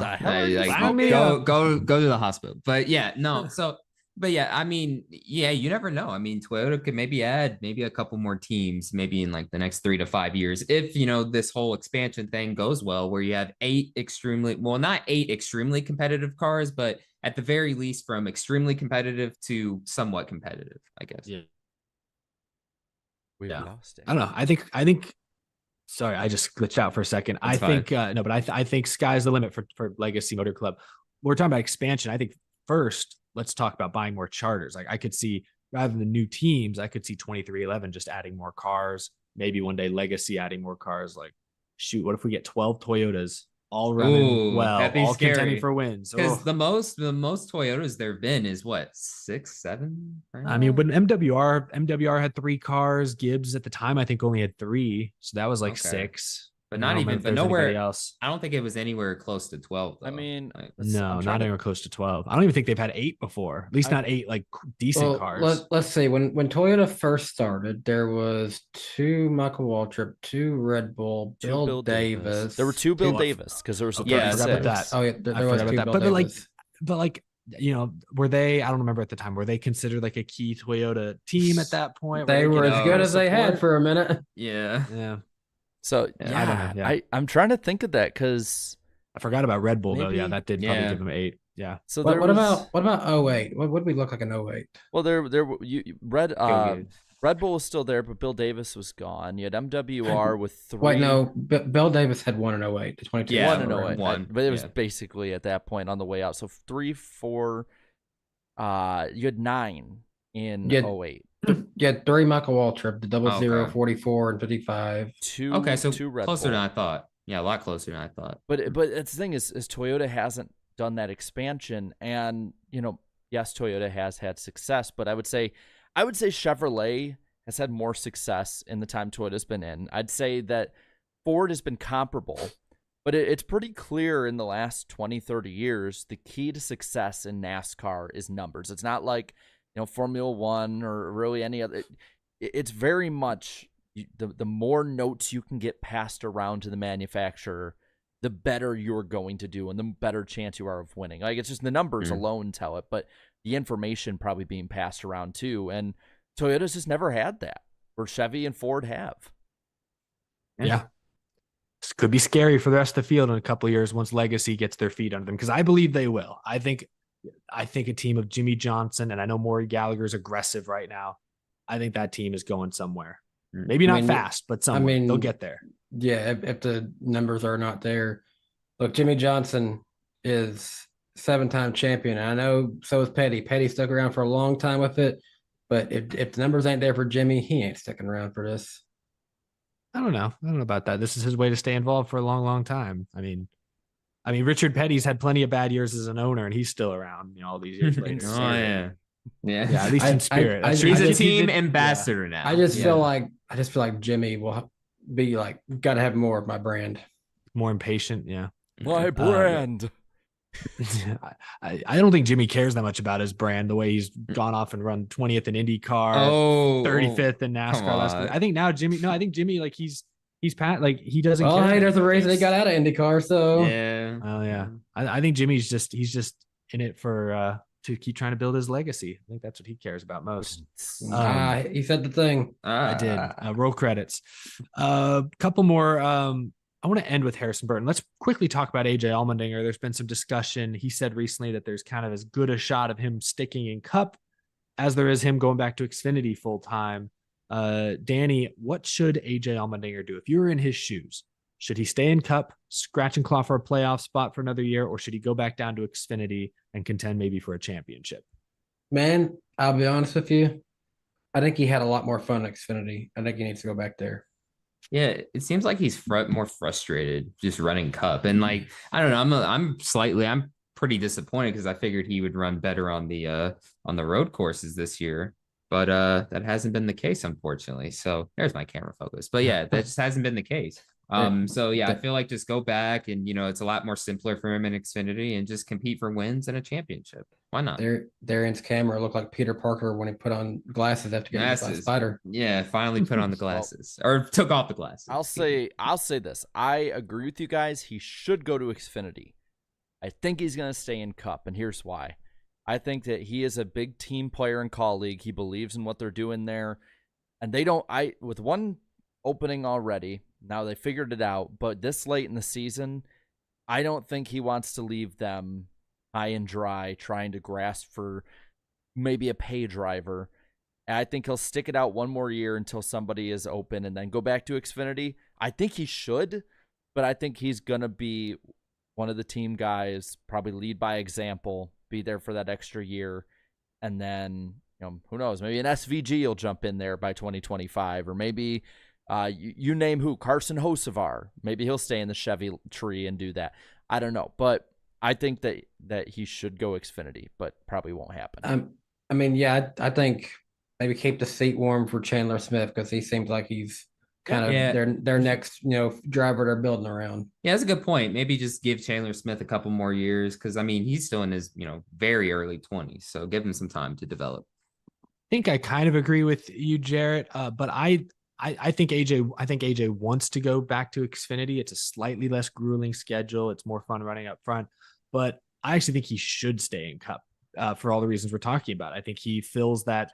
go to the hospital. But yeah, no. So But yeah, I mean, yeah, you never know. I mean, Toyota could maybe add maybe a couple more teams, maybe in like the next 3 to 5 years, if this whole expansion thing goes well, where you have not 8 extremely competitive cars, but at the very least from extremely competitive to somewhat competitive, I guess. Yeah. We Yeah. lost it. I don't know. I think. Sorry, I just glitched out for a second. That's fine. No, but I think sky's the limit for Legacy Motor Club. We're talking about expansion. I think first, let's talk about buying more charters. Like I could see, rather than new teams, I could see 23XI just adding more cars. Maybe one day Legacy adding more cars. Like, shoot, what if we get 12 Toyotas all running that'd be all scary. contending for wins? Because the most Toyotas there have been is what, 6, 7? Right? I mean, when MWR had 3 cars, Gibbs at the time I think only had 3, so that was like 6. But I don't remember if there's anybody else. I don't think it was anywhere close to 12. Though. I mean, no, not anywhere close to 12. I don't even think they've had 8 before. At least not 8 like decent cars. Let's see. When Toyota first started, there was 2 Michael Waltrip, 2 Red Bull, Bill Davis. There were 2 Bill Davis because there was a 36. I forgot about that. Oh yeah, there was 2 Bill Davis. But like were they? I don't remember at the time. Were they considered like a key Toyota team at that point? They were as good as they had for a minute. Yeah. Yeah. So I don't know. Yeah. I'm trying to think of that because I forgot about Red Bull though. Maybe. Yeah, that did probably give them 8. Yeah. So what about 08? What would we look like in 08? Well, Red Bull was still there, but Bill Davis was gone. You had MWR with 3. Wait, no, Bill Davis had 1 in 08 to 22. Yeah, 1 in 08. 1. But it was basically at that point on the way out. So 3, 4. You had 9 in 08. You had 3 Michael Waltrip, the 00, 44, and 55. 2. Okay, so 2 Red closer Bull. than I thought. Yeah, a lot closer than I thought. But it's the thing is Toyota hasn't done that expansion, and yes, Toyota has had success, but I would say Chevrolet has had more success in the time Toyota's been in. I'd say that Ford has been comparable, but it's pretty clear in the last 20, 30 years, the key to success in NASCAR is numbers. It's not like Formula One or really any other. It's very much the more notes you can get passed around to the manufacturer, the better you're going to do and the better chance you are of winning. Like it's just the numbers alone tell it, but the information probably being passed around too. And Toyota's just never had that, where Chevy and Ford have. Yeah. This could be scary for the rest of the field in a couple of years once Legacy gets their feet under them, because I believe they will. I think a team of Jimmy Johnson, and I know Maury Gallagher's aggressive right now. I think that team is going somewhere. Maybe not fast, but somewhere. They'll get there. Yeah, if the numbers are not there. Look, Jimmy Johnson is 7-time champion. I know so is Petty. Petty stuck around for a long time with it, but if the numbers ain't there for Jimmy, he ain't sticking around for this. I don't know about that. This is his way to stay involved for a long, long time. I mean, Richard Petty's had plenty of bad years as an owner, and he's still around, all these years later. Yeah. At least in spirit. He's a team ambassador now. I just feel like Jimmy will be like, got to have more of my brand. More impatient. Yeah. My brand. I don't think Jimmy cares that much about his brand, the way he's gone off and run 20th in IndyCar, 35th in NASCAR last week. I think Jimmy, like he's like he doesn't care. Hey, there's a reason he got out of IndyCar, so yeah. Oh yeah. I think Jimmy's just in it for to keep trying to build his legacy. I think that's what he cares about most. He said the thing. I did. Roll credits. Couple more. I want to end with Harrison Burton. Let's quickly talk about AJ Allmendinger. There's been some discussion. He said recently that there's kind of as good a shot of him sticking in Cup as there is him going back to Xfinity full time. Danny, what should AJ Allmendinger do if you were in his shoes? Should he stay in Cup, scratch and claw for a playoff spot for another year, or should he go back down to Xfinity and contend maybe for a championship? Man, I'll be honest with you. I think he had a lot more fun at Xfinity. I think he needs to go back there. Yeah, it seems like he's more frustrated just running Cup, and like I don't know, I'm pretty disappointed because I figured he would run better on the road courses this year, but that hasn't been the case, unfortunately. So there's my camera focus, but yeah, that just hasn't been the case. So yeah, I feel like just go back and it's a lot more simpler for him in Xfinity and just compete for wins and a championship. Why not? Darian's camera looked like Peter Parker when he put on glasses after getting hit by a spider. Yeah, finally put on the glasses or took off the glasses. I'll say this. I agree with you guys. He should go to Xfinity. I think he's going to stay in Cup, and here's why. I think that he is a big team player in colleague. He believes in what they're doing there. And they don't, with one opening already, now they figured it out, but this late in the season, I don't think he wants to leave them high and dry trying to grasp for maybe a pay driver. And I think he'll stick it out one more year until somebody is open and then go back to Xfinity. I think he should, but I think he's going to be one of the team guys, probably lead by example, be there for that extra year. And then, who knows, maybe an SVG will jump in there by 2025, or maybe you name who, Carson Hocevar. Maybe he'll stay in the Chevy tree and do that. I don't know, but I think that he should go Xfinity, but probably won't happen. I think maybe keep the seat warm for Chandler Smith, because he seems like he's kind of their next driver they're building around. Yeah, that's a good point. Maybe just give Chandler Smith a couple more years, because he's still in his very early 20s, so give him some time to develop. I think I kind of agree with you, Jarrett, but I think AJ wants to go back to Xfinity. It's a slightly less grueling schedule. It's more fun running up front, but I actually think he should stay in Cup for all the reasons we're talking about. I think he fills that.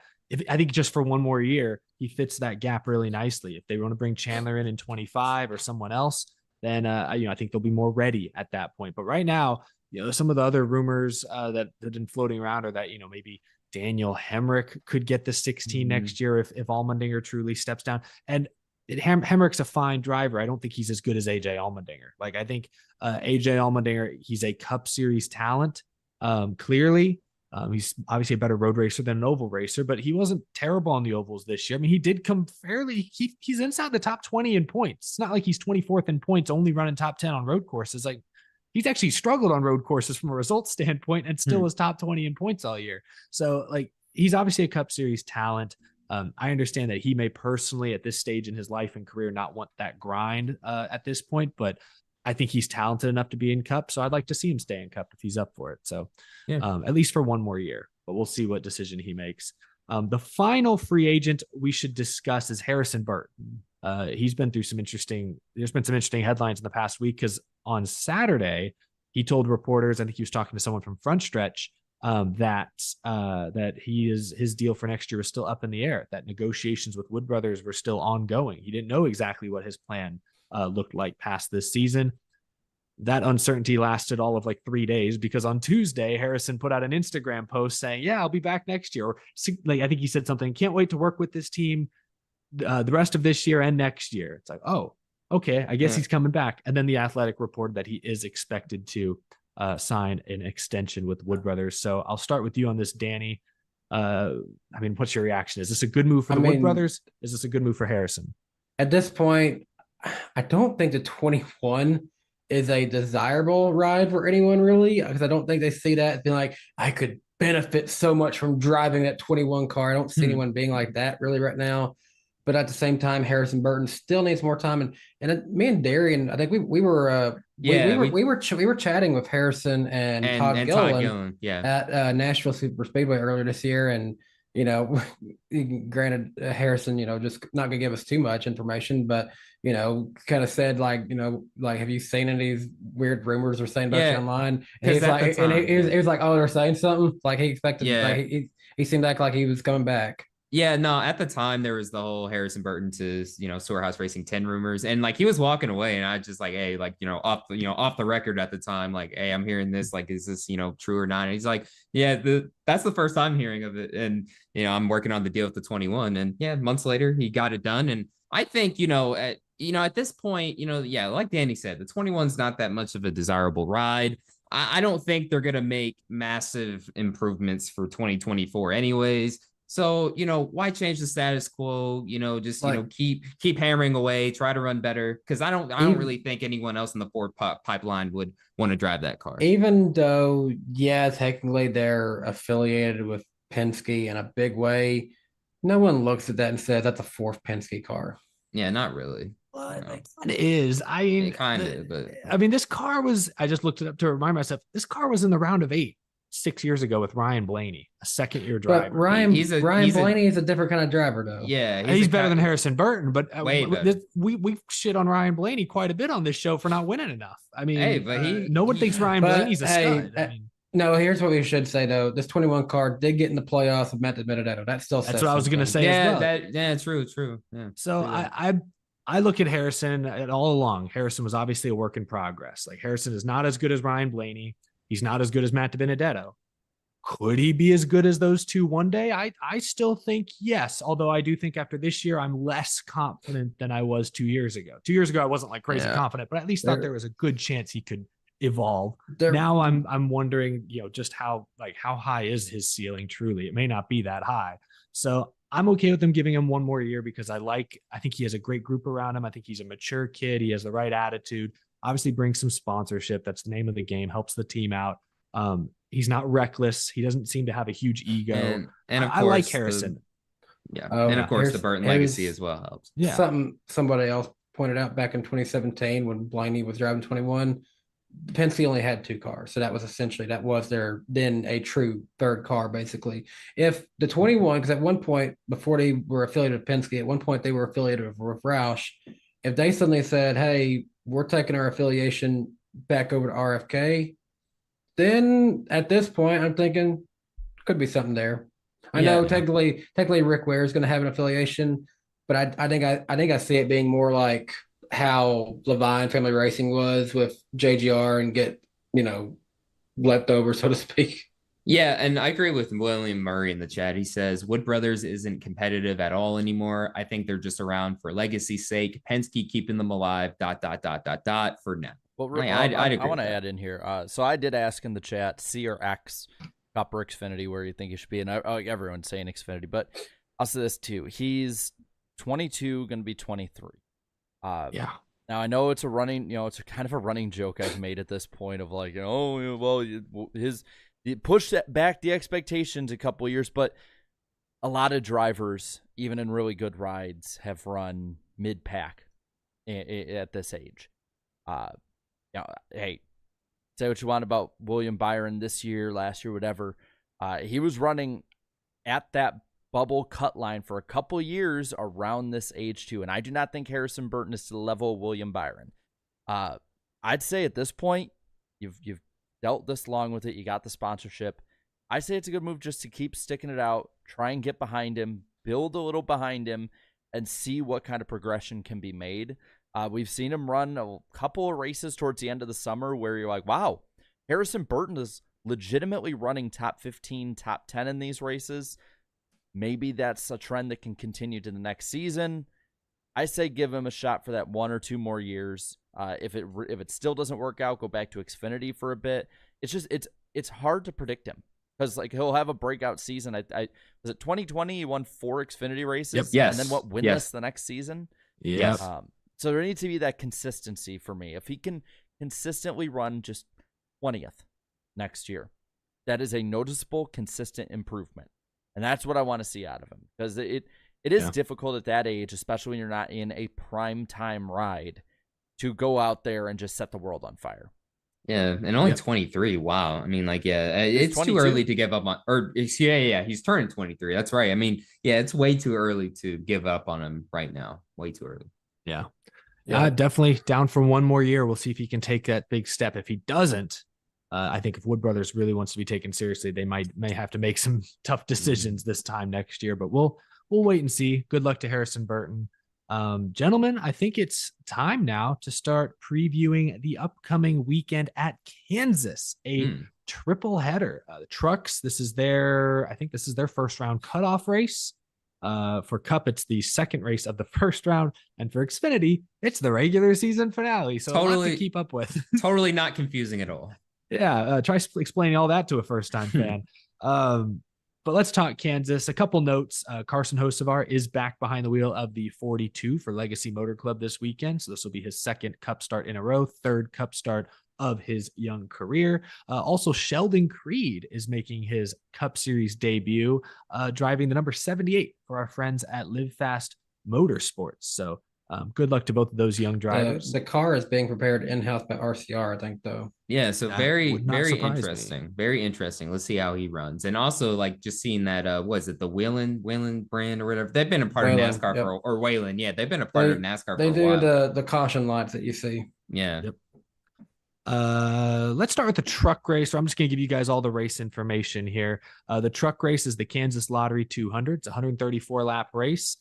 I think just for one more year, he fits that gap really nicely. If they want to bring Chandler in 25 or someone else, then I think they'll be more ready at that point. But right now, some of the other rumors that have been floating around are that maybe Daniel Hemrick could get the 16 next year if Allmendinger truly steps down. And Hemrick's a fine driver. I don't think he's as good as AJ Allmendinger. Like, I think AJ Allmendinger, he's a Cup Series talent, clearly. He's obviously a better road racer than an oval racer, but he wasn't terrible on the ovals this year. He did come fairly, he's inside the top 20 in points. It's not like he's 24th in points, only running top 10 on road courses. Like, he's actually struggled on road courses from a results standpoint and still is top 20 in points all year. So, he's obviously a Cup Series talent. I understand that he may personally at this stage in his life and career not want that grind at this point, but I think he's talented enough to be in Cup. So I'd like to see him stay in Cup if he's up for it. So at least for one more year, but we'll see what decision he makes. The final free agent we should discuss is Harrison Burton. There's been some interesting headlines in the past week, because on Saturday he told reporters, I think he was talking to someone from Front Stretch, that his deal for next year was still up in the air, that negotiations with Wood Brothers were still ongoing. He didn't know exactly what his plan looked like past this season. That uncertainty lasted all of 3 days, because on Tuesday, Harrison put out an Instagram post saying, I'll be back next year. Or I think he said something, can't wait to work with this team the rest of this year and next year. It's like, oh, okay, I guess he's coming back. And then The Athletic reported that he is expected to sign an extension with Wood Brothers. So I'll start with you on this, Danny. What's your reaction? Is this a good move for the Wood Brothers? Is this a good move for Harrison? At this point, I don't think the 21 is a desirable ride for anyone, really, because I don't think they see that as being like, I could benefit so much from driving that 21 car. I don't see anyone being like that really right now. But at the same time, Harrison Burton still needs more time. And me and Darian, I think we were chatting with Harrison and Todd Gilliland at Nashville Super Speedway earlier this year, and granted, Harrison, just not gonna give us too much information, but kind of said have you seen any of these weird rumors they're saying about you online? And he was like, oh, they're saying something. Like, he expected, he seemed like he was coming back. Yeah, no, at the time there was the whole Harrison Burton to, Storehouse Racing 10 rumors, and he was walking away, and I just hey, off the record at the time, hey, I'm hearing this, is this, true or not? And he's like, yeah, that's the first I'm hearing of it. And, I'm working on the deal with the 21, and months later he got it done. And I think, at this point, like Danny said, the 21's not that much of a desirable ride. I don't think they're going to make massive improvements for 2024 anyways. So, why change the status quo? Just, keep hammering away, try to run better. Cause I don't really think anyone else in the Ford pipeline would want to drive that car. Even though, technically they're affiliated with Penske in a big way, no one looks at that and says that's a fourth Penske car. Yeah, not really. Well, it is. This car was, I just looked it up to remind myself, this car was in the round of 8 6 years ago with Ryan Blaney, a second-year driver. But Ryan Blaney is a different kind of driver, though. Yeah, he's better than Harrison Burton. But we shit on Ryan Blaney quite a bit on this show for not winning enough. No one thinks Ryan Blaney's a stud. No, here's what we should say though. This 21 car did get in the playoffs with Matt Benedetto. That still That's says what I was going to something. say as well. True. Yeah. So True that. I look at Harrison and all along. Harrison was obviously a work in progress. Like Harrison is not as good as Ryan Blaney. He's not as good as Matt Benedetto. Could he be as good as those two one day? I still think yes. Although I do think after this year, I'm less confident than I was 2 years ago. 2 years ago, I wasn't like crazy confident, but at least thought there was a good chance he could evolve. Now I'm wondering, just how high is his ceiling truly? It may not be that high. So I'm okay with them giving him one more year because I think he has a great group around him. I think he's a mature kid. He has the right attitude. Obviously brings some sponsorship. That's the name of the game, helps the team out. He's not reckless. He doesn't seem to have a huge ego. And of course, I like Harrison. And of course, the Burton legacy as well helps. Yeah. Somebody else pointed out back in 2017 when Blaney was driving 21, Penske only had 2 cars. So that was their then a true third car, basically. If the 21, because at one point, before they were affiliated with Penske, at one point they were affiliated with Roush. If they suddenly said, hey, we're taking our affiliation back over to RFK, then at this point, I'm thinking could be something there. I know technically Rick Ware is going to have an affiliation, but I think I see it being more like how Levine Family Racing was with JGR and get leftover, so to speak. Yeah, and I agree with William Murray in the chat. He says Wood Brothers isn't competitive at all anymore. I think they're just around for legacy's sake. Penske keeping them alive. ... For now. Well, I want to add in here. So I did ask in the chat, C or X, Cup or Xfinity, where you think he should be, and everyone's saying Xfinity, but I'll say this too: he's 22, going to be 23. Now I know it's it's a kind of a running joke I've made at this point of like, he pushed back the expectations a couple of years, but a lot of drivers, even in really good rides, have run mid-pack at this age. Hey, say what you want about William Byron this year, last year, whatever. He was running at that bubble cut line for a couple years around this age too, and I do not think Harrison Burton is to the level of William Byron. I'd say at this point, you've dealt this long with it. You got the sponsorship. I say it's a good move just to keep sticking it out, try and get behind him, build a little behind him, and see what kind of progression can be made. We've seen him run a couple of races towards the end of the summer where you're like, wow, Harrison Burton is legitimately running top 15, top 10 in these races. Maybe that's a trend that can continue to the next season. I say give him a shot for that 1 or 2 more years. If it still doesn't work out, go back to Xfinity for a bit. It's hard to predict him because he'll have a breakout season. Was it 2020? He won 4 Xfinity races. Yep. Yes. And then winless the next season. Yes. So there needs to be that consistency for me. If he can consistently run just 20th next year, that is a noticeable, consistent improvement. And that's what I want to see out of him because it is difficult at that age, especially when you're not in a prime time ride, to go out there and just set the world on fire. Yeah, and only 23. Wow. I mean, it's 22. Too early to give up on, he's turning 23. That's right. I mean, it's way too early to give up on him right now. Way too early. Yeah. Definitely down for one more year. We'll see if he can take that big step. If he doesn't, I think if Wood Brothers really wants to be taken seriously, they may have to make some tough decisions this time next year, but we'll wait and see. Good luck to Harrison Burton. Gentlemen, I think it's time now to start previewing the upcoming weekend at Kansas, a triple header. The Trucks, this is their first round cutoff race. For Cup, it's the second race of the first round, and for Xfinity, it's the regular season finale. So totally a lot to keep up with. Totally not confusing at all. Yeah, try explaining all that to a first-time fan. But let's talk Kansas. A couple notes. Carson Hocevar is back behind the wheel of the 42 for Legacy Motor Club this weekend. So this will be his second Cup start in a row, third Cup start of his young career. Also, Sheldon Creed is making his Cup Series debut, driving the number 78 for our friends at Live Fast Motorsports. So good luck to both of those young drivers. The car is being prepared in-house by RCR, I think, though. Yeah, so very interesting. Me. Very interesting. Let's see how he runs. And also, just seeing that, was it the Whelen brand or whatever? They've been a part of NASCAR or Whelen. Yeah, they've been a part of NASCAR for a while. They do the caution lights that you see. Yeah. Yep. Let's start with the truck race. So I'm just going to give you guys all the race information here. The truck race is the Kansas Lottery 200. It's a 134 lap race.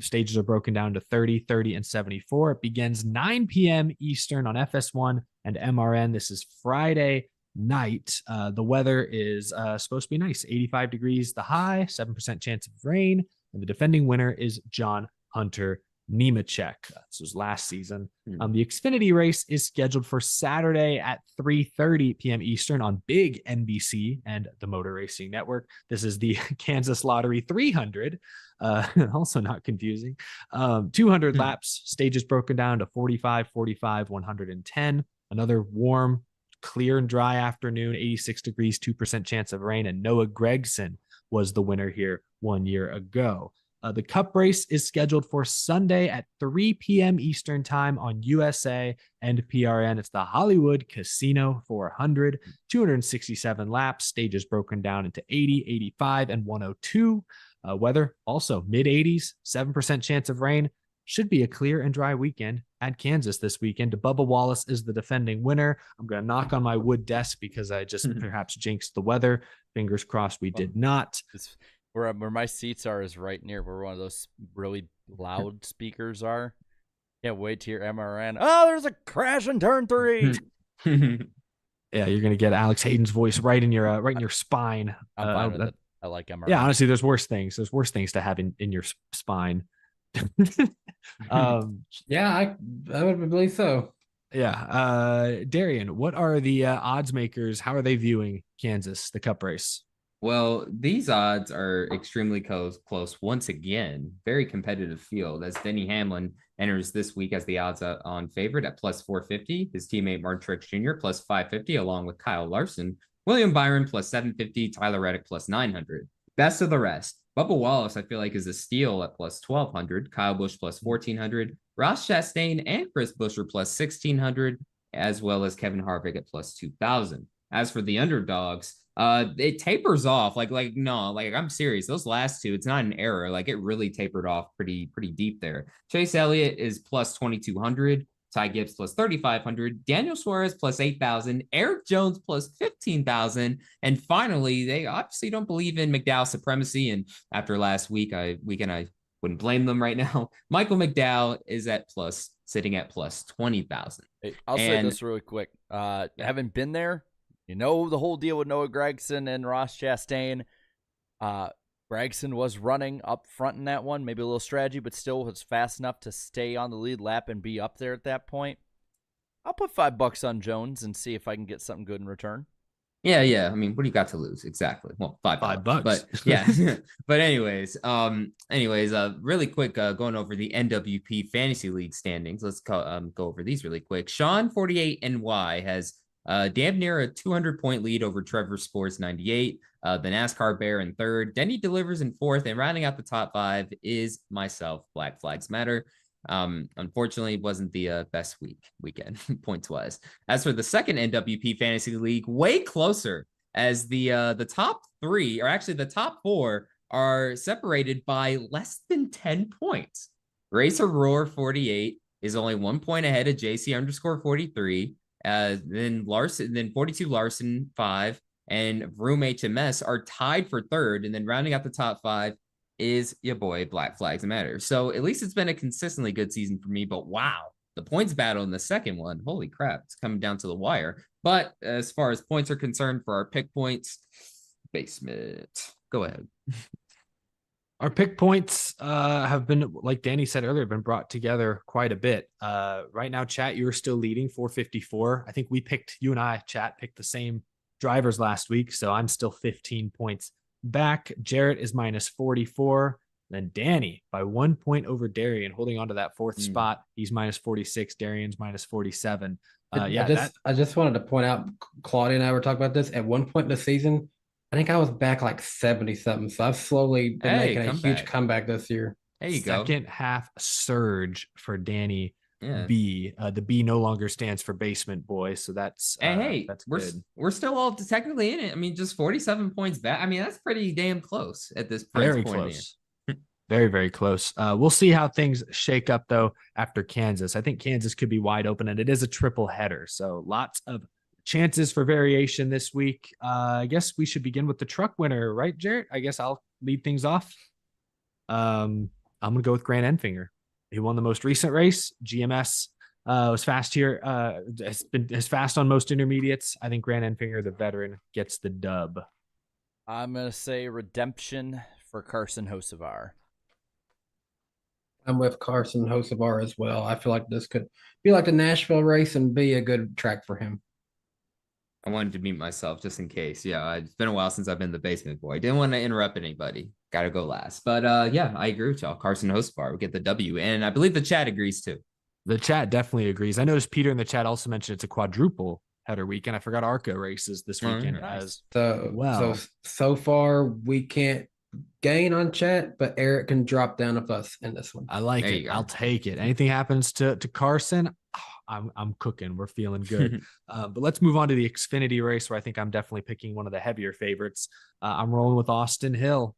Stages are broken down to 30, 30, and 74. It begins 9 p.m. Eastern on FS1 and MRN. This is Friday night. The weather is supposed to be nice. 85 degrees the high, 7% chance of rain. And the defending winner is John Hunter Nemechek. This was last season. The Xfinity race is scheduled for Saturday at 3:30 p.m. Eastern on Big NBC and the Motor Racing Network. This is the Kansas Lottery 300. Also not confusing. 200 laps, stages broken down to 45, 45, 110. Another warm, clear and dry afternoon, 86 degrees, 2% chance of rain. And Noah Gragson was the winner here 1 year ago. The Cup race is scheduled for Sunday at 3 p.m. Eastern time on USA and PRN. It's the Hollywood Casino 400, 267 laps, stages broken down into 80, 85, and 102. Weather also mid-80s, 7% chance of rain. Should be a clear and dry weekend at Kansas this weekend. Bubba Wallace is the defending winner. I'm going to knock on my wood desk because I just perhaps jinxed the weather. Fingers crossed we did not. Where my seats are is right near where one of those really loud speakers are. Can't wait to hear MRN. Oh, there's a crash in turn 3. Yeah, you're gonna get Alex Hayden's voice right in your spine. I'm fine with it. I like MRN. Yeah, honestly, there's worse things. There's worse things to have in your spine. Yeah, I would believe so. Yeah. Darian, what are the odds makers? How are they viewing Kansas, the Cup race? Well, these odds are extremely close once again. Very competitive field as Denny Hamlin enters this week as the odds on favorite at plus 450. His teammate Martin Truex Jr. plus 550, along with Kyle Larson. William Byron plus 750. Tyler Reddick plus 900. Best of the rest. Bubba Wallace, I feel like, is a steal at plus 1,200. Kyle Busch plus 1,400. Ross Chastain and Chris Buescher plus 1,600, as well as Kevin Harvick at plus 2,000. As for the underdogs, it tapers off. No, I'm serious. Those last two, it's not an error. Like, it really tapered off pretty deep there. Chase Elliott is plus 2,200. Ty Gibbs plus 3,500. Daniel Suarez plus 8,000. Eric Jones plus 15,000. And finally, they obviously don't believe in McDowell supremacy. And after last weekend, I wouldn't blame them right now. Michael McDowell is sitting at plus 20,000. Hey, I'll say this really quick. Haven't been there. You know the whole deal with Noah Gragson and Ross Chastain. Gragson was running up front in that one, maybe a little strategy, but still was fast enough to stay on the lead lap and be up there at that point. I'll put $5 on Jones and see if I can get something good in return. Yeah. I mean, what do you got to lose? Exactly. Well, $5. But yeah. But anyways, really quick, going over the NWP Fantasy League standings. Let's go over these really quick. Sean 48NY has damn near a 200-point lead over Trevor Sports 98. The NASCAR Bear in third. Denny delivers in fourth, and rounding out the top 5 is myself. Black Flags Matter. Unfortunately, it wasn't the best weekend points wise. As for the second NWP Fantasy League, way closer, as the top 3, or actually the top 4, are separated by less than 10 points. Racer Roar 48 is only 1 point ahead of JC_43. Then 42 Larson 5 and Vroom HMS are tied for third, and then rounding out the top 5 is your boy Black Flags Matter. So at least it's been a consistently good season for me, but wow, the points battle in the second one, holy crap, it's coming down to the wire. But as far as points are concerned for our pick points, basement, go ahead. Our pick points have been, like Danny said earlier, been brought together quite a bit. Right now, chat, you're still leading 454. I think you and I, chat, picked the same drivers last week, so I'm still 15 points back. Jarrett is minus 44. Then Danny by 1 point over Darian, holding on to that fourth spot. He's minus 46. Darian's minus 47. I just wanted to point out, Claudia and I were talking about this at one point in the season. I think I was back like 70-something. So I've slowly been making a huge comeback this year. There you go. Second half surge for Danny B. The B no longer stands for basement boy. So that's that's good. We're still all technically in it. I mean, just 47 points back. I mean, that's pretty damn close at this point. Very close. Very, very close. We'll see how things shake up, though, after Kansas. I think Kansas could be wide open, and it is a triple header. So lots of chances for variation this week. I guess we should begin with the truck winner, right, Jarrett? I guess I'll lead things off. I'm going to go with Grant Enfinger. He won the most recent race. GMS was fast here. Has been as fast on most intermediates. I think Grant Enfinger, the veteran, gets the dub. I'm going to say redemption for Carson Hocevar. I'm with Carson Hocevar as well. I feel like this could be like the Nashville race and be a good track for him. I wanted to mute myself just in case. Yeah, it's been a while since I've been the basement boy. Didn't want to interrupt anybody. Got to go last. But yeah, I agree with y'all. Carson Hocevar will get the W. And I believe the chat agrees too. The chat definitely agrees. I noticed Peter in the chat also mentioned it's a quadruple header weekend. I forgot ARCA races this weekend as well. So far, we can't gain on chat, but Eric can drop down a fuss in this one. I like it. I'll take it. Anything happens to Carson, I'm cooking. We're feeling good. But let's move on to the Xfinity race, where I think I'm definitely picking one of the heavier favorites. I'm rolling with Austin Hill.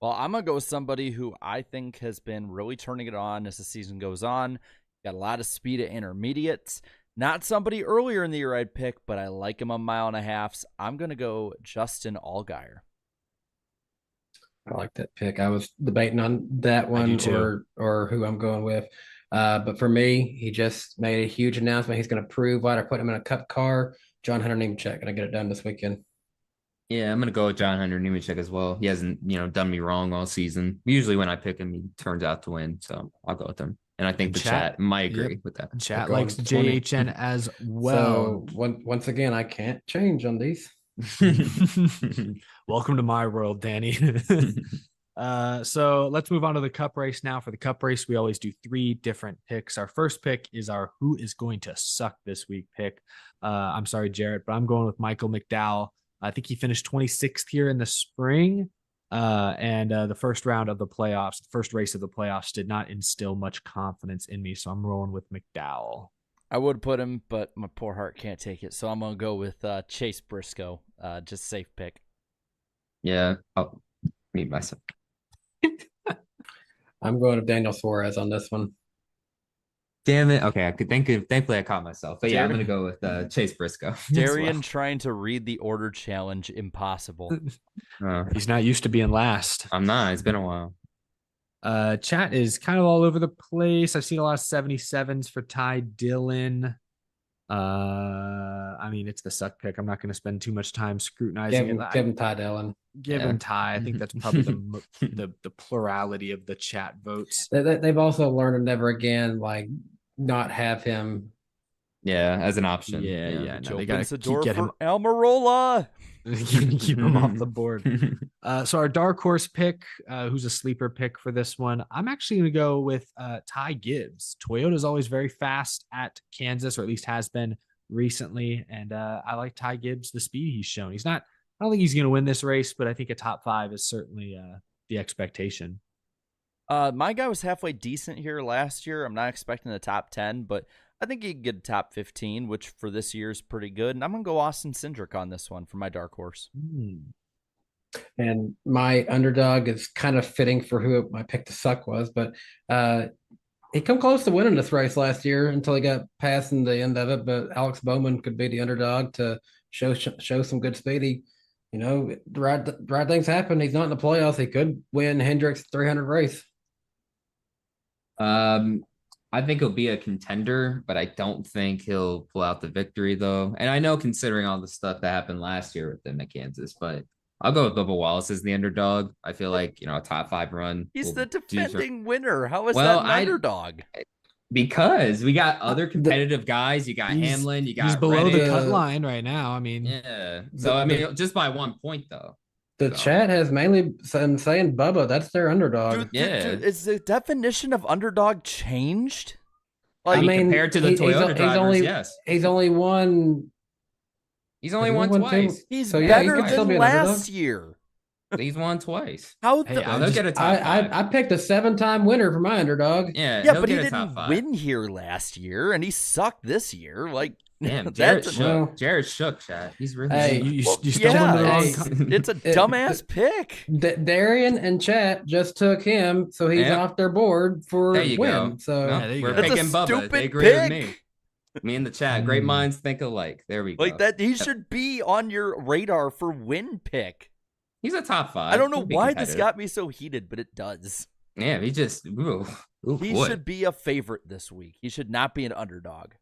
Well, I'm going to go with somebody who I think has been really turning it on as the season goes on. Got a lot of speed at intermediates. Not somebody earlier in the year I'd pick, but I like him on 1.5 miles. I'm going to go Justin Allgaier. I like that pick. I was debating on that one or who I'm going with. But for me, he just made a huge announcement. He's going to prove why they're putting him in a cup car. Hunter Nemechek, going to get it done this weekend. Yeah, I'm going to go with Hunter Nemechek as well. He hasn't, done me wrong all season. Usually when I pick him, he turns out to win. So I'll go with him. And I think the chat might agree with that. Chat likes JHN as well. So once again, I can't change on these. Welcome to my world, Danny. So let's move on to the cup race now. For the cup race, we always do 3 different picks. Our first pick is our who is going to suck this week pick. I'm sorry, Jarrett, but I'm going with Michael McDowell. I think he finished 26th here in the spring. And the first round of the playoffs, the first race of the playoffs did not instill much confidence in me. So I'm rolling with McDowell. I would put him, but my poor heart can't take it. So I'm going to go with Chase Briscoe. Just safe pick. Yeah, I'll mute myself. I'm going with Daniel Suarez on this one. Damn it. Okay, I could thankfully I caught myself. But yeah, I'm going to go with Chase Briscoe. Darian trying to read the order challenge, impossible. He's not used to being last. I'm not. It's been a while. Chat is kind of all over the place. I've seen a lot of 77s for Ty Dillon. I mean, it's the suck pick. I'm not going to spend too much time scrutinizing it. Give him Ty Dillon. Give him Ty. I think that's probably the plurality of the chat votes. They've also learned to never again not have him. Yeah, as an option. Yeah. No, they got to get him. Almirola. Keep him off the board. So our dark horse pick, who's a sleeper pick for this one, I'm actually going to go with Ty Gibbs. Toyota's always very fast at Kansas, or at least has been recently, and I like Ty Gibbs, the speed he's shown. I don't think he's going to win this race, but I think a top 5 is certainly the expectation. My guy was halfway decent here last year. I'm not expecting the top 10, but I think he could get a top 15, which for this year is pretty good. And I'm going to go Austin Cindric on this one for my dark horse. And my underdog is kind of fitting for who my pick to suck was, but he come close to winning this race last year until he got past in the end of it. But Alex Bowman could be the underdog to show some good speed. The right things happen. He's not in the playoffs. He could win Hendrick's 300 race. I think he'll be a contender, but I don't think he'll pull out the victory, though. And I know considering all the stuff that happened last year with them at Kansas, but I'll go with Bubba Wallace as the underdog. I feel like, a top 5 run. He's the defending winner. How is that an underdog? Because we got other competitive guys. You got Hamlin. You got he's below the cut line right now. I mean, yeah. So just by 1 point, though. The chat has mainly saying Bubba. That's their underdog. Dude, is the definition of underdog changed? Compared to the Toyota drivers, yes. He's only won. He's only won twice. He's better than last year. He's won twice. How? They'll get a top 5. I picked a 7-time winner for my underdog. Yeah, but he didn't win here last year, and he sucked this year. Damn, That's Jared's shook, chat. He's really Hey, shook. You stumbled into the wrong. hey, it's a dumbass pick. Darian and Chat just took him, so he's Yep. off their board for There you win. go. So No, Yeah, there you we're go. That's a picking Bubba. stupid They agree with pick. me. Me in the chat. Great minds think alike. There we go. Like that, he should be on your radar for win pick. He's a top 5. I don't know He'd be why this competitive. got me so heated, but it does. Yeah, he just. Ooh, He boy. should be a favorite this week. He should not be an underdog.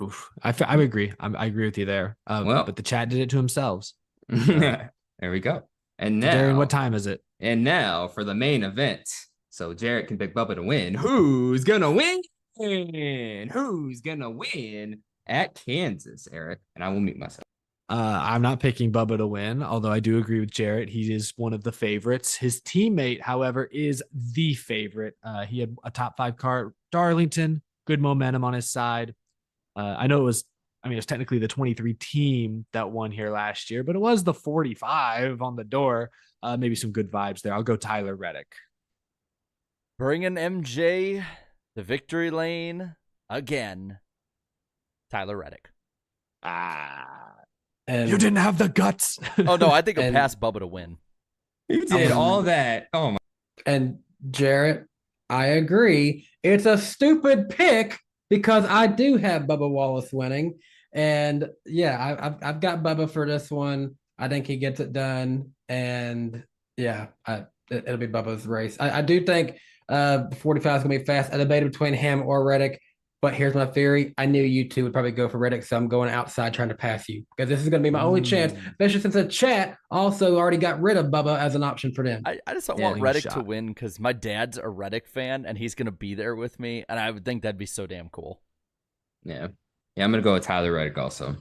Oof. I agree. I agree with you there. Well- but the chat did it to themselves. There we go. And now, Darren, what time is it? And now for the main event. So Jared can pick Bubba to win. Who's gonna win? Who's gonna win at Kansas, Eric? And I will mute myself. I'm not picking Bubba to win, although I do agree with Jarrett. He is one of the favorites. His teammate, however, is the favorite. He had a top 5 car, Darlington, good momentum on his side. I know it was technically the 23 team that won here last year, but it was the 45 on the door. Maybe some good vibes there. I'll go Tyler Reddick. Bringing MJ to victory lane again. Tyler Reddick. and You didn't have the guts. Oh no, I think I'll And- pass Bubba to win. You did all that. Oh my. and Jarrett, I agree. It's a stupid pick because I do have Bubba Wallace winning, and yeah, I've got Bubba for this one. I think he gets it done, and yeah, it'll be Bubba's race. I do think 45 is gonna be fast. I debated between him or Reddick, but here's my theory. I knew you two would probably go for Reddick, so I'm going outside trying to pass you because this is gonna be my only chance, especially since the chat also already got rid of Bubba as an option for them. I just don't Yeah, want you Reddick to shot. win because my dad's a Reddick fan and he's gonna be there with me, and I would think that'd be so damn cool. Yeah. Yeah, I'm gonna go with Tyler Reddick also.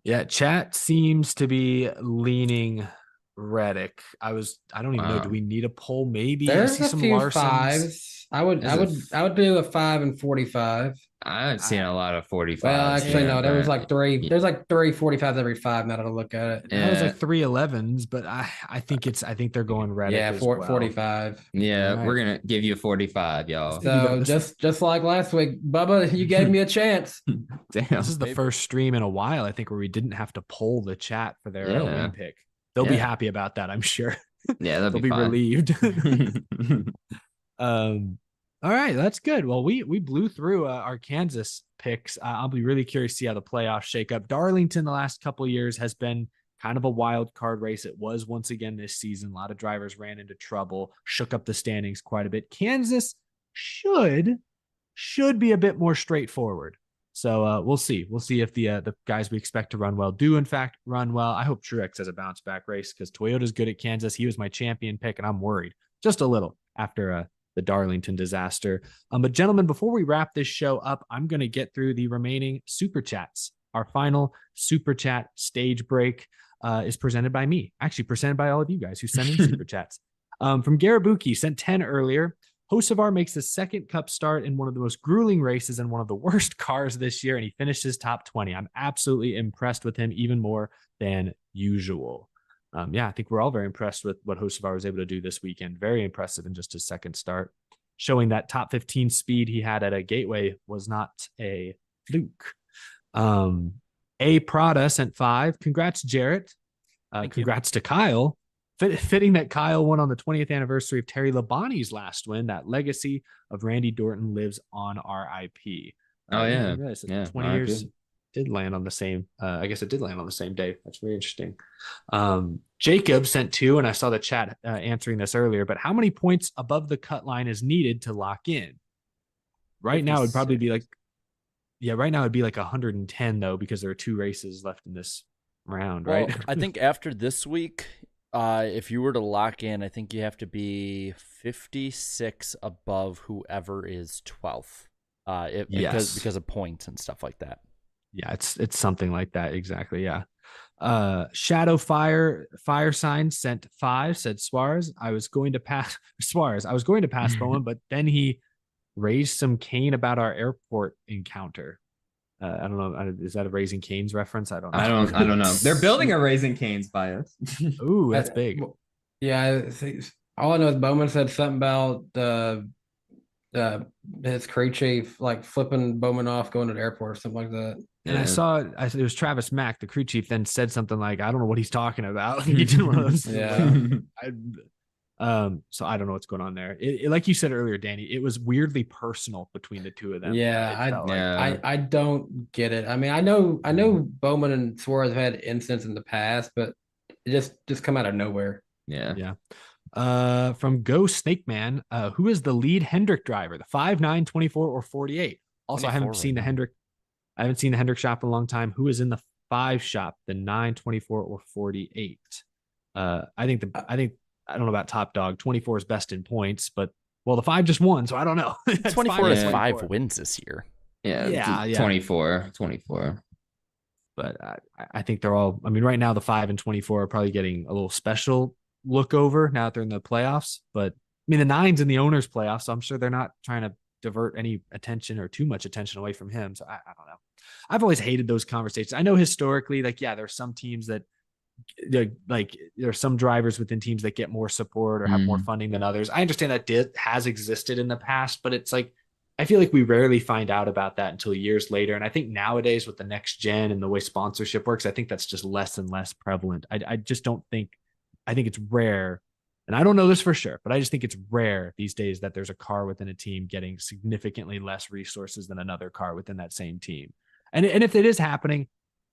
Yeah, chat seems to be leaning Reddick. I don't even know. Wow. Do we need a poll? Maybe I There's see a some few Larsons. fives. I would do a 5 and 45. I've seen a lot of 45s. Well, actually, yeah, no, there was but- like three. There's like 3 45s every 5 now that I look at it. That was Yeah. like 311s, but I think they're going Reddick. Yeah, as well. 45. Yeah, All right. we're gonna give you a 45, y'all. So just like last week, Bubba, you gave me a chance. Damn. This is the Maybe. first stream in a while, I think, where we didn't have to poll the chat for their Yeah. win pick. They'll be Yeah. happy about that, I'm sure. Yeah, that'll They'll be be fine. relieved. All right, that's good. Well, we blew through our Kansas picks. I'll be really curious to see how the playoffs shake up. Darlington the last couple of years has been kind of a wild card race. It was once again this season. A lot of drivers ran into trouble, shook up the standings quite a bit. Kansas should be a bit more straightforward. So we'll see. We'll see if the guys we expect to run well do in fact run well. I hope Truex has a bounce back race because Toyota's good at Kansas. He was my champion pick, and I'm worried just a little after the Darlington disaster. But gentlemen, before we wrap this show up, I'm going to get through the remaining super chats. Our final super chat stage break is presented by me, actually presented by all of you guys who sent in super chats. From Garabuki, sent 10 earlier. Hocevar makes his second Cup start in one of the most grueling races and one of the worst cars this year, and he finishes top 20. I'm absolutely impressed with him, even more than usual. I think we're all very impressed with what Hocevar was able to do this weekend. Very impressive in just his second start, showing that top 15 speed he had at a Gateway was not a fluke. A Prada sent 5. Congrats, Jarrett. Congrats to Kyle. Fitting that Kyle won on the 20th anniversary of Terry Labonte's last win. That legacy of Randy Dorton lives on RIP. Oh, yeah. I realized that Yeah, 20 RIP. years did land on the same. I guess it did land on the same day. That's very interesting. Jacob sent 2, and I saw the chat answering this earlier. But how many points above the cut line is needed to lock in? Right now, it'd probably be like, right now it'd be like 110 though, because there are 2 races left in this round, right? Well, I think after this week, if you were to lock in, I think you have to be 56 above whoever is 12th. Because of points and stuff like that. Yeah, it's something like that. Exactly. Yeah. Shadow Fire Sign sent 5, said Suarez. I was going to pass Bowman, but then he raised some cane about our airport encounter. I don't know. Is that a Raising Cane's reference? I don't know. I don't know. They're building a Raising Cane's by us. Ooh, that's big. Yeah, all I know is Bowman said something about his crew chief like flipping Bowman off going to the airport or something like that. And I Yeah. saw it was Travis Mack, the crew chief, then said something like, I don't know what he's talking about. He did one of those. Yeah. So I don't know what's going on there. Like you said earlier, Danny, it was weirdly personal between the two of them. Yeah, It felt like. Yeah. I don't get it. I mean, I know Bowman and Suarez have had incidents in the past, but it just come out of nowhere. Yeah. From Go Snake Man, who is the lead Hendrick driver, the 5, 9, 24, or 48? Also, I haven't seen the Hendrick. I haven't seen the Hendrick shop in a long time. Who is in the 5 shop, the 9, 24, or 48? I don't know about Top Dog. 24 is best in points, but the 5 just won, so I don't know. 24 has 5 5 wins this year. Yeah. 24. But I think they're all. I mean, right now the 5 and 24 are probably getting a little special look over now that they're in the playoffs. But I mean, the 9's in the owners' playoffs, so I'm sure they're not trying to divert any attention or too much attention away from him. So I don't know. I've always hated those conversations. I know historically, like, yeah, there are some teams that like there are some drivers within teams that get more support or have more funding than others. I understand that has existed in the past, but it's like I feel like we rarely find out about that until years later. And I think nowadays with the next gen and the way sponsorship works, I think that's just less and less prevalent. I just don't think. I think it's rare, and I don't know this for sure, but I just think it's rare these days that there's a car within a team getting significantly less resources than another car within that same team. And if it is happening,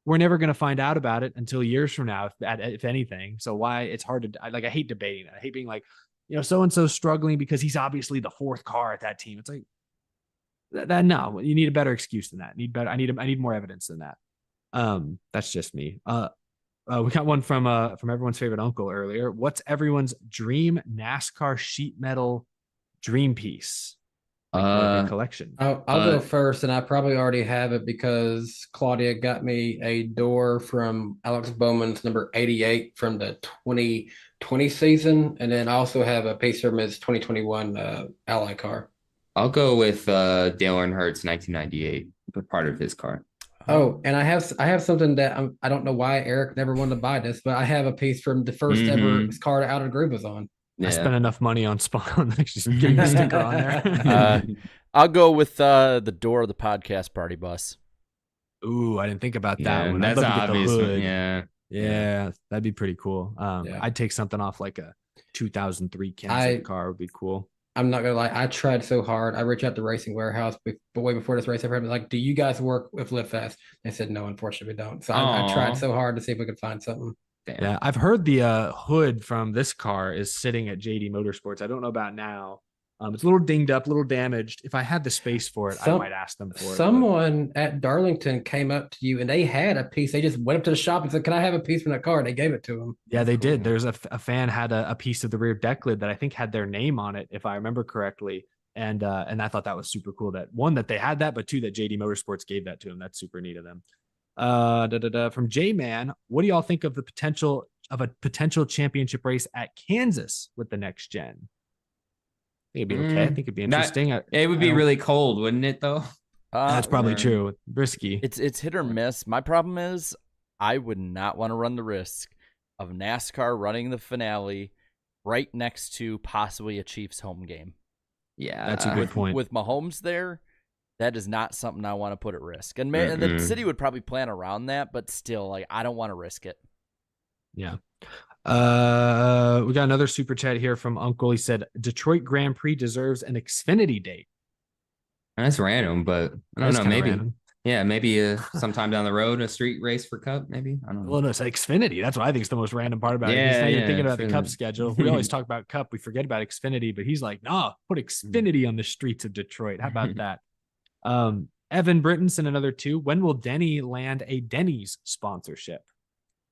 we're never going to find out about it until years from now, if anything. So why it's hard to I hate debating that. I hate being like, so-and-so struggling because he's obviously the 4th car at that team. It's like that. No, you need a better excuse than that. I need more evidence than that. That's just me. We got one from everyone's favorite uncle earlier. What's everyone's dream NASCAR sheet metal dream piece? Like collection. I'll go first, and I probably already have it because Claudia got me a door from Alex Bowman's number 88 from the 2020 season, and then I also have a piece from his 2021 Ally car. I'll go with Dale Earnhardt's 1998, part of his car. Oh, and I have something that I don't know why Eric never wanted to buy this, but I have a piece from the first ever car Out of the Groove was on. Yeah. I spent enough money on just getting the sticker on there. I'll go with the door of the podcast party bus. Ooh, I didn't think about that one. That's I'd love to get the obvious. hood. Yeah, that'd be pretty cool. I'd take something off like a 2003 Kansas car would be cool. I'm not gonna lie, I tried so hard. I reached out to Racing Warehouse, but way before this race, I was like, "Do you guys work with Live Fast?" They said, "No, unfortunately, we don't." So I tried so hard to see if we could find something. Damn. Yeah, I've heard the hood from this car is sitting at JD Motorsports. I don't know about now. It's a little dinged up, a little damaged. If I had the space for it, I might ask them for it. Someone at Darlington came up to you and they had a piece. They just went up to the shop and said, "Can I have a piece from that car?" And they gave it to them. Yeah, they did. There's a fan had a piece of the rear deck lid that I think had their name on it, if I remember correctly. And I thought that was super cool that they had that, but 2, that JD Motorsports gave that to them. That's super neat of them. From J-Man, what do y'all think of the potential of a potential championship race at Kansas with the next gen? I think it'd be okay. I think it'd be interesting. It would be really cold, wouldn't it, though? That's probably true. Risky. It's hit or miss. My problem is I would not want to run the risk of NASCAR running the finale right next to possibly a Chiefs home game. Yeah, that's a good point. With Mahomes there, that is not something I want to put at risk. And the city would probably plan around that, but still, like, I don't want to risk it. Yeah. We got another super chat here from Uncle. He said Detroit Grand Prix deserves an Xfinity date. That's random, but I don't know. Maybe, random. Maybe sometime down the road, a street race for Cup. Maybe I don't know. Well, no, it's Xfinity. That's what I think is the most random part about it. He's not even thinking about the Cup schedule. We always talk about Cup. We forget about Xfinity, but he's like, no, put Xfinity on the streets of Detroit. How about that? Evan Britton sent another 2. When will Denny land a Denny's sponsorship?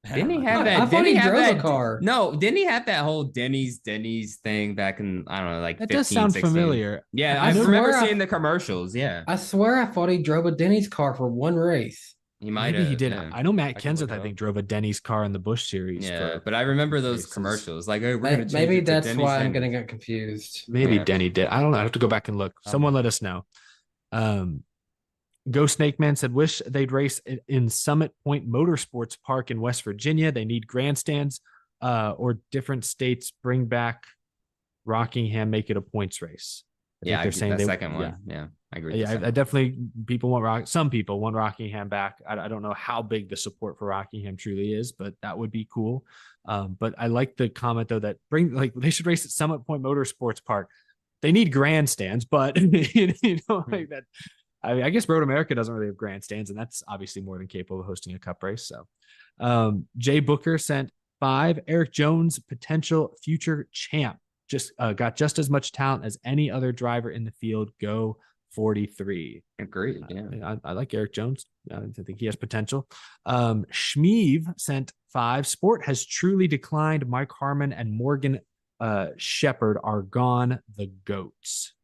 Didn't he have that? I thought he drove that a car. No, didn't he have that whole Denny's thing back in, I don't know, like that 15, does sound 16? familiar. Yeah, I remember seeing the commercials. Yeah, I swear I thought he drove a Denny's car for one race. He might Maybe have. he did. Yeah. I know Matt Kenseth, I think, drove a Denny's car in the Busch series. Yeah, but I remember those commercials. Like, oh, we're gonna change Maybe it to that's Denny's why I'm Denny's. getting confused. Maybe Denny did. I don't know. I have to go back and look. Someone let us know. Go Snake Man said, wish they'd race in Summit Point Motorsports Park in West Virginia. They need grandstands, or different states bring back Rockingham, make it a points race. Yeah, they're saying that they, second one. Yeah, I agree. With Yeah, the I definitely some people want Rockingham back. I don't know how big the support for Rockingham truly is, but that would be cool. But I like the comment though that they should race at Summit Point Motorsports Park. They need grandstands, but like that. I guess Road America doesn't really have grandstands, and that's obviously more than capable of hosting a cup race. So, Jay Booker sent 5. Eric Jones, potential future champ, got just as much talent as any other driver in the field. Go 43. Agreed. Yeah. I like Eric Jones. I think he has potential. Schmeev sent 5. Sport has truly declined. Mike Harmon and Morgan Shepherd are gone. The goats.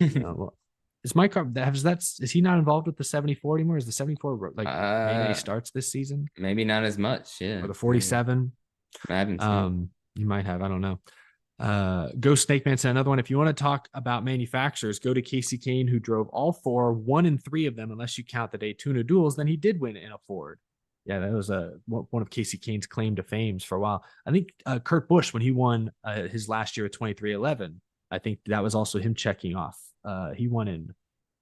Well, is Mike is he not involved with the 74 anymore? Is the 74 maybe starts this season? Maybe not as much. Yeah. Or the 47? I haven't seen. You might have. I don't know. Ghost Snake Man said another one. If you want to talk about manufacturers, go to Casey Kane, who drove all 4, 1 in 3 of them, unless you count the Daytona duels. Then he did win in a Ford. Yeah, that was one of Casey Kane's claim to fames for a while. I think Kurt Busch, when he won his last year at 2311, I think that was also him checking off. He won in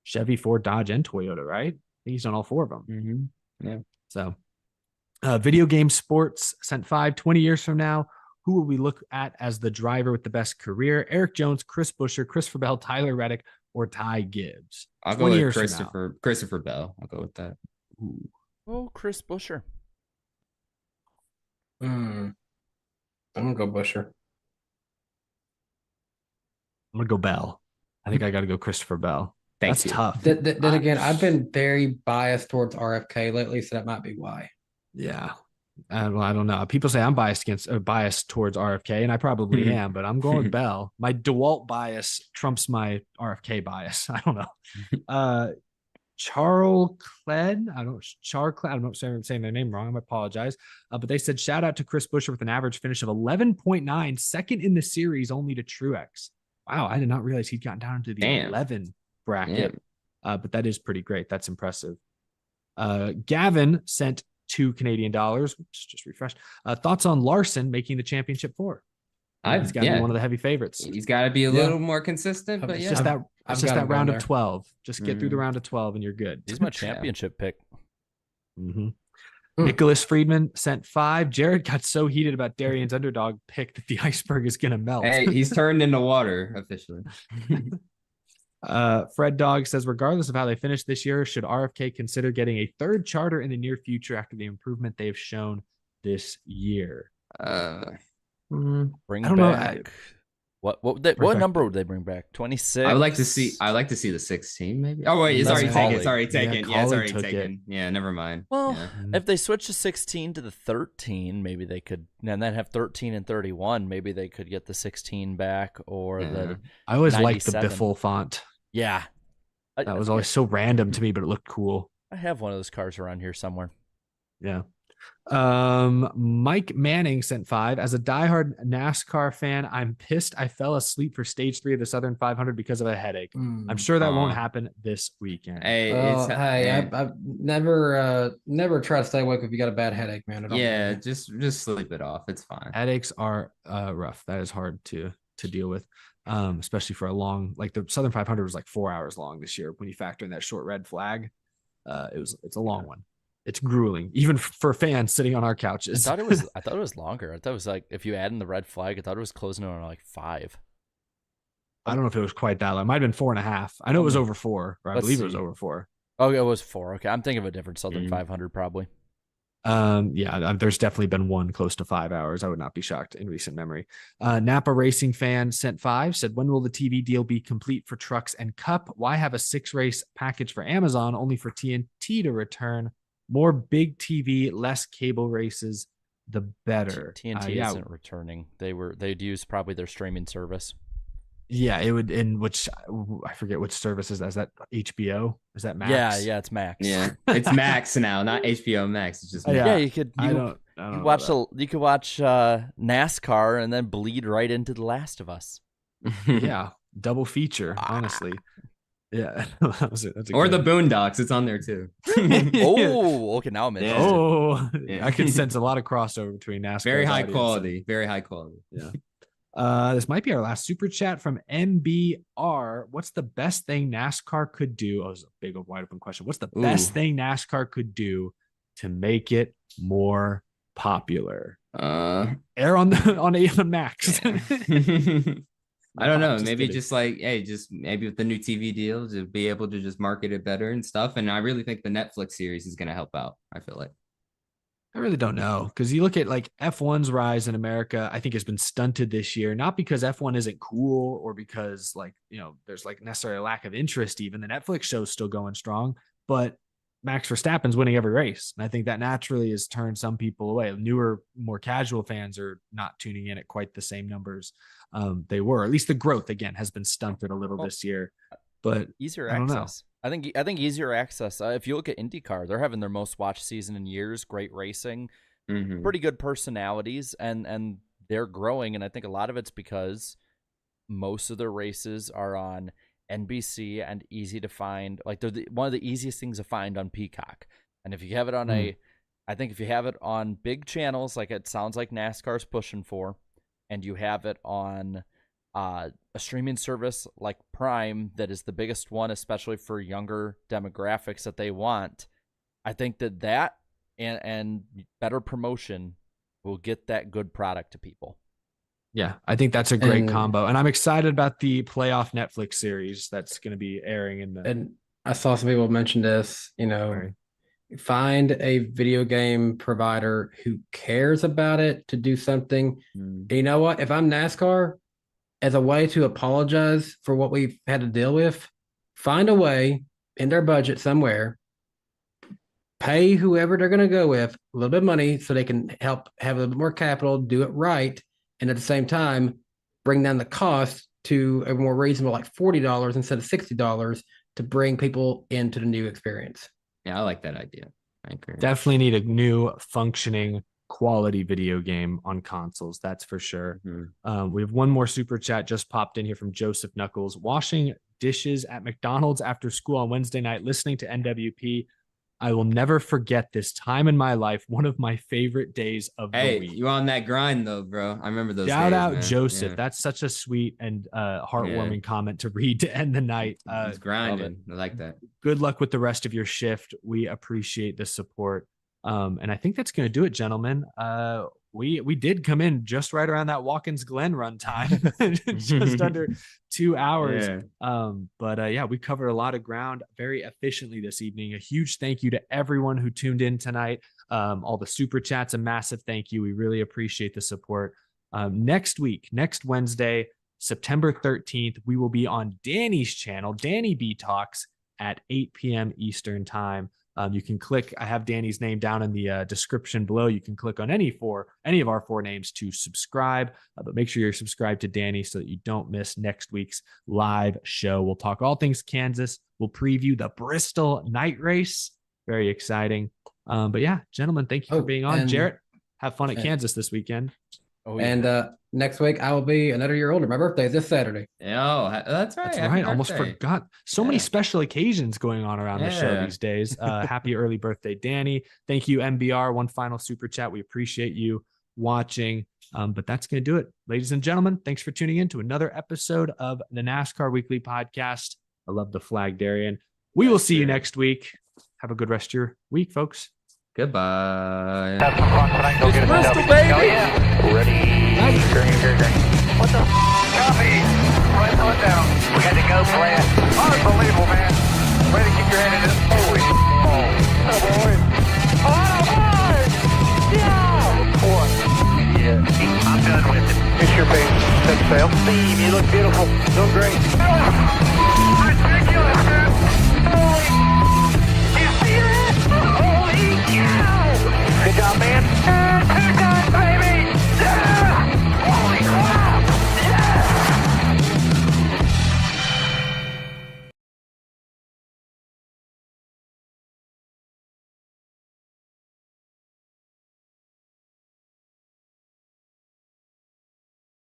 Chevy, Ford, Dodge, and Toyota, right? I think he's done all 4 of them. Mm-hmm. Yeah. So, Video Game Sports sent 5. 20 years from now, who will we look at as the driver with the best career? Eric Jones, Chris Buescher, Christopher Bell, Tyler Reddick, or Ty Gibbs? I'll go with Christopher Bell. I'll go with that. Ooh. Oh, Chris Buescher. I'm gonna go Buescher. I'm gonna go Bell. I think I got to go Christopher Bell. That's tough. Then again, I've been very biased towards RFK lately, so that might be why. Yeah. Well, I don't know. People say I'm biased towards RFK, and I probably am, but I'm going with Bell. My DeWalt bias trumps my RFK bias. I don't know. Charles Cled. I don't know if I'm saying their name wrong. I apologize. But they said shout out to Chris Buescher with an average finish of 11.9, second in the series, only to Truex. Wow, I did not realize he'd gotten down into the 11 bracket. But that is pretty great. That's impressive. Gavin sent $2 Canadian, which just refreshed. Thoughts on Larson making the championship 4? He's got to be one of the heavy favorites. He's got to be a little more consistent, but it's just that round of 12. Just get through the round of 12 and you're good. He's my championship pick. Nicholas Friedman sent 5. Jared got so heated about Darian's underdog pick that the iceberg is going to melt. Hey, he's turned into water officially. Fred Dog says, regardless of how they finish this year, should RFK consider getting a 3rd charter in the near future after the improvement they've shown this year? Bring back. What number would they bring back? 26. I would like to see the 16 maybe. Oh wait, it's already taken. It's already taken. Yeah, it's already taken. Yeah, never mind. Well, if they switch the 16 to the 13, maybe they could, and then have 13 and 31. Maybe they could get the 16 back or the. I always 97. liked the Biffle font. Yeah, that was always so random to me, but it looked cool. I have one of those cars around here somewhere. Yeah. Mike Manning sent 5. As a diehard NASCAR fan, I'm pissed I fell asleep for stage 3 of the Southern 500 because of a headache. I'm sure that won't happen this weekend. I've never try to stay awake if you got a bad headache, man. Just sleep it off. It's fine. Headaches are rough. That is hard to deal with, especially for a long, like the Southern 500 was like 4 hours long this year. When you factor in that short red flag, it's a long one. It's grueling, even for fans sitting on our couches. I thought it was longer. I thought it was like, if you add in the red flag, I thought it was closing on like 5. I don't know if it was quite that long. It might have been 4.5. I know it was over 4, or I believe it was over 4. Oh, it was 4. Okay, I'm thinking of a different Southern 500 probably. There's definitely been one close to 5 hours. I would not be shocked in recent memory. Napa Racing fan sent 5, said, when will the TV deal be complete for trucks and cup? Why have a 6-race package for Amazon only for TNT to return? More big TV, less cable races, the better. TNT isn't returning. They'd use probably their streaming service. Yeah, it would. In which I forget which service is that. Is that HBO? Is that Max? Yeah, it's Max. Yeah, it's Max now, not HBO Max. It's just Max. Yeah. You could watch NASCAR and then bleed right into The Last of Us. Yeah, double feature. Honestly. Yeah, that's or the Boondocks. It's on there too. Oh, okay. Now I'm in. Oh, yeah. I can sense a lot of crossover between NASCAR. Very high quality. Very high quality. Yeah. This might be our last super chat from MBR. What's the best thing NASCAR could do? Oh, it's a big wide open question. What's the best thing NASCAR could do to make it more popular? Air on the Max. I don't know. Maybe just like, hey, just maybe with the new TV deal to be able to just market it better and stuff. And I really think the Netflix series is going to help out. I feel like. I really don't know, because you look at like F1's rise in America, I think has been stunted this year, not because F1 isn't cool or because like, there's like necessarily a lack of interest. Even the Netflix show's still going strong, but Max Verstappen's winning every race. And I think that naturally has turned some people away. Newer, more casual fans are not tuning in at quite the same numbers they were. At least the growth, again, has been stunted a little this year. But easier access. I think easier access. If you look at IndyCar, they're having their most watched season in years. Great racing, pretty good personalities, and they're growing. And I think a lot of it's because most of their races are on NBC and easy to find. Like they're one of the easiest things to find on Peacock. And if you have it on I think if you have it on big channels, like it sounds like NASCAR's pushing for, and you have it on a streaming service like Prime that is the biggest one, especially for younger demographics that they want, I think that and better promotion will get that good product to people. Yeah, I think that's a great combo. And I'm excited about the playoff Netflix series that's going to be airing in the... And I saw some people mention this, find a video game provider who cares about it to do something. You know what? If I'm NASCAR, as a way to apologize for what we've had to deal with, find a way in their budget somewhere, pay whoever they're going to go with a little bit of money so they can help have a little bit more capital, do it right, and at the same time, bring down the cost to a more reasonable, like $40 instead of $60 to bring people into the new experience. Yeah, I like that idea. I agree. Definitely need a new functioning quality video game on consoles, that's for sure. We have one more super chat just popped in here from Joseph Knuckles. Washing dishes at McDonald's after school on Wednesday night, listening to NWP. I will never forget this time in my life. One of my favorite days of the week. You on that grind though, bro. I remember those Shout days, out man. Joseph. Yeah. That's such a sweet and heartwarming comment to read to end the night. It's grinding. I like that. Good luck with the rest of your shift. We appreciate the support. And I think that's going to do it, gentlemen. We did come in just right around that Watkins Glen run time, just under 2 hours. Yeah. But we covered a lot of ground very efficiently this evening. A huge thank you to everyone who tuned in tonight. All the super chats, a massive thank you. We really appreciate the support. Next Wednesday, September 13th, we will be on Danny's channel, Danny B Talks, at 8 p.m. Eastern time. You can click, I have Danny's name down in the description below. You can click on any of our 4 names to subscribe, but make sure you're subscribed to Danny so that you don't miss next week's live show. We'll talk all things Kansas. We'll preview the Bristol night race. Very exciting. But yeah, gentlemen, thank you for being on. Jarrett, have fun at Kansas this weekend. Oh, yeah. And next week I will be another year older. My birthday is this Saturday. Oh, that's right. That's right. Almost forgot. So many special occasions going on around the show these days. Happy early birthday, Danny. Thank you, MBR. One final super chat. We appreciate you watching. But that's going to do it. Ladies and gentlemen, thanks for tuning in to another episode of the NASCAR Weekly Podcast. I love the flag, Darian. We will see you next week. Have a good rest of your week, folks. Goodbye. Have some fun tonight. Go get Bristol, baby. Oh, yeah. Ready. Green. What the copy? Right foot down. We had to go, Brad. Unbelievable, man. Way to keep your head in it. Holy boy. Oh, boy. Yeah. Boy. Yeah. I'm done with it. It's your face. Set sail. Steve, you look beautiful. Doing great.